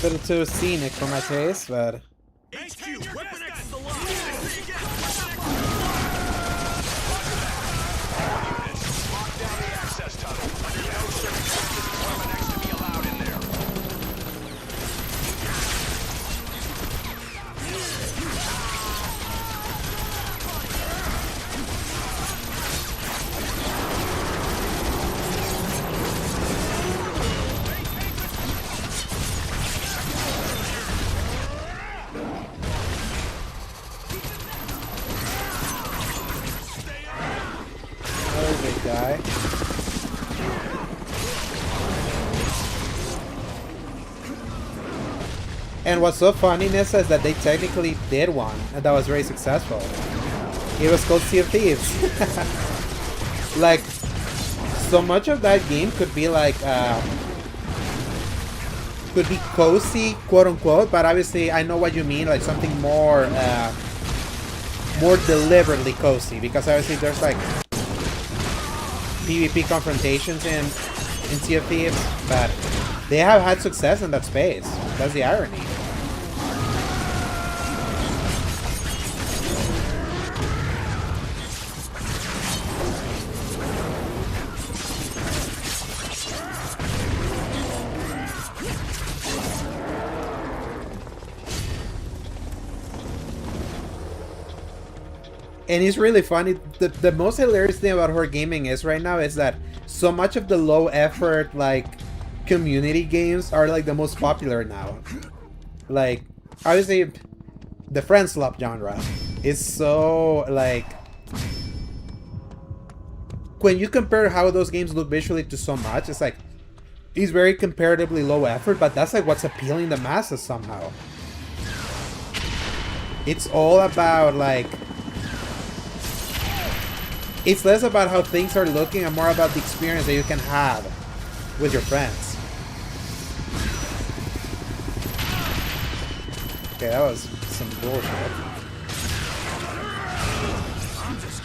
little too scenic for my taste, but... HQ, Weapon X is alive! Lock down the access tunnel. Under no circumstances is Weapon X to be allowed in there. Guy. And what's so funny, Nissa, is that they technically did one, and that was very successful. It was called Sea of Thieves. Like, so much of that game could be like, could be cozy, quote unquote, but obviously I know what you mean, like something more, more deliberately cozy, because obviously there's like PvP confrontations in Sea of Thieves, but they have had success in that space. That's the irony. And it's really funny. The most hilarious thing about horror gaming is right now is that so much of the low effort like community games are like the most popular now. Like obviously the friend slop genre is so like, when you compare how those games look visually to so much, it's like it's very comparatively low effort, but that's like what's appealing the masses somehow. It's all about like, it's less about how things are looking and more about the experience that you can have with your friends. Okay, that was some bullshit.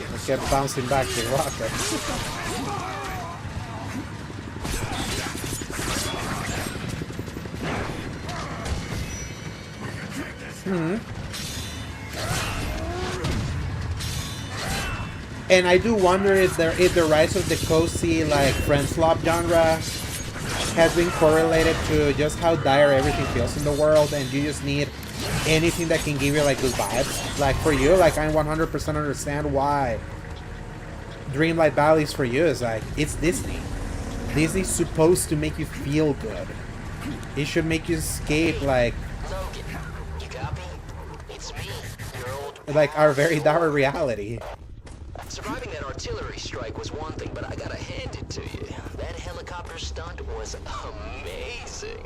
I kept bouncing back to the rocket. And I do wonder if the rise of the cozy like friend slop genre has been correlated to just how dire everything feels in the world, and you just need anything that can give you like good vibes. Like for you, like I 100% understand why Dreamlight Valley is for you. Is like, it's Disney. Disney's supposed to make you feel good. It should make you escape like, Logan, you copy? It's me, your old like our very dire reality. Surviving that artillery strike was one thing, but I gotta hand it to you. That helicopter stunt was amazing.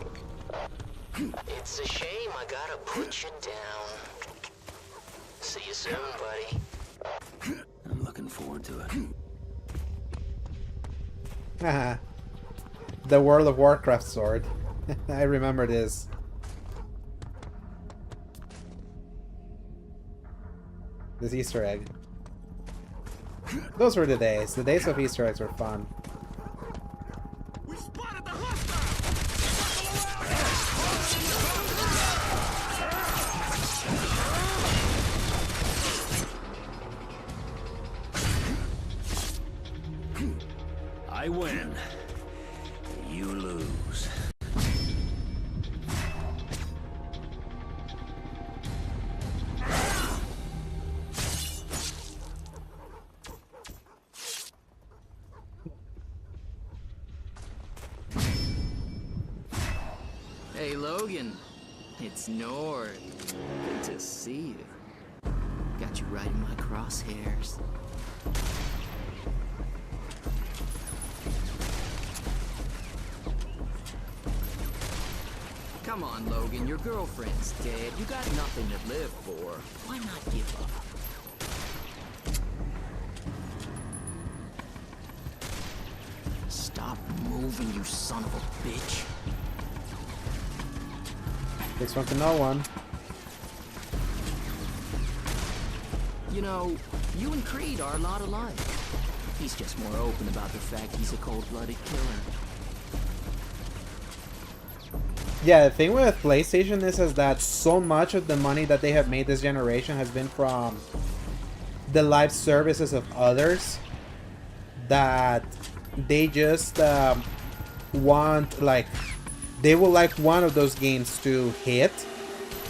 It's a shame I gotta put you down. See you soon, buddy. I'm looking forward to it. Haha. The World of Warcraft sword. I remember this. This Easter egg. Those were the days. The days of Easter eggs were fun. We spotted the hostile! I win. You lose. Hey, Logan. It's Nord. Good to see you. Got you right in my crosshairs. Come on, Logan. Your girlfriend's dead. You got nothing to live for. Why not give up? Stop moving, you son of a bitch. Takes one to know one. You know, you and Creed are a lot alike. He's just more open about the fact he's a cold-blooded killer. Yeah, the thing with PlayStation is that so much of the money that they have made this generation has been from the live services of others, that they just want, like, they would like one of those games to hit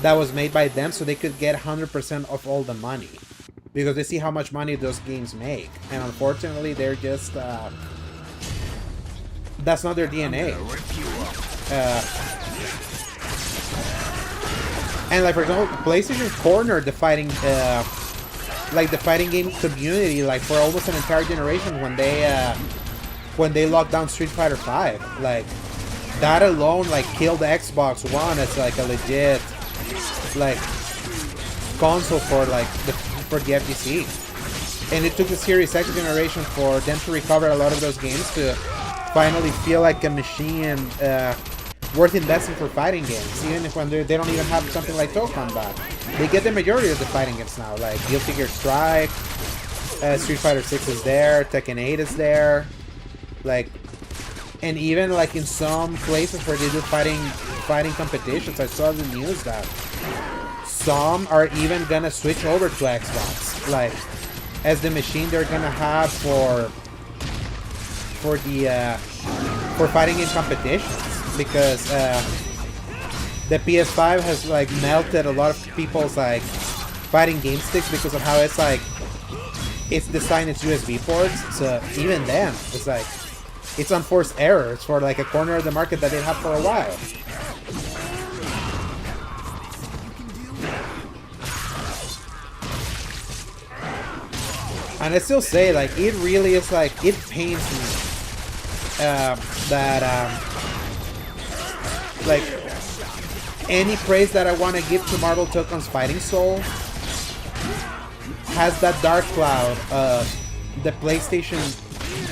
that was made by them so they could get 100% of all the money, because they see how much money those games make, and unfortunately they're just that's not their DNA. And like, for example, PlayStation cornered the fighting like the fighting game community like for almost an entire generation when they locked down Street Fighter V. Like, that alone like killed Xbox One as like a legit like console for like for the FGC. And it took the Series X generation for them to recover a lot of those games to finally feel like a machine worth investing for fighting games, even if when they don't even have something like Toe Combat. They get the majority of the fighting games now, like Guilty Gear Strive, Street Fighter 6 is there, Tekken 8 is there, like, and even like in some places where they do fighting competitions, I saw the news that some are even gonna switch over to Xbox, like, as the machine they're gonna have for fighting in competitions, because the PS5 has like melted a lot of people's like fighting game sticks because of how it's like it's designed its USB ports. So even then, it's like it's unforced errors for like a corner of the market that they've had for a while. And I still say, like, it really is like, it pains me like, any praise that I want to give to Marvel Tokon's Fighting Soul has that dark cloud of the PlayStation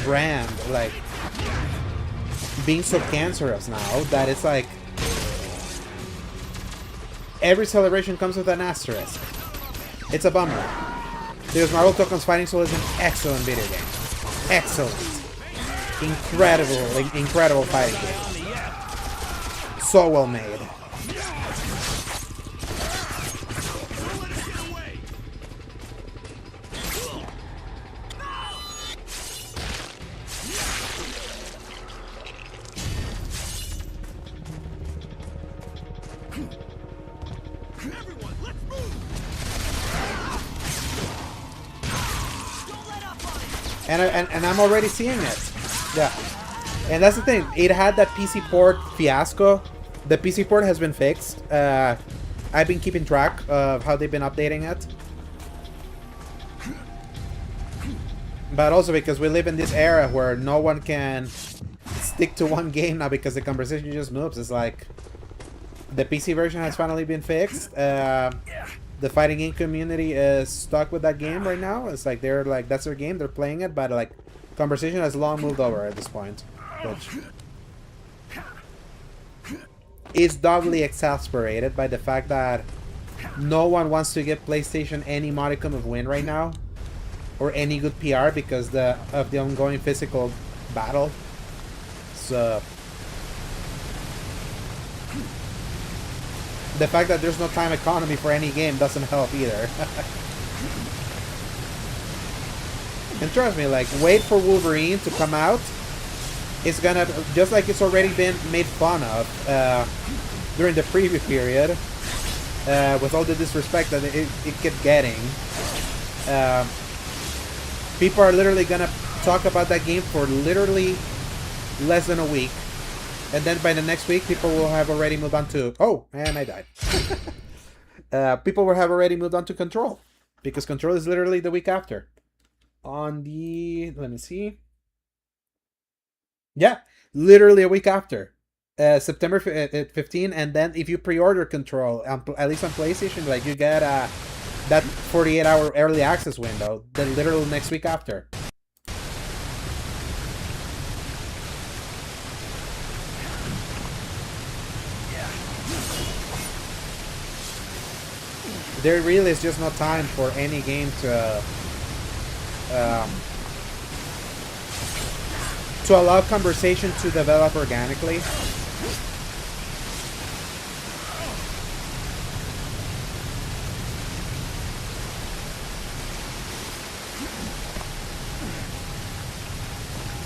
brand, like, being so cancerous now that it's like every celebration comes with an asterisk. It's a bummer. Because Marvel Tokon's Fighting Soul is an excellent video game. Excellent. Incredible fighting game. So well made. And I'm already seeing it. Yeah. And that's the thing. It had that PC port fiasco. The PC port has been fixed. I've been keeping track of how they've been updating it. But also because we live in this era where no one can stick to one game now because the conversation just moves. It's like the PC version has finally been fixed. The fighting game community is stuck with that game right now. It's like they're like, that's their game, they're playing it, but like conversation has long moved over at this point, which is doubly exasperated by the fact that no one wants to give PlayStation any modicum of win right now, or any good PR because of the ongoing physical battle. So the fact that there's no time economy for any game doesn't help either. And trust me, like, wait for Wolverine to come out. It's gonna, just like it's already been made fun of during the preview period, with all the disrespect that it kept getting. People are literally gonna talk about that game for literally less than a week. And then by the next week, people will have already moved on to... Oh, and I died. People will have already moved on to Control. Because Control is literally the week after. On the... Let me see. Yeah, literally a week after. September 15. And then if you pre-order Control, at least on PlayStation, like, you get that 48-hour early access window. The literal next week after. There really is just no time for any game to allow conversation to develop organically.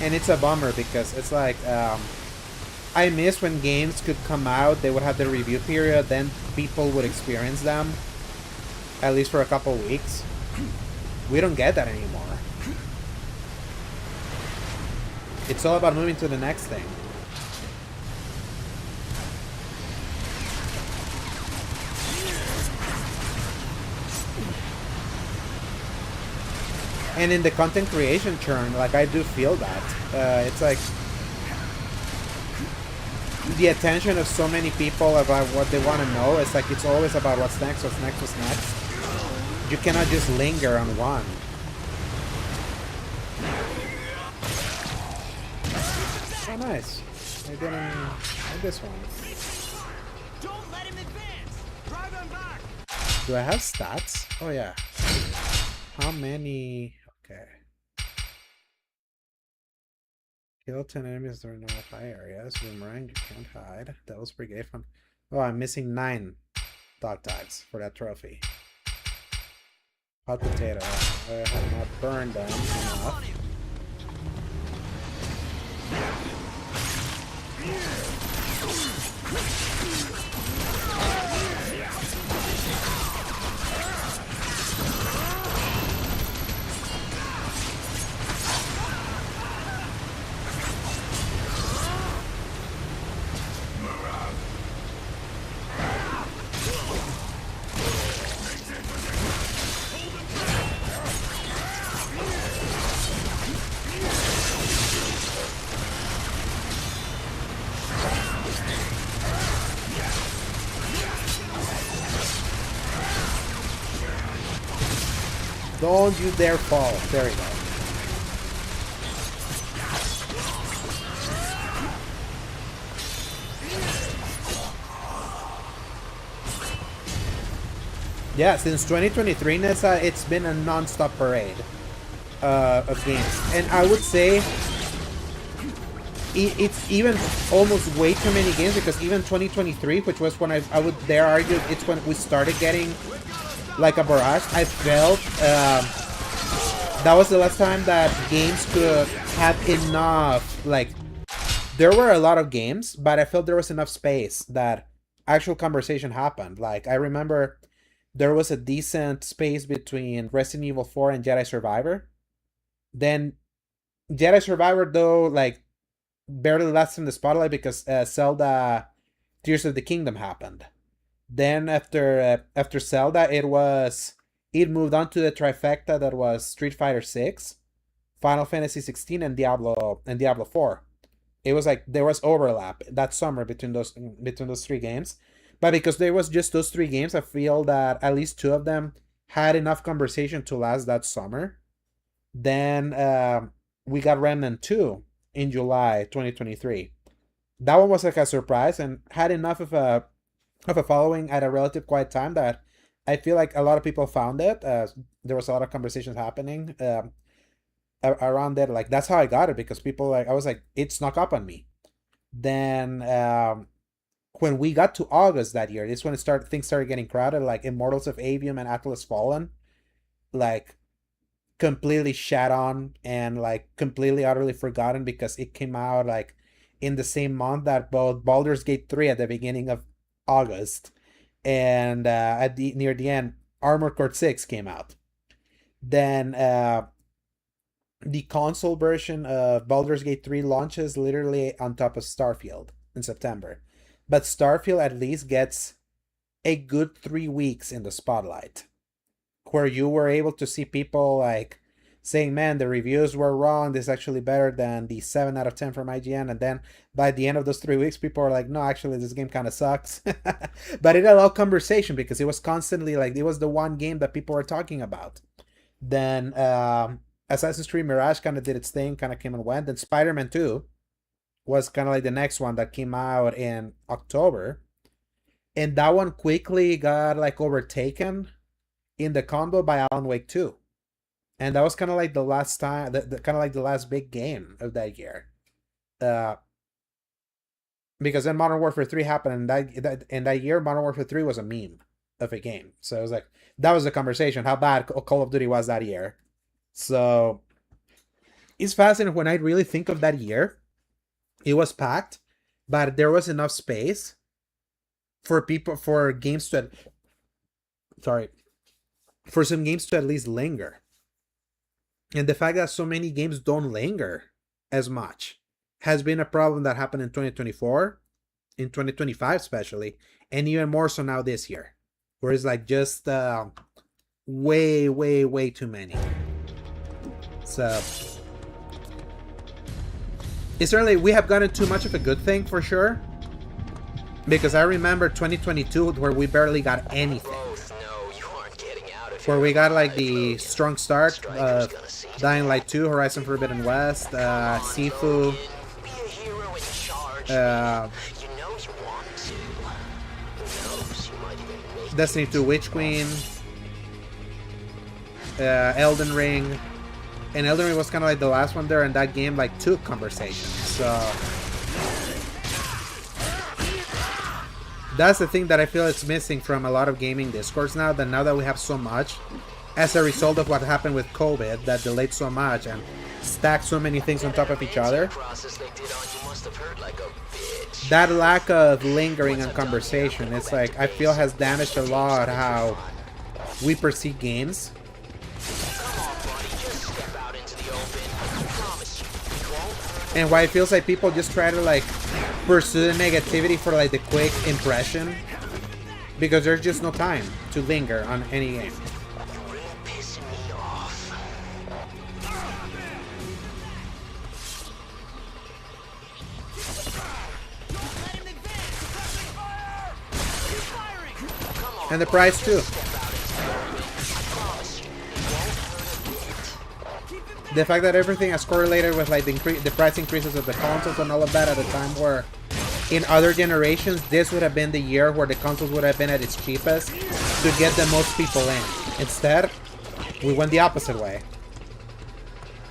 And it's a bummer because it's like, I miss when games could come out, they would have the review period, then people would experience them, at least for a couple weeks. We don't get that anymore. It's all about moving to the next thing. And in the content creation churn, like, I do feel that. It's like the attention of so many people about what they want to know. It's like it's always about what's next, what's next, what's next. You cannot just linger on one. Oh, nice. I didn't like this one. Don't let him advance. Drive him back. Do I have stats? Oh yeah. How many? Okay. Kill 10 enemies during no high areas. Boomerang, you can't hide. Devil's Brigade fun. Oh, I'm missing 9 dog tags for that trophy. Hot potato. I have not burned them enough. Don't you dare fall. There we go. Yeah, since 2023, Nessa, it's been a non-stop parade of games. And I would say it's even almost way too many games, because even 2023, which was when I would dare argue it's when we started getting like a barrage. I felt that was the last time that games could have enough, like, there were a lot of games, but I felt there was enough space that actual conversation happened. Like, I remember there was a decent space between Resident Evil 4 and Jedi Survivor. Then Jedi Survivor, though, like, barely lasted in the spotlight because Zelda Tears of the Kingdom happened. Then after Zelda, it moved on to the trifecta that was Street Fighter 6, Final Fantasy 16, and Diablo 4. It was like there was overlap that summer between those 3 games. But because there was just those 3 games, I feel that at least 2 of them had enough conversation to last that summer. Then we got Remnant 2 in July 2023. That one was like a surprise and had enough of a following at a relative quiet time that I feel like a lot of people found it. There was a lot of conversations happening around it. Like, that's how I got it, because people, like, I was like, it snuck up on me. Then when we got to August that year, this when things started getting crowded. Like Immortals of Avium and Atlas Fallen, like, completely shat on and like completely utterly forgotten, because it came out like in the same month that both Baldur's Gate 3 at the beginning of August, and near the end, Armored Core 6 came out. Then the console version of Baldur's Gate 3 launches literally on top of Starfield in September. But Starfield at least gets a good 3 weeks in the spotlight, where you were able to see people like saying, man, the reviews were wrong, this is actually better than the 7 out of 10 from IGN. And then by the end of those 3 weeks, people are like, no, actually this game kind of sucks. But it allowed conversation, because it was constantly like, it was the one game that people were talking about. Then Assassin's Creed Mirage kind of did its thing, kind of came and went. Then Spider-Man 2 was kind of like the next one that came out in October. And that one quickly got like overtaken in the combo by Alan Wake 2. And that was kind of like the last time, kind of like the last big game of that year. Because then Modern Warfare 3 happened, and in that year, Modern Warfare 3 was a meme of a game. So it was like, that was the conversation, how bad Call of Duty was that year. So it's fascinating when I really think of that year. It was packed, but there was enough space for games to, for some games to at least linger. And the fact that so many games don't linger as much has been a problem that happened in 2024, in 2025 especially, and even more so now this year, where it's like just way too many. So it's certainly, we have gotten too much of a good thing for sure, because I remember 2022 where we barely got anything, where we got like the strong start of Dying Light 2, Horizon Forbidden West, Sifu, Destiny 2 Witch Queen, Elden Ring. And Elden Ring was kind of like the last one there, and that game like took conversation. So that's the thing that I feel it's missing from a lot of gaming discourse now. That now that we have so much, as a result of what happened with COVID, that delayed so much and stacked so many things on top of each other, that lack of lingering and conversation, it's like I feel has damaged a lot how we perceive games. And why it feels like people just try to like pursue the negativity for like the quick impression, because there's just no time to linger on any game. And the price too. The fact that everything is correlated with like the price increases of the consoles and all of that at a time where in other generations this would have been the year where the consoles would have been at its cheapest to get the most people in. Instead, we went the opposite way.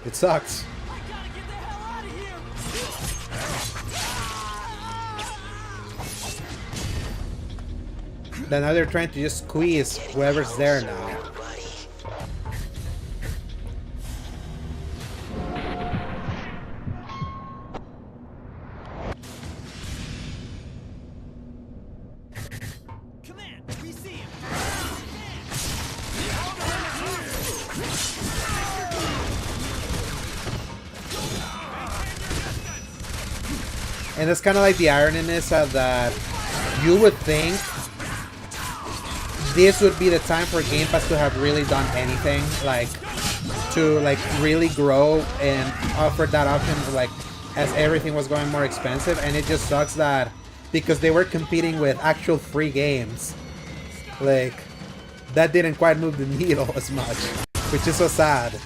It sucks. Then now they're trying to just squeeze whoever's there now. And it's kind of like the ironiness of that you would think this would be the time for Game Pass to have really done anything, like to like really grow and offer that option, like as everything was going more expensive. And it just sucks that because they were competing with actual free games, like that didn't quite move the needle as much, which is so sad.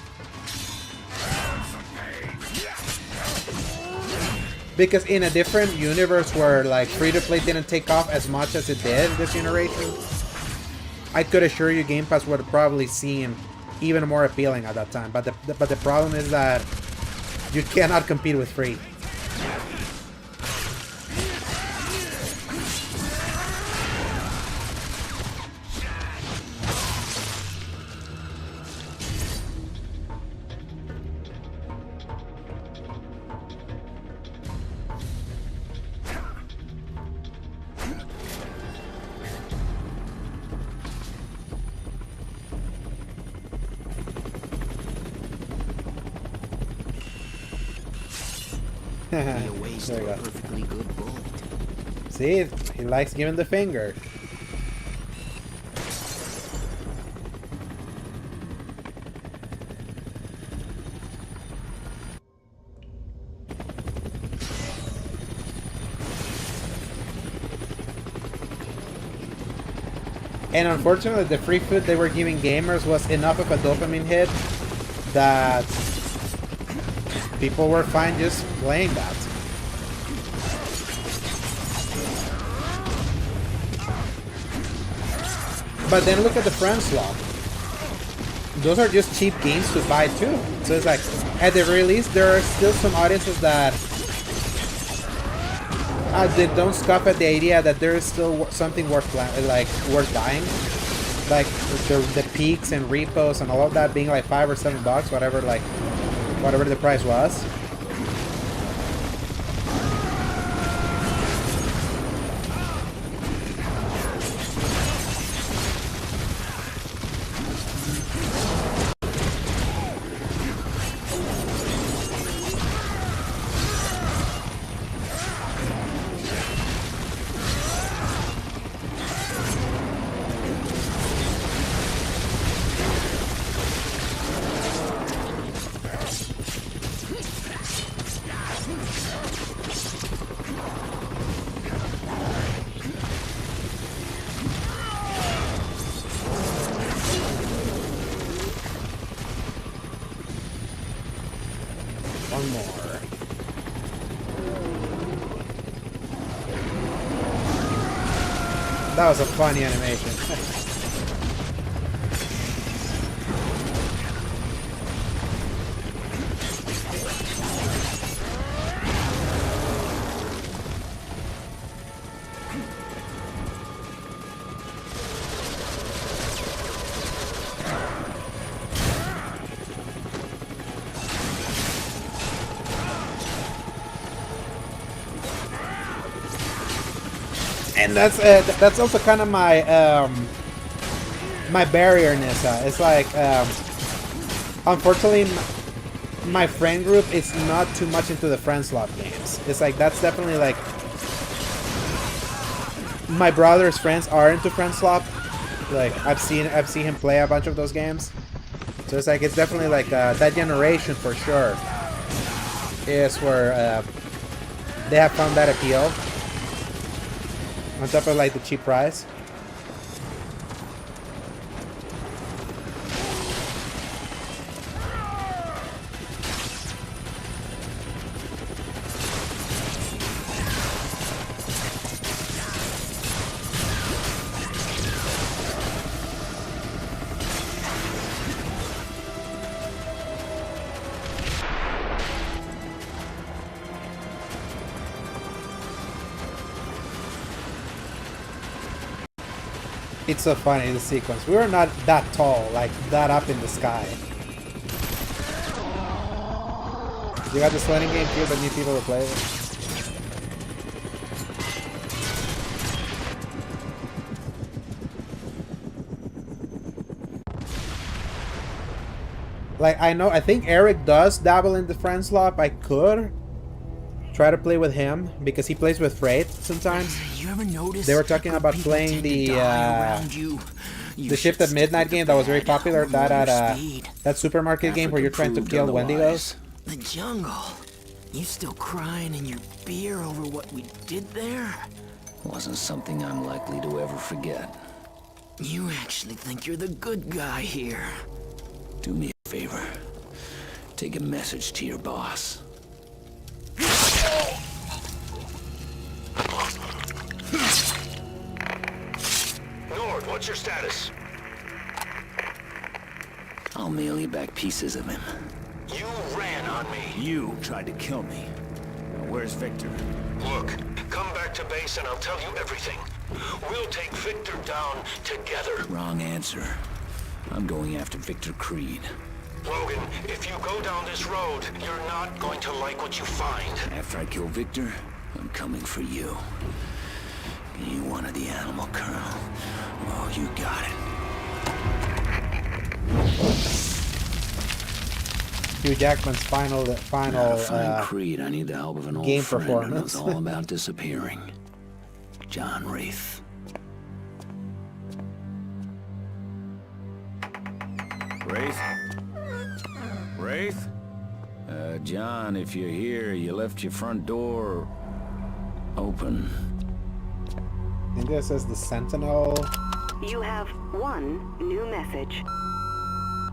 Because in a different universe where like free-to-play didn't take off as much as it did this generation, I could assure you Game Pass would have probably seemed even more appealing at that time. But the problem is that you cannot compete with free. There you go. Perfectly good bullet. See, he likes giving the finger. And unfortunately, the free food they were giving gamers was enough of a dopamine hit that people were fine just playing that. But then look at the friend swap. Those are just cheap games to buy too. So it's like, at the very least, there are still some audiences that they don't scoff at the idea that there is still something worth buying. like the peaks and repos and all of that being like $5 or $7, whatever the price was. One more. That was a funny animation. And that's also kind of my my barrier, Nissa. It's like unfortunately my friend group is not too much into the friend slot games. It's like that's definitely like my brother's friends are into friend slot. Like I've seen him play a bunch of those games. So it's like it's definitely like that generation for sure is where they have found that appeal. On top of like the cheap price. It's so funny, the sequence. We were not that tall, like that up in the sky. You got the sweating game too, but need people to play it. Like, I think Eric does dabble in the friend slot. I could try to play with him because he plays with Freight sometimes. You ever notice they were talking about playing the Shift at Midnight game that was very popular. That supermarket game where you're trying to kill Wendigos. The jungle. You still crying in your beer over what we did there? Wasn't something I'm likely to ever forget. You actually think you're the good guy here. Do me a favor. Take a message to your boss. Nord, what's your status? I'll mail you back pieces of him. You ran on me. You tried to kill me. Now, where's Victor? Look, come back to base and I'll tell you everything. We'll take Victor down together. Wrong answer. I'm going after Victor Creed. Logan, if you go down this road, you're not going to like what you find. After I kill Victor, I'm coming for you. You wanted the animal, Colonel. Oh, you got it. Hugh Jackman's final Creed, I need the help of an game old friend performance. who knows all about disappearing. John Wraith. Wraith? Wraith? John, if you're here, you left your front door open. I think this is the Sentinel. You have one new message.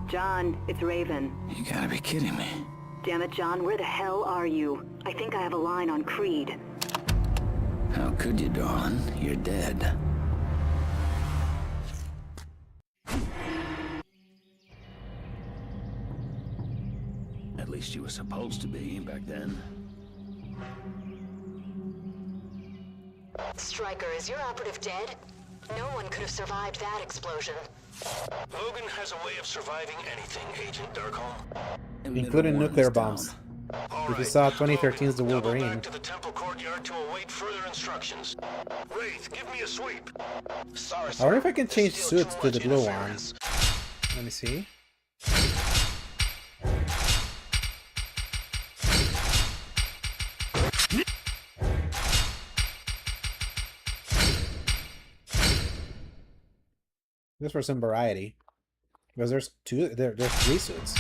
John, it's Raven. You gotta be kidding me. Damn it, John, where the hell are you? I think I have a line on Creed. How could you, darling? You're dead. At least you were supposed to be back then. Stryker, is your operative dead? No one could have survived that explosion. Logan has a way of surviving anything, Agent Darkholm. Including nuclear bombs. If you saw 2013's The Double Wolverine. back to the temple courtyard to await further instructions. Wraith, give me a sweep. Sorry, I wonder if I can change suits to the blue one. Let me see. Just for some variety. Because there's there's 3 suits.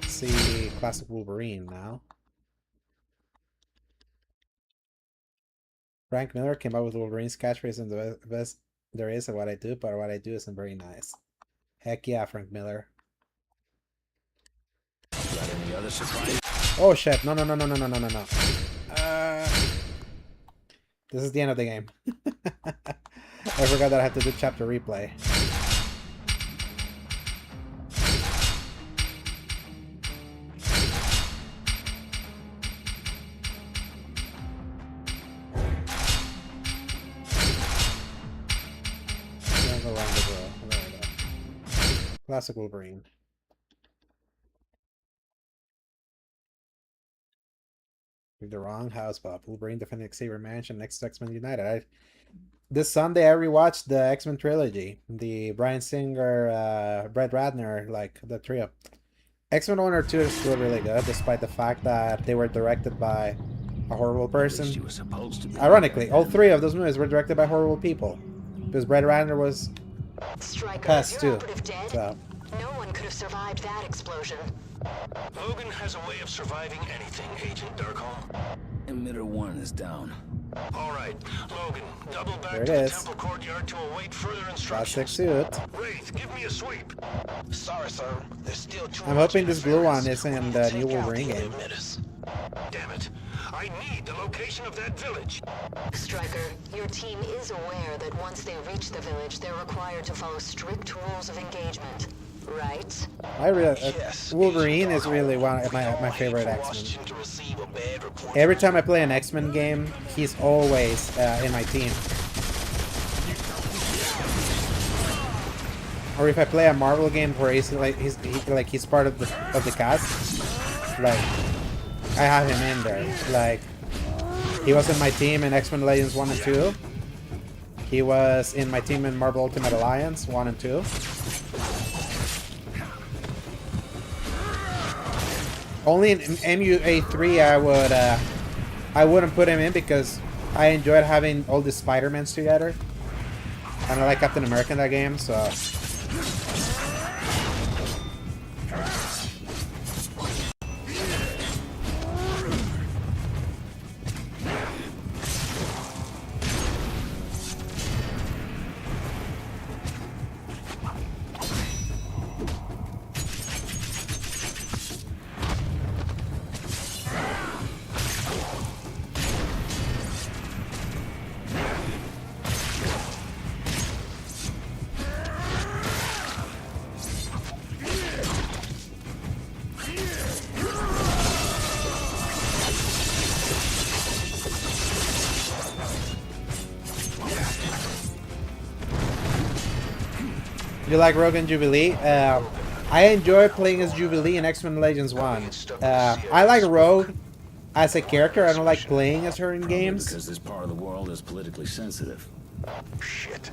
Let's see classic Wolverine now. Frank Miller came up with Wolverine's catchphrase and the best there is at what I do, but what I do isn't very nice. Heck yeah, Frank Miller. Got any other surprise? Oh shit, no. This is the end of the game. I forgot that I had to do chapter replay. Classic Wolverine. The wrong house, Bob. Wolverine defending Xavier Mansion next to X-Men United. This Sunday I rewatched the X-Men trilogy. The Bryan Singer, Brett Ratner, like the trio. X-Men 1 or 2 is still really good, despite the fact that they were directed by a horrible person. Ironically, all 3 of those movies were directed by horrible people. Because Brett Ratner was passed too. So. No one could have survived that explosion. Logan has a way of surviving anything, Agent Darkholm. Emitter 1 is down. All right, Logan, double back There it to the is. temple courtyard to await further Classic instructions. suit. Wraith, give me a sweep. Sorry, sir. There's still too I'm much hoping this blue one interference. is in the new Wolverine game. Damn it. I need the location of that village. Stryker, your team is aware that once they reach the village, they're required to follow strict rules of engagement, right? I really Wolverine is really one of my favorite X-Men. Every time I play an X-Men game, he's always in my team. Or if I play a Marvel game where he's part of the cast, like I have him in there. Like he was in my team in X-Men Legends 1 and 2. He was in my team in Marvel Ultimate Alliance 1 and 2. Only in MUA3 I wouldn't put him in because I enjoyed having all the Spider-Mans together. And I like Captain America in that game, so. You like Rogue and Jubilee? I enjoy playing as Jubilee in X-Men Legends 1. I like Rogue as a character. I don't like playing as her in games. Because this part of the world is politically sensitive. Shit.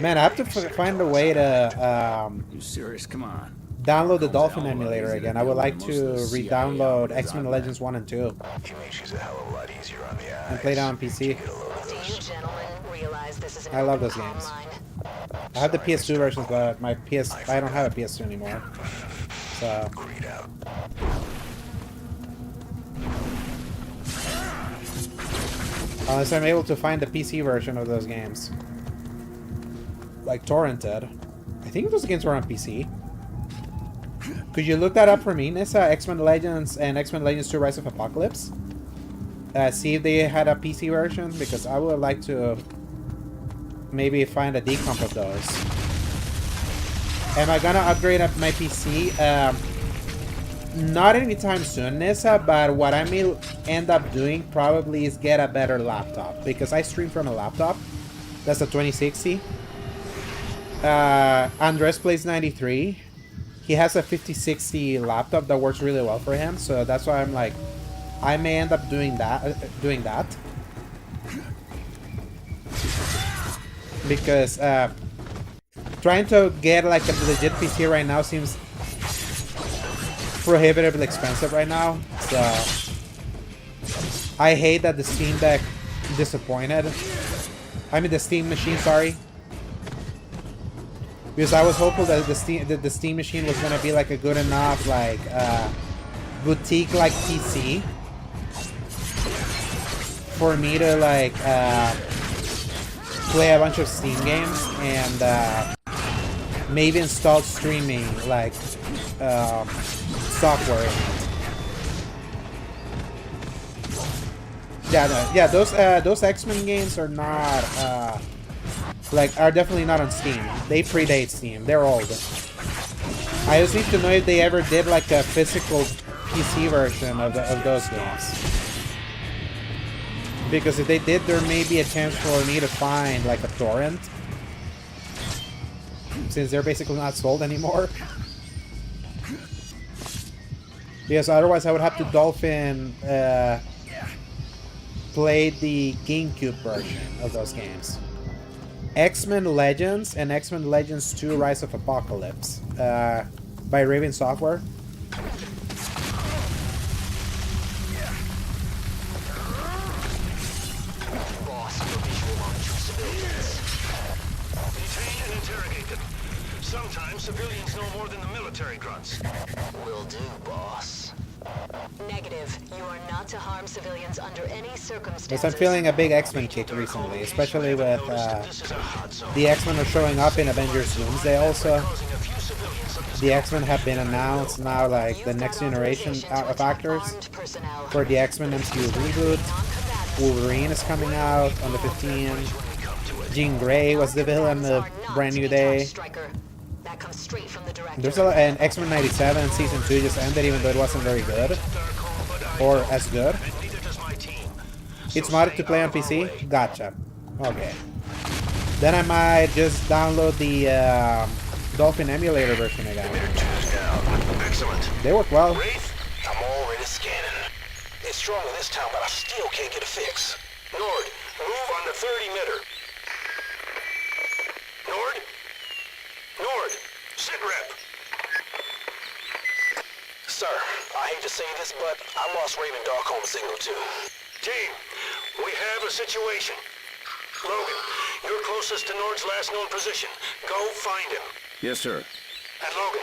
Man, I have to find a way to You serious? Come on. download the Dolphin emulator again. I would like to re-download X-Men Legends 1 and 2 and play it on PC. Do you gentlemen realize this is an I love those open games. comm line? I have the PS2 versions, but I don't have a PS2 anymore. So. Unless I'm able to find the PC version of those games. Like torrented. I think those games were on PC. Could you look that up for me, Nissa? X-Men Legends and X-Men Legends 2 Rise of Apocalypse? See if they had a PC version, because I would like to maybe find a decomp of those. Am I gonna upgrade up my PC? Not anytime soon, Nissa, but what I may end up doing probably is get a better laptop, because I stream from a laptop. That's a 2060. Andres plays 93. He has a 5060 laptop that works really well for him, so that's why I'm like, I may end up doing that. Because trying to get like a legit PC right now seems prohibitively expensive right now. So I hate that the Steam Deck disappointed. I mean the Steam machine, sorry. Because I was hopeful that the Steam machine was gonna be like a good enough like boutique like PC for me to like play a bunch of Steam games and maybe install streaming like software in it. Yeah, those X-Men games are not are definitely not on Steam. They predate Steam. They're old. I just need to know if they ever did like a physical PC version of those games. Because if they did, there may be a chance for me to find like a torrent, since they're basically not sold anymore. Because otherwise I would have to Dolphin play the GameCube version of those games. X-Men Legends and X-Men Legends 2 Rise of Apocalypse by Raven Software. Sometimes civilians know more than the military grunts. Will do, boss. Negative. You are not to harm civilians under any circumstances. Yes, I'm feeling a big X-Men kick recently, especially with the X-Men are showing up in Avengers Doomsday also. The X-Men have been announced now, like the next generation of actors for the X-Men MCU reboot. Wolverine is coming out on the 15th. Jean Grey was the villain of Brand New Day. There's an X-Men 97 season 2 just ended, even though it wasn't very good or as good. It's modded to play on PC. Gotcha. Okay. Then I might just download the Dolphin emulator version again. Excellent. They work well. Wraith, I'm already scanning. It's strong in this town, but I still can't get a fix. Nord, move on the 30-meter. Nord? Nord, sit rep. Sir, I hate to say this, but I lost Raven Darkholm signal too. Team, we have a situation. Logan, you're closest to Nord's last known position. Go find him. Yes, sir. And Logan,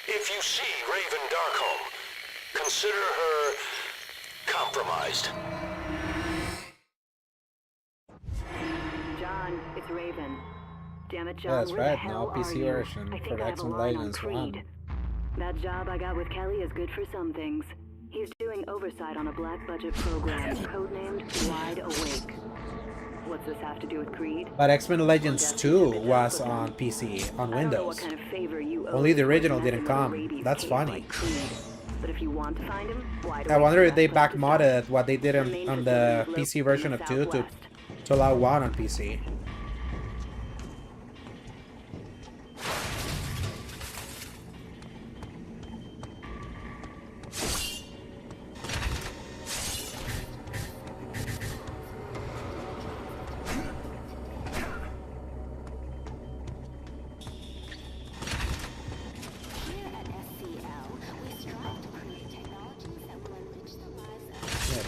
if you see Raven Darkholm, consider her compromised. John, it's Raven. Damn it, John, Yeah, that's where the right. hell Now PC are you? version I think for I have a X-Men line on Legends Creed. 1. That job I got with Kelly is good for some things. He's doing oversight on a black budget program codenamed Wide Awake. What's this have to do with Creed? But X-Men Legends 2 was on PC, on Windows. Kind of favor you Only the original didn't come. That's funny. But if you want to find him, I wonder if they back modded what they did on the PC version of 2 to allow 1 on PC.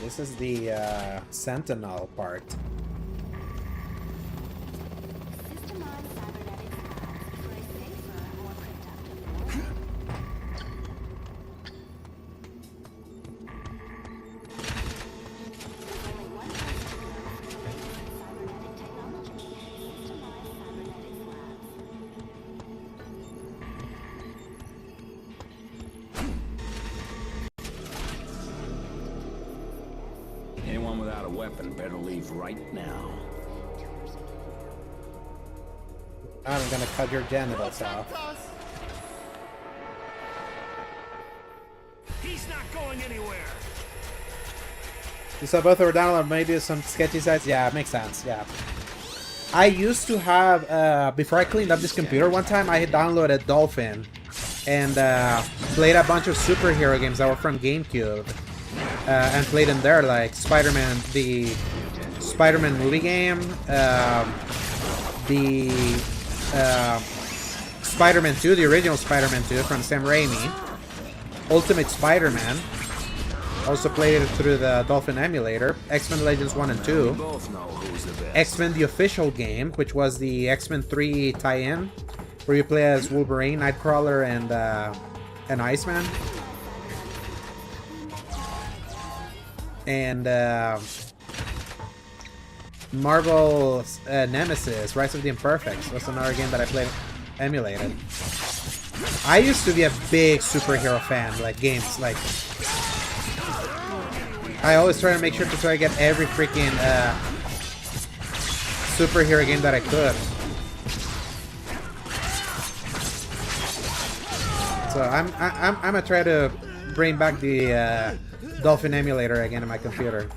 This is the Sentinel part. Anyone without a weapon better leave right now. I'm gonna cut your genitals off. He's not going anywhere. You saw both over download maybe some sketchy sites? Yeah, it makes sense, yeah. I used to have, before I cleaned up this computer one time, I had downloaded Dolphin and played a bunch of superhero games that were from GameCube and played them there, like Spider-Man, the Spider-Man movie game, the Spider-Man 2, the original Spider-Man 2 from Sam Raimi, Ultimate Spider-Man. Also played it through the Dolphin emulator, X-Men Legends 1 and 2, X-Men the official game, which was the X-Men 3 tie-in, where you play as Wolverine, Nightcrawler, and Iceman. And Marvel's Nemesis, Rise of the Imperfects, was another game that I played emulated. I used to be a big superhero fan, like games, like I always try to make sure to try to get every freaking superhero game that I could. So I'm gonna try to bring back the Dolphin emulator again on my computer.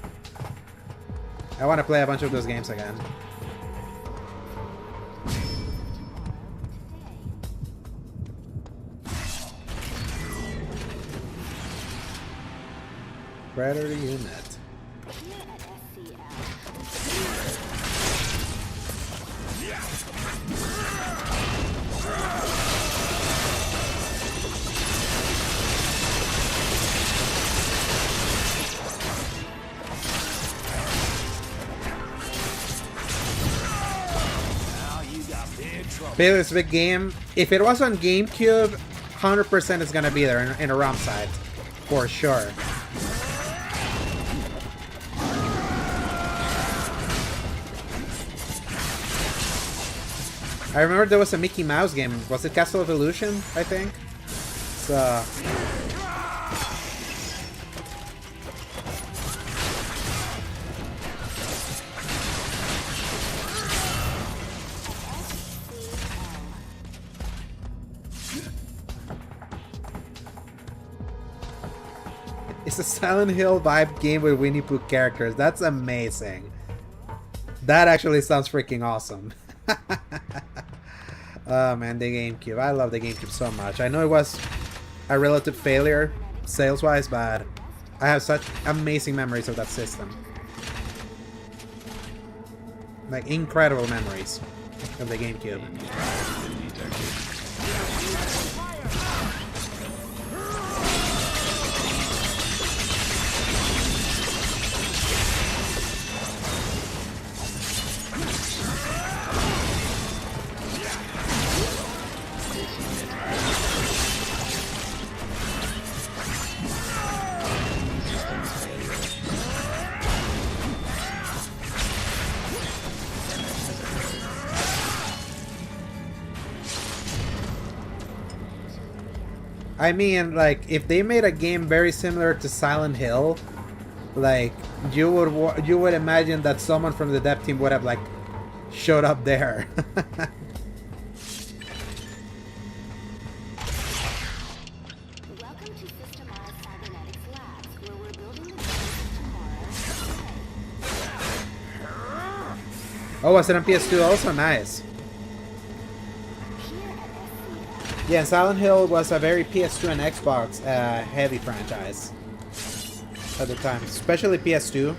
I want to play a bunch of those games again. Predator unit. Baylor's big game. If it was on GameCube, 100% it's gonna be there in a ROM site, for sure. I remember there was a Mickey Mouse game. Was it Castle of Illusion, I think? So... It's a Silent Hill vibe game with Winnie Pooh characters. That's amazing. That actually sounds freaking awesome. Oh man, the GameCube. I love the GameCube so much. I know it was a relative failure sales-wise, but I have such amazing memories of that system. Like, incredible memories of the GameCube. I mean, like, if they made a game very similar to Silent Hill, like, you would imagine that someone from the dev team would have, like, showed up there. Oh, was it on PS2 also? Nice. Yeah, Silent Hill was a very PS2 and Xbox heavy franchise at the time, especially PS2.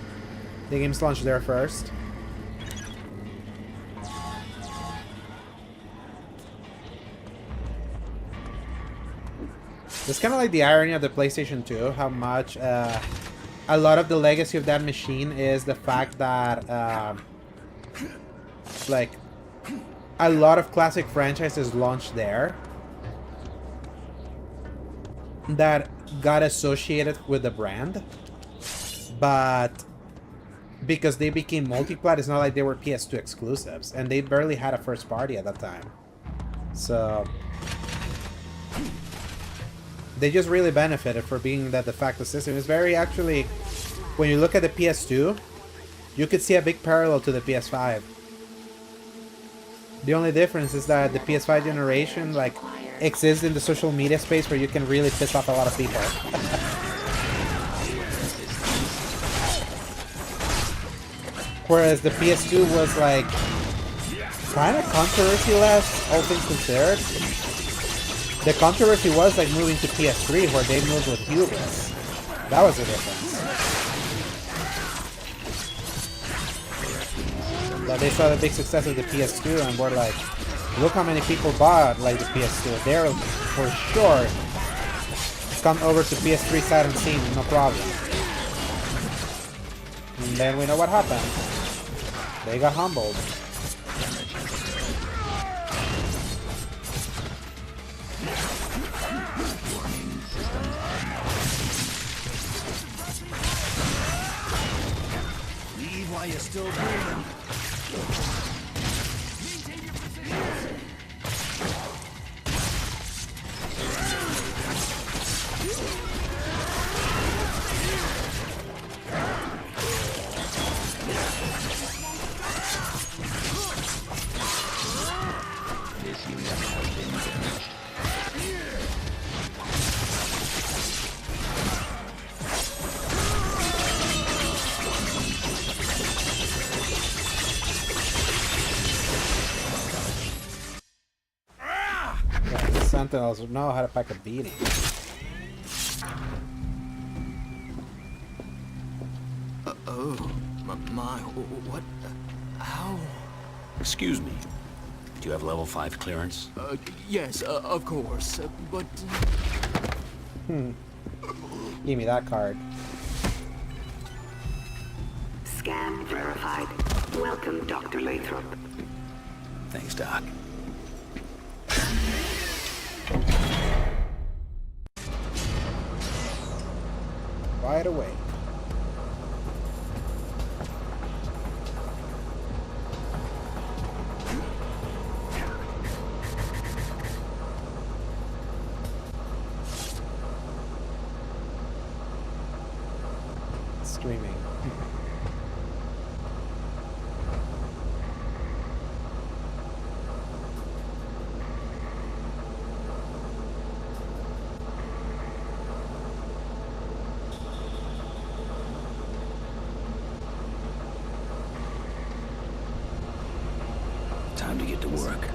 The games launched there first. It's kind of like the irony of the PlayStation 2, how much a lot of the legacy of that machine is the fact that like a lot of classic franchises launched there that got associated with the brand, but because they became multi-plat, it's not like they were PS2 exclusives, and they barely had a first party at that time. So they just really benefited for being that de facto system. It's very, actually, when you look at the PS2, you could see a big parallel to the PS5. The only difference is that the PS5 generation, like, exists in the social media space where you can really piss off a lot of people. Whereas the PS2 was like kind of controversy-less, all things considered. The controversy was like moving to PS3 where they moved with hubris. That was the difference. But they saw the big success of the PS2 and were like, look how many people bought like the PS2. They're for sure come over to PS3 side and scene, no problem. And then we know what happened. They got humbled. Leave while you're still breathing. Sentinels know how to pack a beating. Oh, my, what? How? Excuse me. Do you have level 5 clearance? Yes, of course, but... Give me that card. Scan verified. Welcome, Dr. Lathrop. Thanks, Doc. Right away. Streaming. Time to get to work.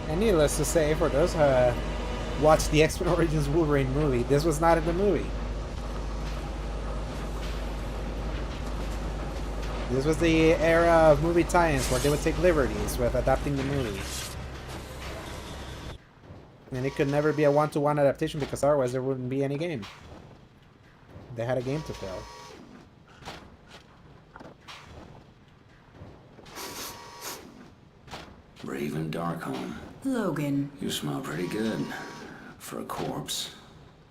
And needless to say, for those who watched the X-Men Origins Wolverine movie, this was not in the movie. This was the era of movie tie-ins where they would take liberties with adapting the movie. And it could never be a one-to-one adaptation because otherwise there wouldn't be any game. They had a game to fill. Raven Darkholme. Logan. You smell pretty good for a corpse.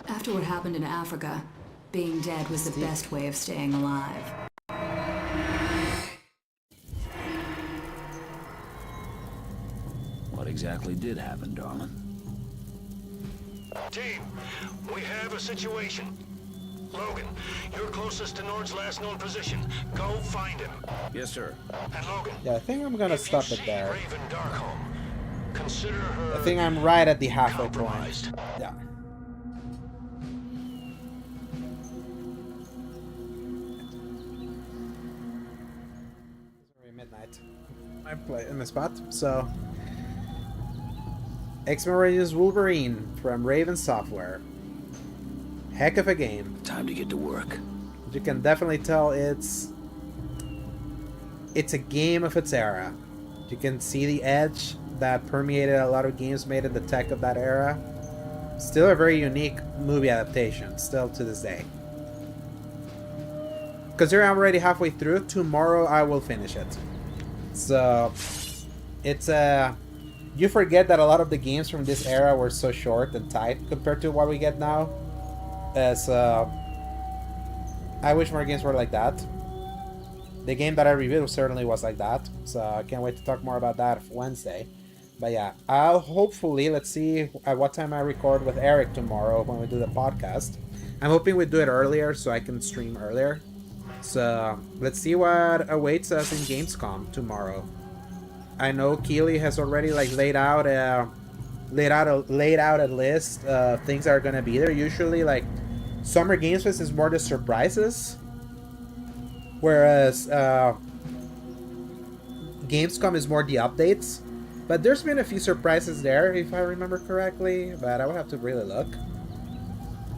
After what happened in Africa, being dead was the best way of staying alive. What exactly did happen, darling? Team, we have a situation. Logan, you're closest to Nord's last known position. Go find him. Yes, sir. And Logan, Yeah, I think I'm gonna stop it there. Raven Darkholme. Consider her I think I'm right at the halfway point. Yeah. It's already midnight. I play in my spot, so X-Men Origins Wolverine from Raven Software. Heck of a game. Time to get to work. You can definitely tell it's a game of its era. You can see the edge that permeated a lot of games made in the tech of that era. Still a very unique movie adaptation, still to this day. Considering I'm already halfway through, tomorrow I will finish it. So it's you forget that a lot of the games from this era were so short and tight compared to what we get now. So I wish more games were like that. The game that I reviewed certainly was like that, so I can't wait to talk more about that Wednesday. But yeah, I'll hopefully, let's see at what time I record with Eric tomorrow when we do the podcast. I'm hoping we do it earlier so I can stream earlier. So let's see what awaits us in Gamescom tomorrow. I know Keely has already like laid out a list of things that are gonna be there. Usually, like Summer Games Fest is more the surprises, whereas Gamescom is more the updates. But there's been a few surprises there, if I remember correctly. But I would have to really look.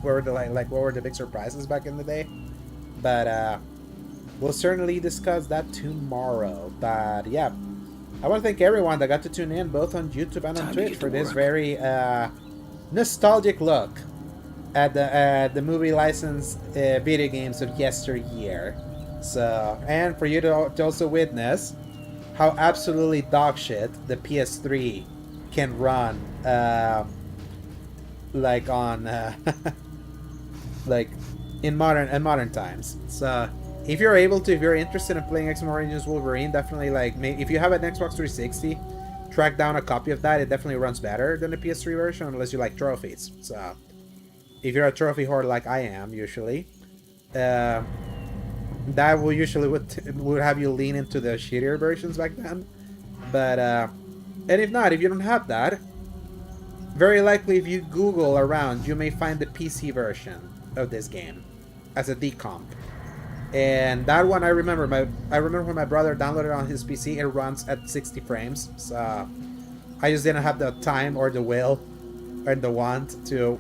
What were the what were the big surprises back in the day? But we'll certainly discuss that tomorrow. But yeah, I want to thank everyone that got to tune in, both on YouTube and on Twitch, for this very nostalgic look at the movie licensed video games of yesteryear. So, and for you to also witness how absolutely dogshit the PS3 can run, like on, like in modern times. So, if you're able to, if you're interested in playing X-Men Origins Wolverine, definitely like, if you have an Xbox 360, track down a copy of that. It definitely runs better than the PS3 version, unless you like trophies. So, if you're a trophy hoarder like I am usually, that will usually would have you lean into the shittier versions back then. But and if not, if you don't have that, very likely if you Google around, you may find the PC version of this game as a decomp. And that one, I remember when my brother downloaded it on his PC, it runs at 60 frames. So I just didn't have the time or the will or the want to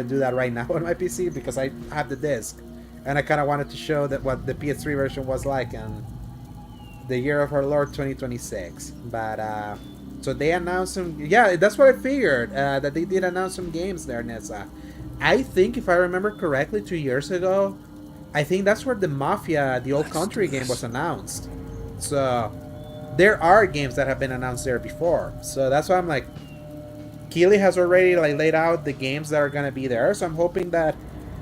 do that right now on my PC, because I have the disc. And I kind of wanted to show that what the PS3 version was like in the year of our Lord 2026. But so they announced some. Yeah, that's what I figured. That they did announce some games there, Nessa. I think if I remember correctly, 2 years ago, I think that's where the Mafia, the Old Country game, was announced. So there are games that have been announced there before. So that's why I'm like, Keely has already like laid out the games that are gonna be there. So I'm hoping that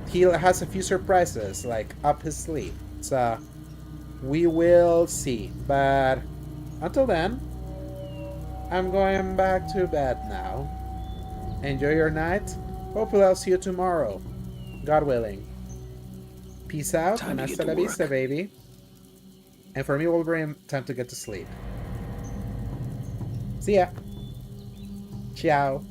he has a few surprises like up his sleeve. So we will see. But until then, I'm going back to bed now. Enjoy your night. Hopefully I'll see you tomorrow, God willing. Peace out, and hasta la vista, baby. And for me, Wolverine, time to get to sleep. See ya. Ciao.